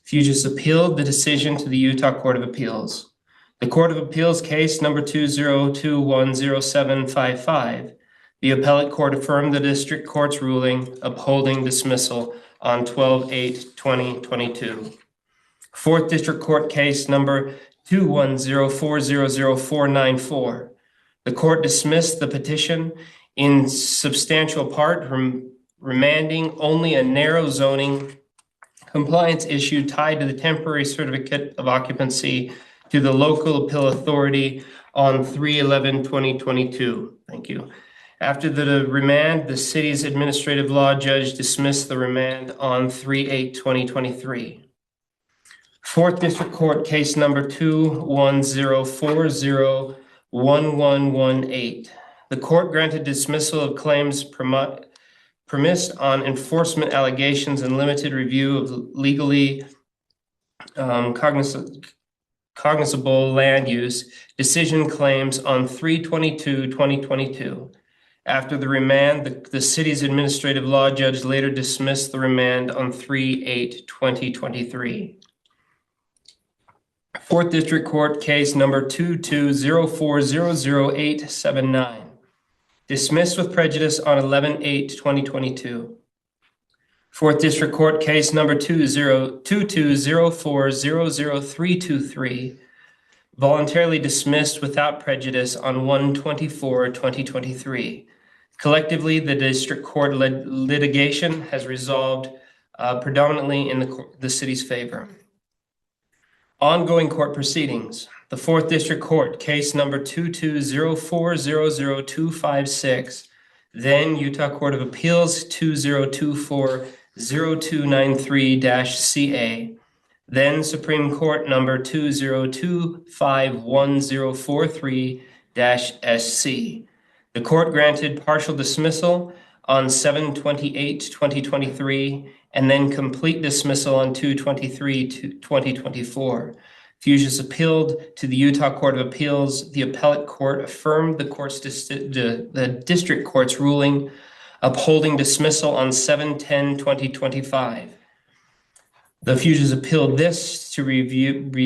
Fugis appealed the decision to the Utah Court of Appeals. The Court of Appeals case number 20210755. The appellate court affirmed the district court's ruling upholding dismissal on 12/8/2022. 4th District Court case number 210400494. The court dismissed the petition in substantial part, remanding only a narrow zoning compliance issue tied to the temporary certificate of occupancy to the local appeal authority on 3/11/2022. Thank you. After the remand, the city's administrative law judge dismissed the remand on 3/8/2023. 4th District Court case number 210401118. The court granted dismissal of claims premised on enforcement allegations and limited review of legally cognizable land use decision claims on 3/22/2022. After the remand, the city's administrative law judge later dismissed the remand on 3/8/2023. 4th District Court case number 220400879. Dismissed with prejudice on 11/8/2022. 4th District Court case number 220400323. Voluntarily dismissed without prejudice on 1/24/2023. Collectively, the district court litigation has resolved predominantly in the city's favor. Ongoing court proceedings. The 4th District Court, case number 220400256, then Utah Court of Appeals 20240293-CA, then Supreme Court number 202511043-SC. The court granted partial dismissal on 7/28/2023 and then complete dismissal on 2/23/2024. Fugis appealed to the Utah Court of Appeals. The appellate court affirmed the district court's ruling upholding dismissal on 7/10/2025. The Fugis appealed this to be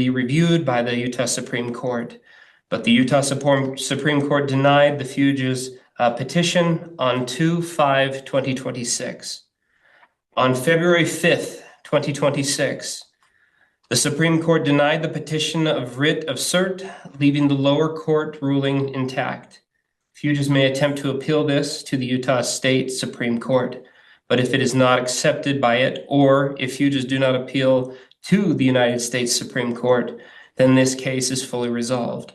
reviewed by the Utah Supreme Court, but the Utah Supreme Court denied the Fugis petition on 2/5/2026. On February 5th, 2026, the Supreme Court denied the petition of writ of cert, leaving the lower court ruling intact. Fugis may attempt to appeal this to the Utah State Supreme Court, but if it is not accepted by it, or if Fugis do not appeal to the United States Supreme Court, then this case is fully resolved.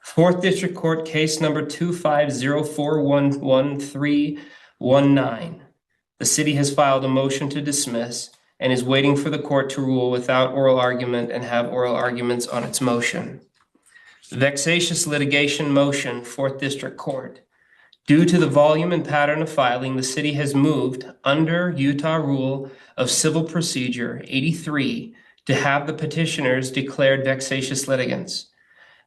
4th District Court case number 250411319. The city has filed a motion to dismiss and is waiting for the court to rule without oral argument and have oral arguments on its motion. Vexatious litigation motion, 4th District Court. Due to the volume and pattern of filing, the city has moved under Utah Rule of Civil Procedure 83 to have the petitioners declared vexatious litigants.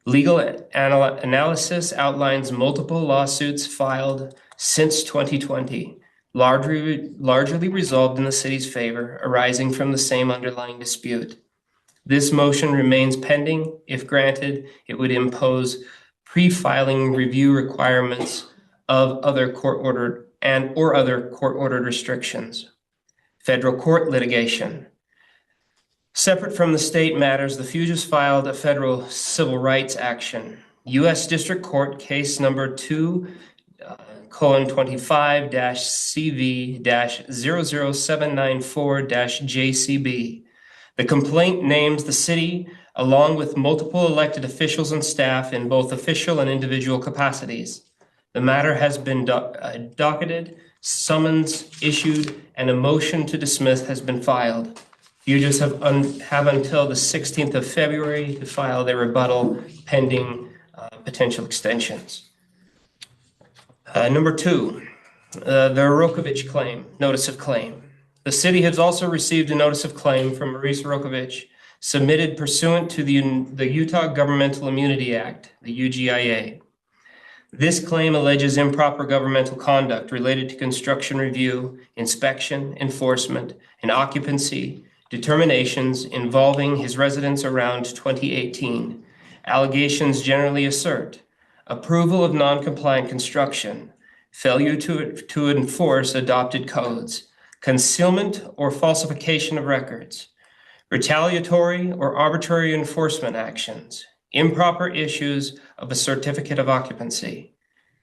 Legal analysis outlines multiple lawsuits filed since 2020, largely resolved in the city's favor, arising from the same underlying dispute. This motion remains pending. If granted, it would impose pre-filing review requirements of other court-ordered or other court-ordered restrictions. Federal court litigation. Separate from the state matters, the Fuges filed a federal civil rights action. U.S. District Court case number 2:25-CV-00794-JCB. The complaint names the city, along with multiple elected officials and staff in both official and individual capacities. The matter has been docketed, summons issued, and a motion to dismiss has been filed. Fuges have until the 16th of February to file their rebuttal pending potential extensions. Number 2, the Rokovich claim, notice of claim. The city has also received a notice of claim from Maurice Rokovich, submitted pursuant to the Utah Governmental Immunity Act, the UGIA. This claim alleges improper governmental conduct related to construction review, inspection, enforcement, and occupancy determinations involving his residence around 2018. Allegations generally assert approval of non-compliant construction, failure to enforce adopted codes, concealment or falsification of records, retaliatory or arbitrary enforcement actions, improper issues of a certificate of occupancy.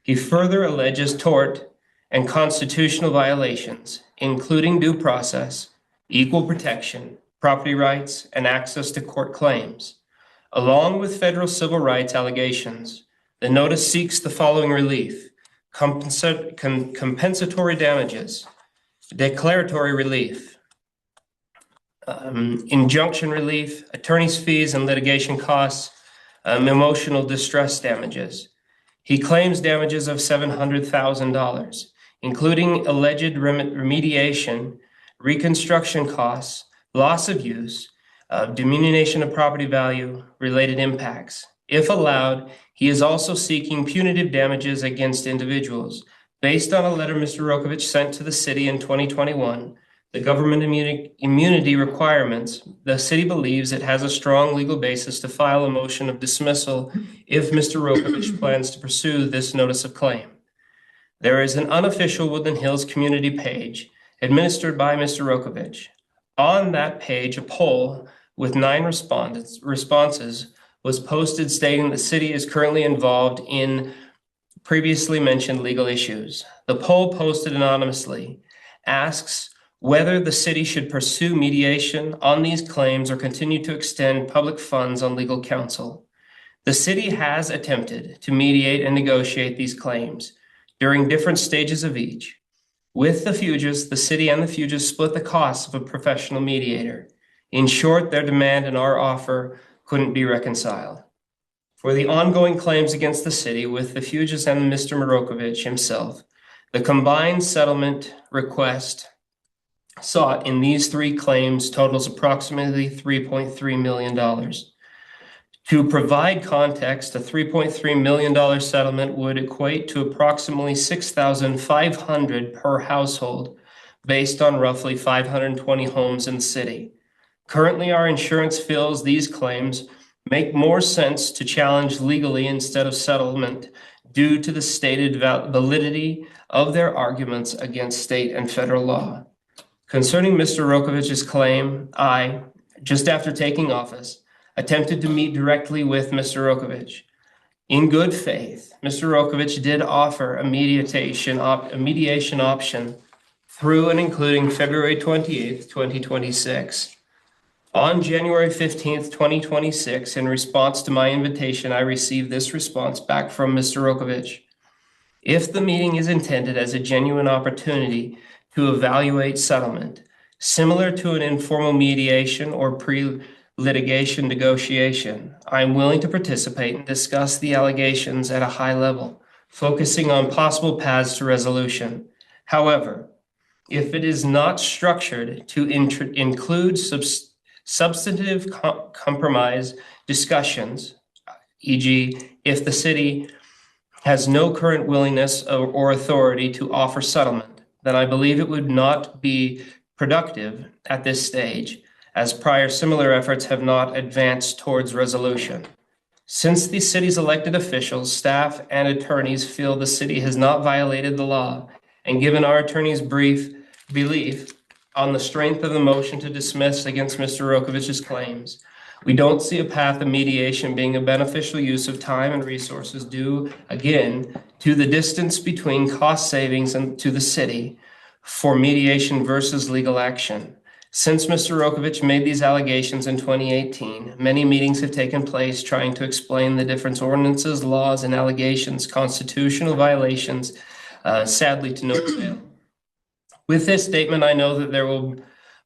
He further alleges tort and constitutional violations, including due process, equal protection, property rights, and access to court claims. Along with federal civil rights allegations, the notice seeks the following relief: compensatory damages, declaratory relief, injunction relief, attorney's fees and litigation costs, emotional distress damages. He claims damages of $700,000, including alleged remediation, reconstruction costs, loss of use, diminution of property value, related impacts. If allowed, he is also seeking punitive damages against individuals. Based on a letter Mr. Rokovich sent to the city in 2021, the government immunity requirements, the city believes it has a strong legal basis to file a motion of dismissal if Mr. Rokovich plans to pursue this notice of claim. There is an unofficial Woodland Hills community page administered by Mr. Rokovich. On that page, a poll with 9 responses was posted stating the city is currently involved in previously mentioned legal issues. The poll, posted anonymously, asks whether the city should pursue mediation on these claims or continue to extend public funds on legal counsel. The city has attempted to mediate and negotiate these claims during different stages of each. With the Fuges, the city and the Fuges split the costs of a professional mediator. In short, their demand and our offer couldn't be reconciled. For the ongoing claims against the city with the Fuges and Mr. Rokovich himself, the combined settlement request sought in these 3 claims totals approximately $3.3 million. To provide context, a $3.3 million settlement would equate to approximately $6,500 per household, based on roughly 520 homes in the city. Currently, our insurance feels these claims make more sense to challenge legally instead of settlement due to the stated validity of their arguments against state and federal law. Concerning Mr. Rokovich's claim, I, just after taking office, attempted to meet directly with Mr. Rokovich. In good faith, Mr. Rokovich did offer a mediation option through and including February 28th, 2026. On January 15th, 2026, in response to my invitation, I received this response back from Mr. Rokovich. If the meeting is intended as a genuine opportunity to evaluate settlement, similar to an informal mediation or pre-litigation negotiation, I am willing to participate and discuss the allegations at a high level, focusing on possible paths to resolution. However, if it is not structured to include substantive compromise discussions, e.g., if the city has no current willingness or authority to offer settlement, then I believe it would not be productive at this stage, as prior similar efforts have not advanced towards resolution. Since the city's elected officials, staff, and attorneys feel the city has not violated the law, and given our attorney's brief belief on the strength of the motion to dismiss against Mr. Rokovich's claims, we don't see a path of mediation being a beneficial use of time and resources due, again, to the distance between cost savings and to the city for mediation versus legal action. Since Mr. Rokovich made these allegations in 2018, many meetings have taken place trying to explain the different ordinances, laws, and allegations, constitutional violations, sadly to no avail. With this statement, I know that there will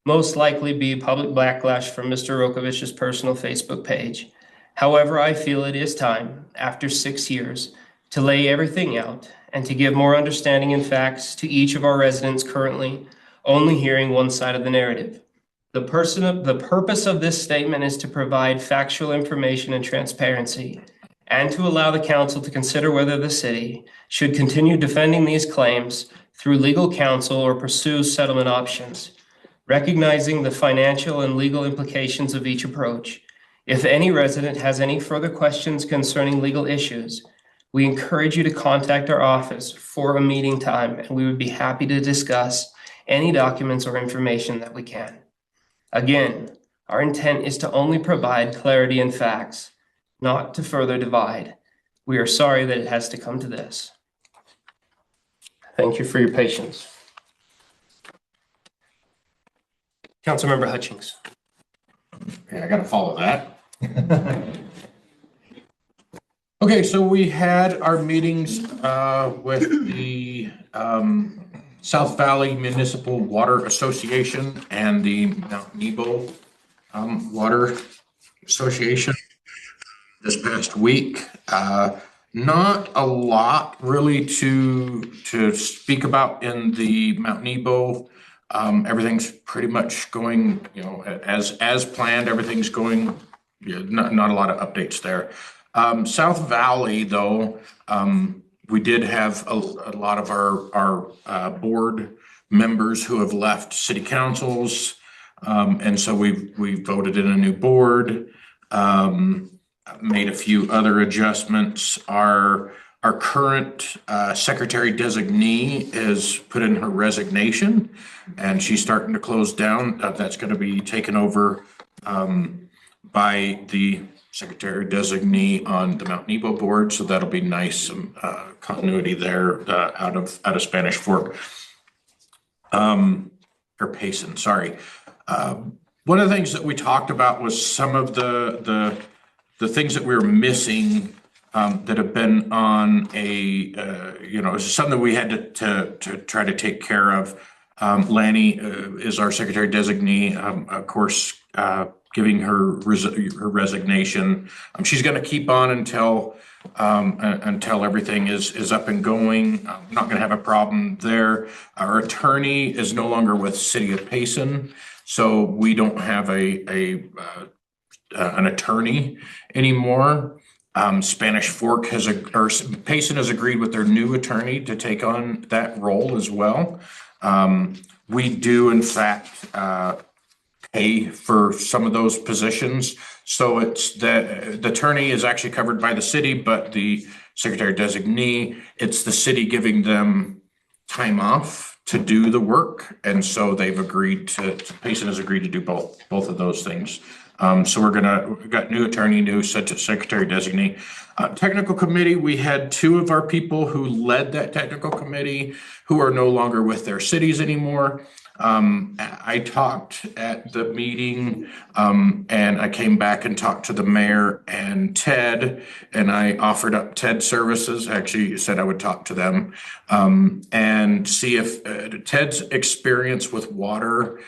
most likely be public backlash from Mr. Rokovich's personal Facebook page. However, I feel it is time, after 6 years, to lay everything out and to give more understanding and facts to each of our residents currently only hearing one side of the narrative. The purpose of this statement is to provide factual information and transparency, and to allow the council to consider whether the city should continue defending these claims through legal counsel or pursue settlement options, recognizing the financial and legal implications of each approach. If any resident has any further questions concerning legal issues, we encourage you to contact our office for a meeting time, and we would be happy to discuss any documents or information that we can. Again, our intent is to only provide clarity and facts, not to further divide. We are sorry that it has to come to this. Thank you for your patience. Councilmember Hutchings. Yeah, I gotta follow that. Okay, so we had our meetings with the South Valley Municipal Water Association and the Mount Nebo Water Association this past week. Not a lot really to speak about in the Mount Nebo. Everything's pretty much going, as planned. Everything's going. Not a lot of updates there. South Valley, though, we did have a lot of our board members who have left city councils, and so we voted in a new board, made a few other adjustments. Our current secretary designee has put in her resignation, and she's starting to close down. That's going to be taken over by the secretary designee on the Mount Nebo board, so that'll be nice, some continuity there out of Spanish Fork, or Payson. Sorry. One of the things that we talked about was some of the things that we were missing that have been on something we had to try to take care of. Lanny is our secretary designee, of course, giving her resignation. She's going to keep on until everything is up and going. I'm not going to have a problem there. Our attorney is no longer with City of Payson, so we don't have an attorney anymore. Spanish Fork Payson has agreed with their new attorney to take on that role as well. We do, in fact, pay for some of those positions. So it's the attorney is actually covered by the city, but the secretary designee, it's the city giving them time off to do the work. And so they've agreed Payson has agreed to do both of those things. So we've got new attorney, new secretary designee. Technical committee, we had two of our people who led that technical committee who are no longer with their cities anymore. I talked at the meeting, and I came back and talked to the mayor and Ted, and I offered up Ted services. Actually said I would talk to them, and see if Ted's experience with water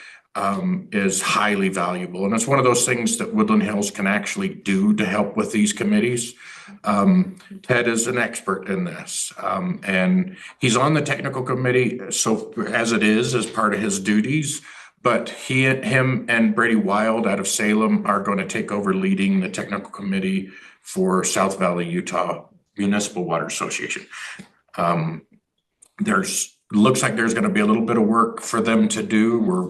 is highly valuable. And it's one of those things that Woodland Hills can actually do to help with these committees. Ted is an expert in this, and he's on the technical committee. So as part of his duties, but him and Brady Wild out of Salem are going to take over leading the technical committee for South Valley, Utah Municipal Water Association. Looks like there's going to be a little bit of work for them to do. We're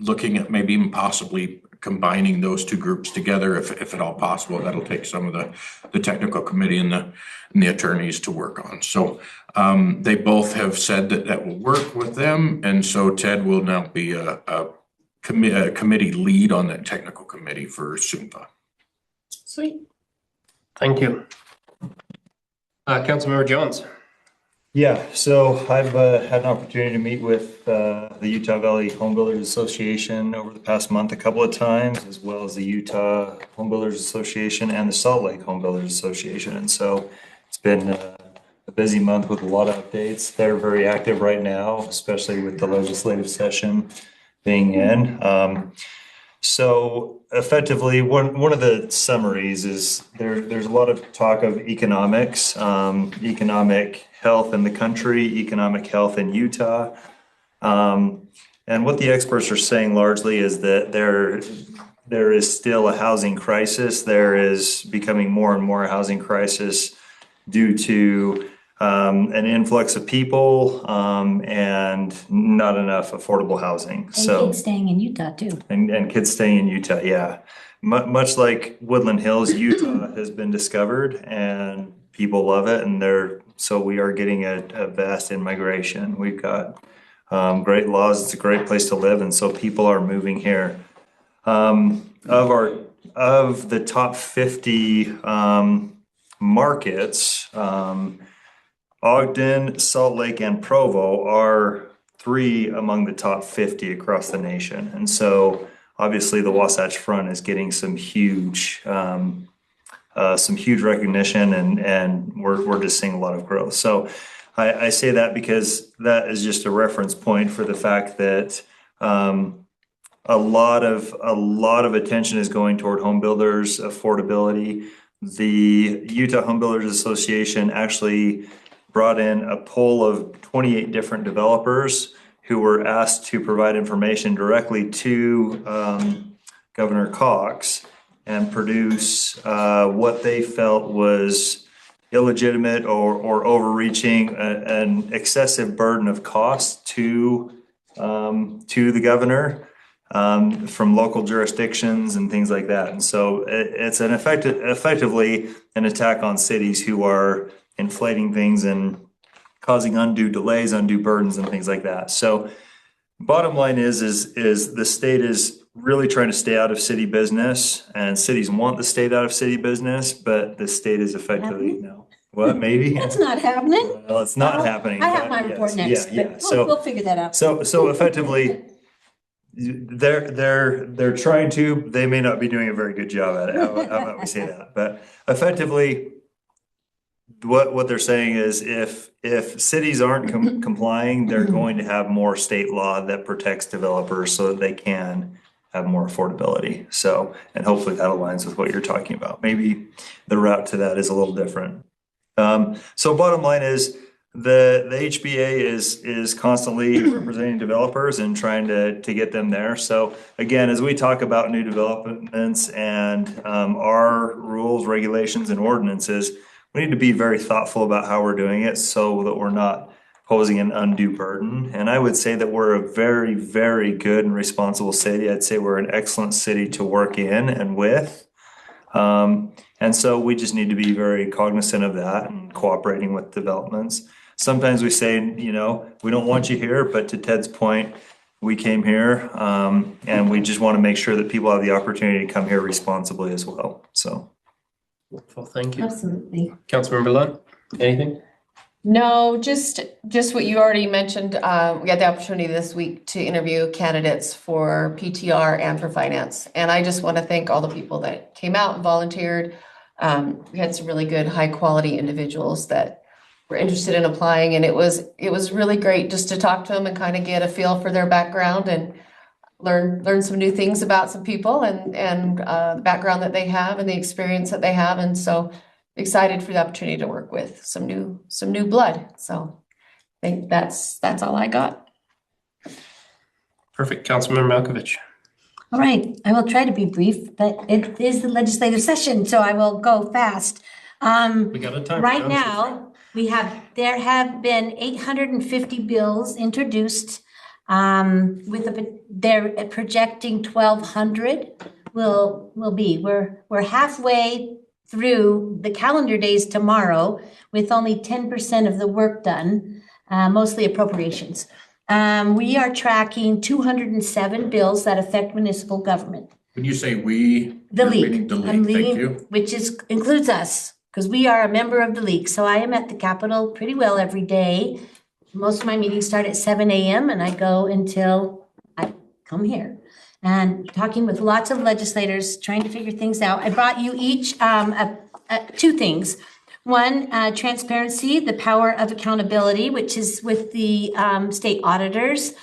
looking at maybe even possibly combining those two groups together, if at all possible. That'll take some of the technical committee and the attorneys to work on. So they both have said that will work with them. And so Ted will now be a committee lead on that technical committee for SUNFA. Sweet. Thank you. Councilmember Jones. Yeah, so I've had an opportunity to meet with the Utah Valley Home Builders Association over the past month a couple of times, as well as the Utah Home Builders Association and the Salt Lake Home Builders Association. And so it's been a busy month with a lot of updates. They're very active right now, especially with the legislative session being in. So effectively, one of the summaries is there's a lot of talk of economics, economic health in the country, economic health in Utah. And what the experts are saying largely is that there is still a housing crisis. There is becoming more and more a housing crisis due to an influx of people and not enough affordable housing. And kids staying in Utah too. And kids staying in Utah, yeah. Much like Woodland Hills, Utah has been discovered and people love it. And so we are getting a vast in-migration. We've got great laws. It's a great place to live. And so people are moving here. Of the top 50 markets, Ogden, Salt Lake, and Provo are 3 among the top 50 across the nation. And so obviously the Wasatch Front is getting some huge recognition and we're just seeing a lot of growth. So I say that because that is just a reference point for the fact that a lot of attention is going toward home builders affordability. The Utah Home Builders Association actually brought in a poll of 28 different developers who were asked to provide information directly to Governor Cox and produce what they felt was illegitimate or overreaching, an excessive burden of cost to the governor from local jurisdictions and things like that. And so it's effectively an attack on cities who are inflating things and causing undue delays, undue burdens, and things like that. So bottom line is the state is really trying to stay out of city business, and cities want the state out of city business, but the state is effectively no. What, maybe? That's not happening. Well, it's not happening. I have but my report yes, next, yeah. but So we'll figure that out. So effectively, they're trying to. They may not be doing a very good job at it. How about we say that? But effectively, what they're saying is if cities aren't complying, they're going to have more state law that protects developers so that they can have more affordability. So, and hopefully that aligns with what you're talking about. Maybe the route to that is a little different. So bottom line is the HBA is constantly representing developers and trying to get them there. So again, as we talk about new developments and our rules, regulations, and ordinances, we need to be very thoughtful about how we're doing it so that we're not posing an undue burden. And I would say that we're a very, very good and responsible city. I'd say we're an excellent city to work in and with. And so we just need to be very cognizant of that and cooperating with developments. Sometimes we say, we don't want you here, but to Ted's point, we came here and we just want to make sure that people have the opportunity to come here responsibly as well. So. Well, thank you. Absolutely. Councilmember Lund, anything? No, just what you already mentioned. We had the opportunity this week to interview candidates for PTR and for finance. And I just want to thank all the people that came out and volunteered. We had some really good, high quality individuals that were interested in applying. And it was really great just to talk to them and kind of get a feel for their background and learn some new things about some people and the background that they have and the experience that they have. And so excited for the opportunity to work with some new blood. So I think that's all I got. Perfect. Councilmember Malkovich. All right, I will try to be brief, but it is the legislative session, so I will go fast. We got a time. Right now, there have been 850 bills introduced They're projecting 1,200 will be. We're halfway through the calendar days tomorrow with only 10% of the work done, mostly appropriations. We are tracking 207 bills that affect municipal government. When you say we. The you're league. meaning The I'm league, thank leading, you. which includes us, because we are a member of the league. So I am at the Capitol pretty well every day. Most of my meetings start at 7 a.m. and I go until I come here. And talking with lots of legislators, trying to figure things out. I brought you each two things. One, transparency, the power of accountability, which is with the state auditors.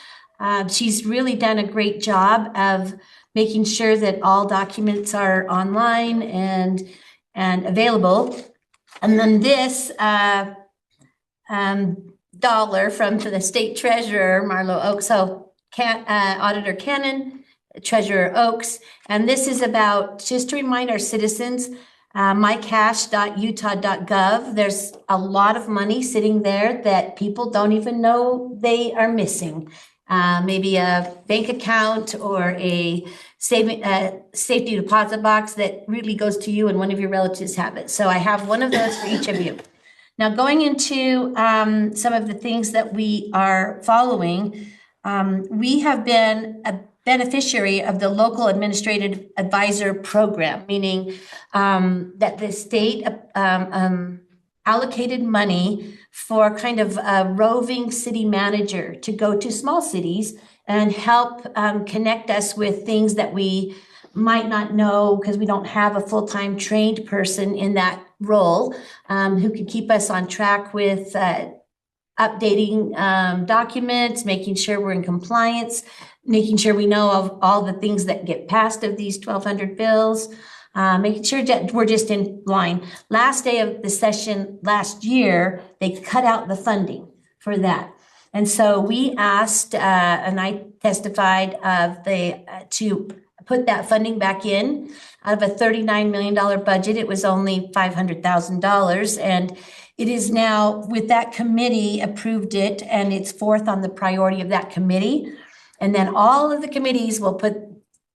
She's really done a great job of making sure that all documents are online and available. And then this dollar from the state treasurer, Marlo Oaks. So Auditor Cannon, Treasurer Oaks. And this is about, just to remind our citizens, mycash.utah.gov. There's a lot of money sitting there that people don't even know they are missing. Maybe a bank account or a safety deposit box that really goes to you and one of your relatives have it. So I have one of those for each of you. Now, going into some of the things that we are following, we have been a beneficiary of the local administrative advisor program, meaning that the state allocated money for kind of a roving city manager to go to small cities and help connect us with things that we might not know because we don't have a full-time trained person in that role who could keep us on track with updating documents, making sure we're in compliance, making sure we know of all the things that get passed of these 1,200 bills, making sure that we're just in line. Last day of the session last year, they cut out the funding for that. And so we asked, and I testified to put that funding back in. Out of a $39 million budget, it was only $500,000. And it is now, with that committee approved it, and it's fourth on the priority of that committee. And then all of the committees will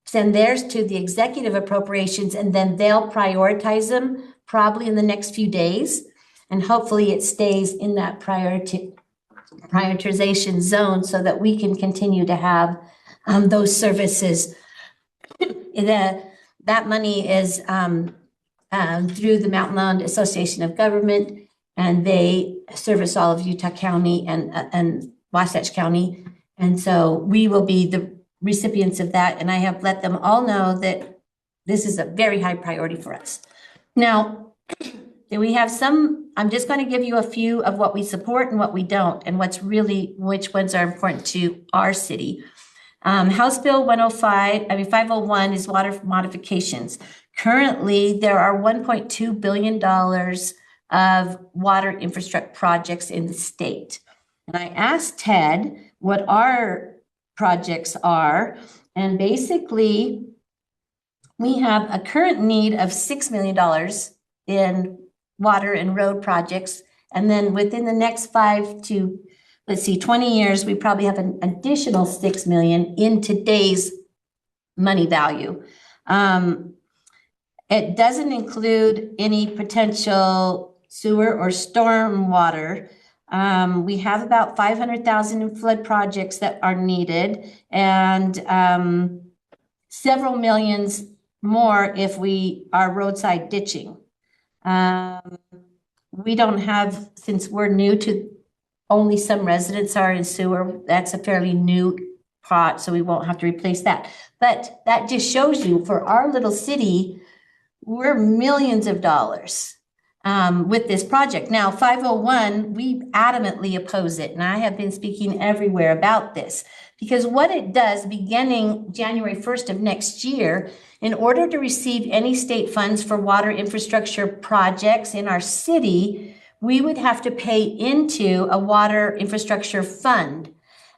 send theirs to the executive appropriations, and then they'll prioritize them probably in the next few days. And hopefully it stays in that prioritization zone so that we can continue to have those services. That money is through the Mountain Land Association of Government, and they service all of Utah County and Wasatch County. And so we will be the recipients of that. And I have let them all know that this is a very high priority for us. Now, we have I'm just going to give you a few of what we support and what we don't, and which ones are important to our city. House Bill 501 is water modifications. Currently, there are $1.2 billion of water infrastructure projects in the state. And I asked Ted what our projects are, and basically we have a current need of $6 million in water and road projects. And then within the next 20 years, we probably have an additional 6 million in today's money value. It doesn't include any potential sewer or storm water. We have about 500,000 in flood projects that are needed, and several millions more if we are roadside ditching. We don't have, since we're new to, only some residents are in sewer. That's a fairly new pot, so we won't have to replace that. But that just shows you, for our little city, we're millions of dollars with this project. Now, 501, we adamantly oppose it, and I have been speaking everywhere about this, because what it does, beginning January 1st of next year, in order to receive any state funds for water infrastructure projects in our city, we would have to pay into a water infrastructure fund.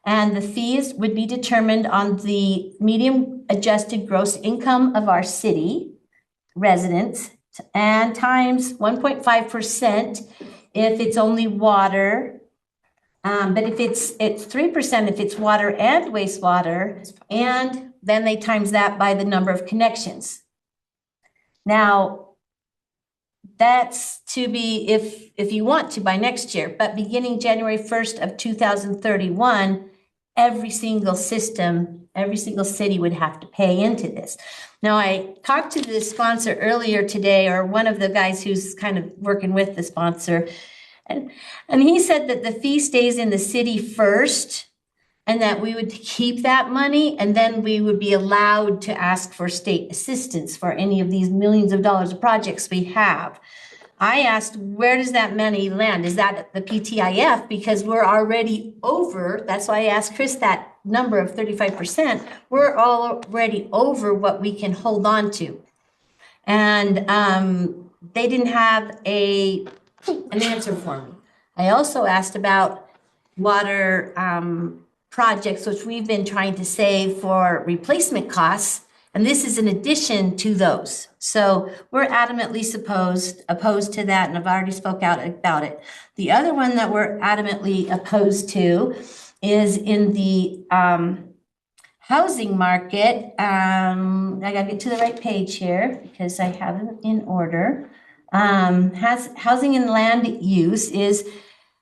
And the fees would be determined on the median adjusted gross income of our city residents, and times 1.5% if it's only water, But if it's 3%, if it's water and wastewater, and then they times that by the number of connections. Now, that's to be if you want to by next year, but beginning January 1st of 2031, every single city would have to pay into this. Now, I talked to the sponsor earlier today, or one of the guys who's kind of working with the sponsor, and he said that the fee stays in the city first, and that we would keep that money, and then we would be allowed to ask for state assistance for any of these millions of dollars of projects we have. I asked, where does that money land? Is that at the PTIF? Because we're already over, that's why I asked Chris that number of 35%. We're already over what we can hold on to. And they didn't have an answer for me. I also asked about water projects, which we've been trying to save for replacement costs, and this is in addition to those. So we're adamantly opposed to that, and I've already spoke out about it. The other one that we're adamantly opposed to is in the housing market. I gotta get to the right page here because I have it in order. Housing and land use is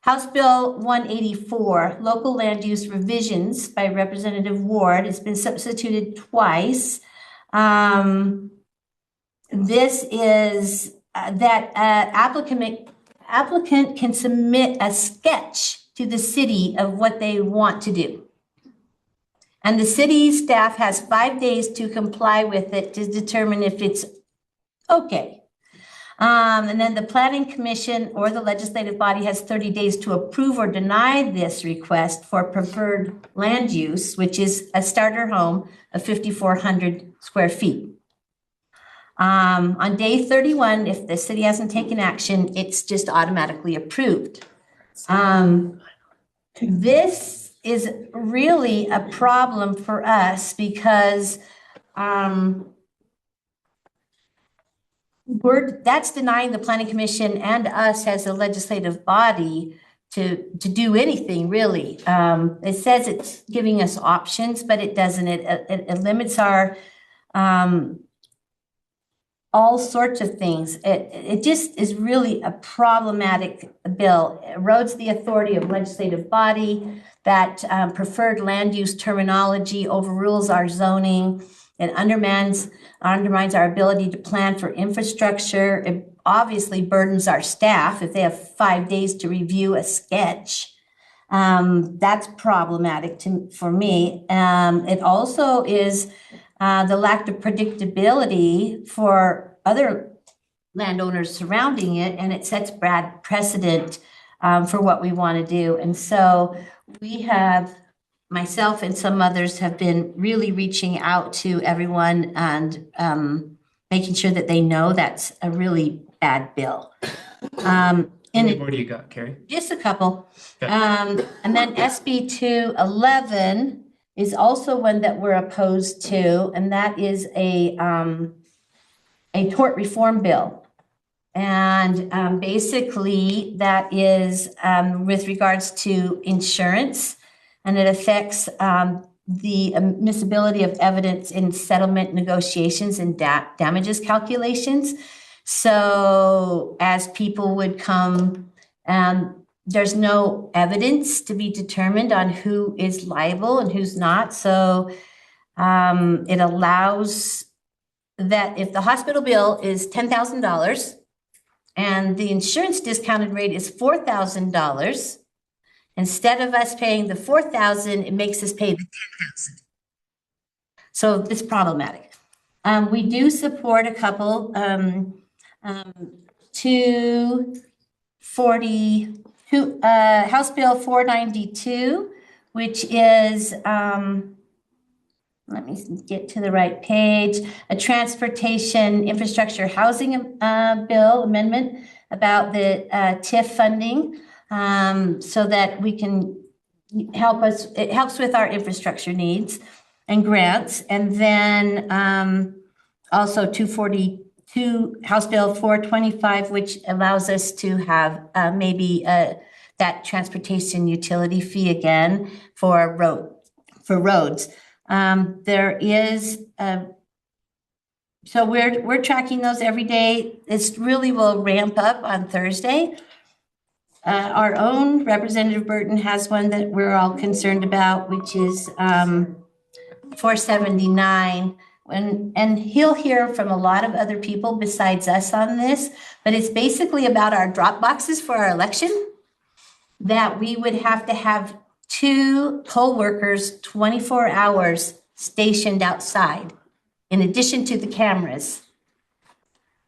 House Bill 184, Local Land Use Revisions by Representative Ward. It's been substituted twice. This is that applicant can submit a sketch to the city of what they want to do. And the city staff has 5 days to comply with it to determine if it's okay. And then the planning commission or the legislative body has 30 days to approve or deny this request for preferred land use, which is a starter home of 5,400 square feet. On day 31, if the city hasn't taken action, it's just automatically approved. This is really a problem for us because that's denying the planning commission and us as a legislative body to do anything really. It says it's giving us options, but it doesn't. It limits our all sorts of things. It just is really a problematic bill. It erodes the authority of legislative body. That preferred land use terminology overrules our zoning. It undermines our ability to plan for infrastructure. It obviously burdens our staff if they have 5 days to review a sketch. That's problematic for me. It also is the lack of predictability for other landowners surrounding it, and it sets bad precedent for what we want to do. And so we have, myself and some others have been really reaching out to everyone and making sure that they know that's a really bad bill. How many more do you got, Carrie? Just a couple. Okay. And then SB 211 is also one that we're opposed to, and that is a tort reform bill. And basically that is with regards to insurance, and it affects the admissibility of evidence in settlement negotiations and damages calculations. So as people would come, there's no evidence to be determined on who is liable and who's not. So it allows that if the hospital bill is $10,000 and the insurance discounted rate is $4,000, instead of us paying the $4,000, it makes us pay the $10,000. So it's problematic. We do support a couple, 242, House Bill 492, which is, let me get to the right page, a transportation infrastructure housing bill amendment about the TIF funding. So that we can it helps with our infrastructure needs and grants. And then also 242, House Bill 425, which allows us to have maybe that transportation utility fee again for roads. There is, so we're tracking those every day. This really will ramp up on Thursday. Our own Representative Burton has one that we're all concerned about, which is 479. And he'll hear from a lot of other people besides us on this, but it's basically about our drop boxes for our election, that we would have to have 2 poll workers 24 hours stationed outside, in addition to the cameras.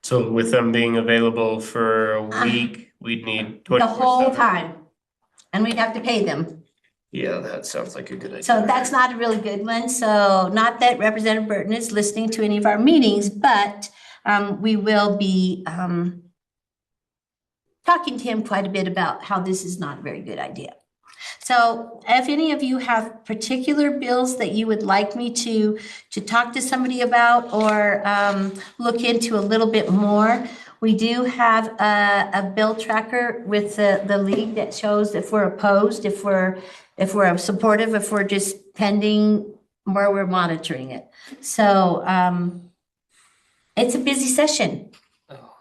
So with them being available for a week, we'd need The 24/7. whole time. And we'd have to pay them. Yeah, that sounds like a good idea. So that's not a really good one. So not that Representative Burton is listening to any of our meetings, but we will be talking to him quite a bit about how this is not a very good idea. So if any of you have particular bills that you would like me to talk to somebody about or look into a little bit more, we do have a bill tracker with the league that shows if we're opposed, if we're supportive, if we're just pending, where we're monitoring it. So it's a busy session.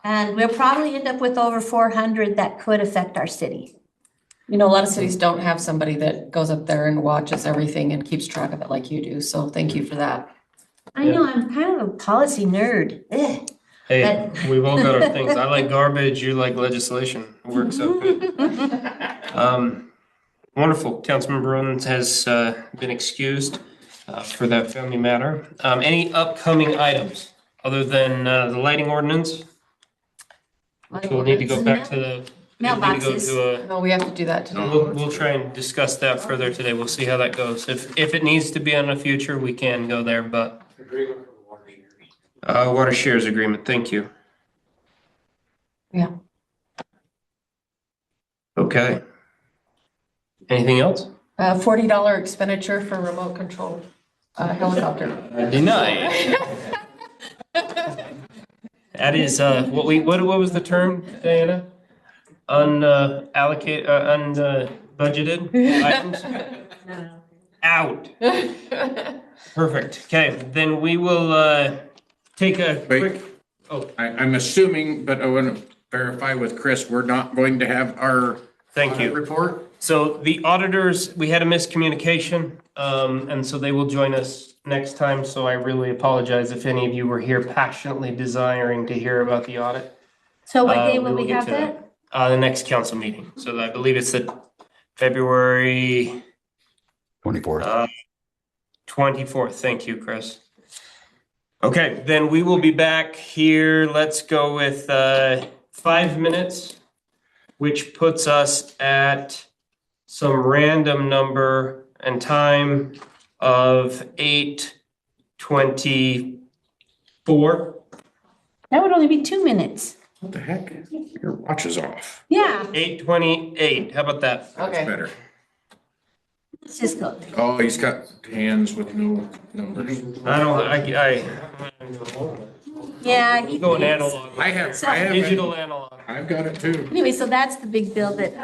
And we'll probably end up with over 400 that could affect our city. You know, a lot of cities don't have somebody that goes up there and watches everything and keeps track of it like you do. So thank you for that. I know, I'm kind of a policy nerd. Ugh. Hey, we've all got our things. I like garbage, you like legislation. It works out good. Wonderful. Councilmember Owens has been excused for that family matter. Any upcoming items other than the lighting ordinance? We'll need to go back to the Mailboxes. No, we have to do that today. We'll try and discuss that further today. We'll see how that goes. If it needs to be on the future, we can go there, but. Water shares agreement, thank you. Yeah. Okay. Anything else? $40 expenditure for remote control helicopter. Denied. That is, what was the term, Diana? Unallocated, unbudgeted items? Out. Perfect. Okay, then we will take a quick. Oh, I'm assuming, but I want to verify with Chris, we're not going to have our thank you. Report? So the auditors, we had a miscommunication, and so they will join us next time. So I really apologize if any of you were here passionately desiring to hear about the audit. So what day will will we get have to that? The next council meeting. So I believe it's the February 24th. 24th. Thank you, Chris. Okay, then we will be back here. Let's go with 5 minutes, which puts us at some random number and time of 8:24. That would only be 2 minutes. What the heck? Your watch is off. Yeah. 8:28. How about that? Okay. Better. Let's just go. Oh, he's got hands with no numbers. Yeah. We'll go in analog. I have Digital analog. I've got it too. Anyway, so that's the big bill that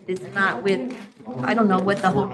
is not with, I don't know what the whole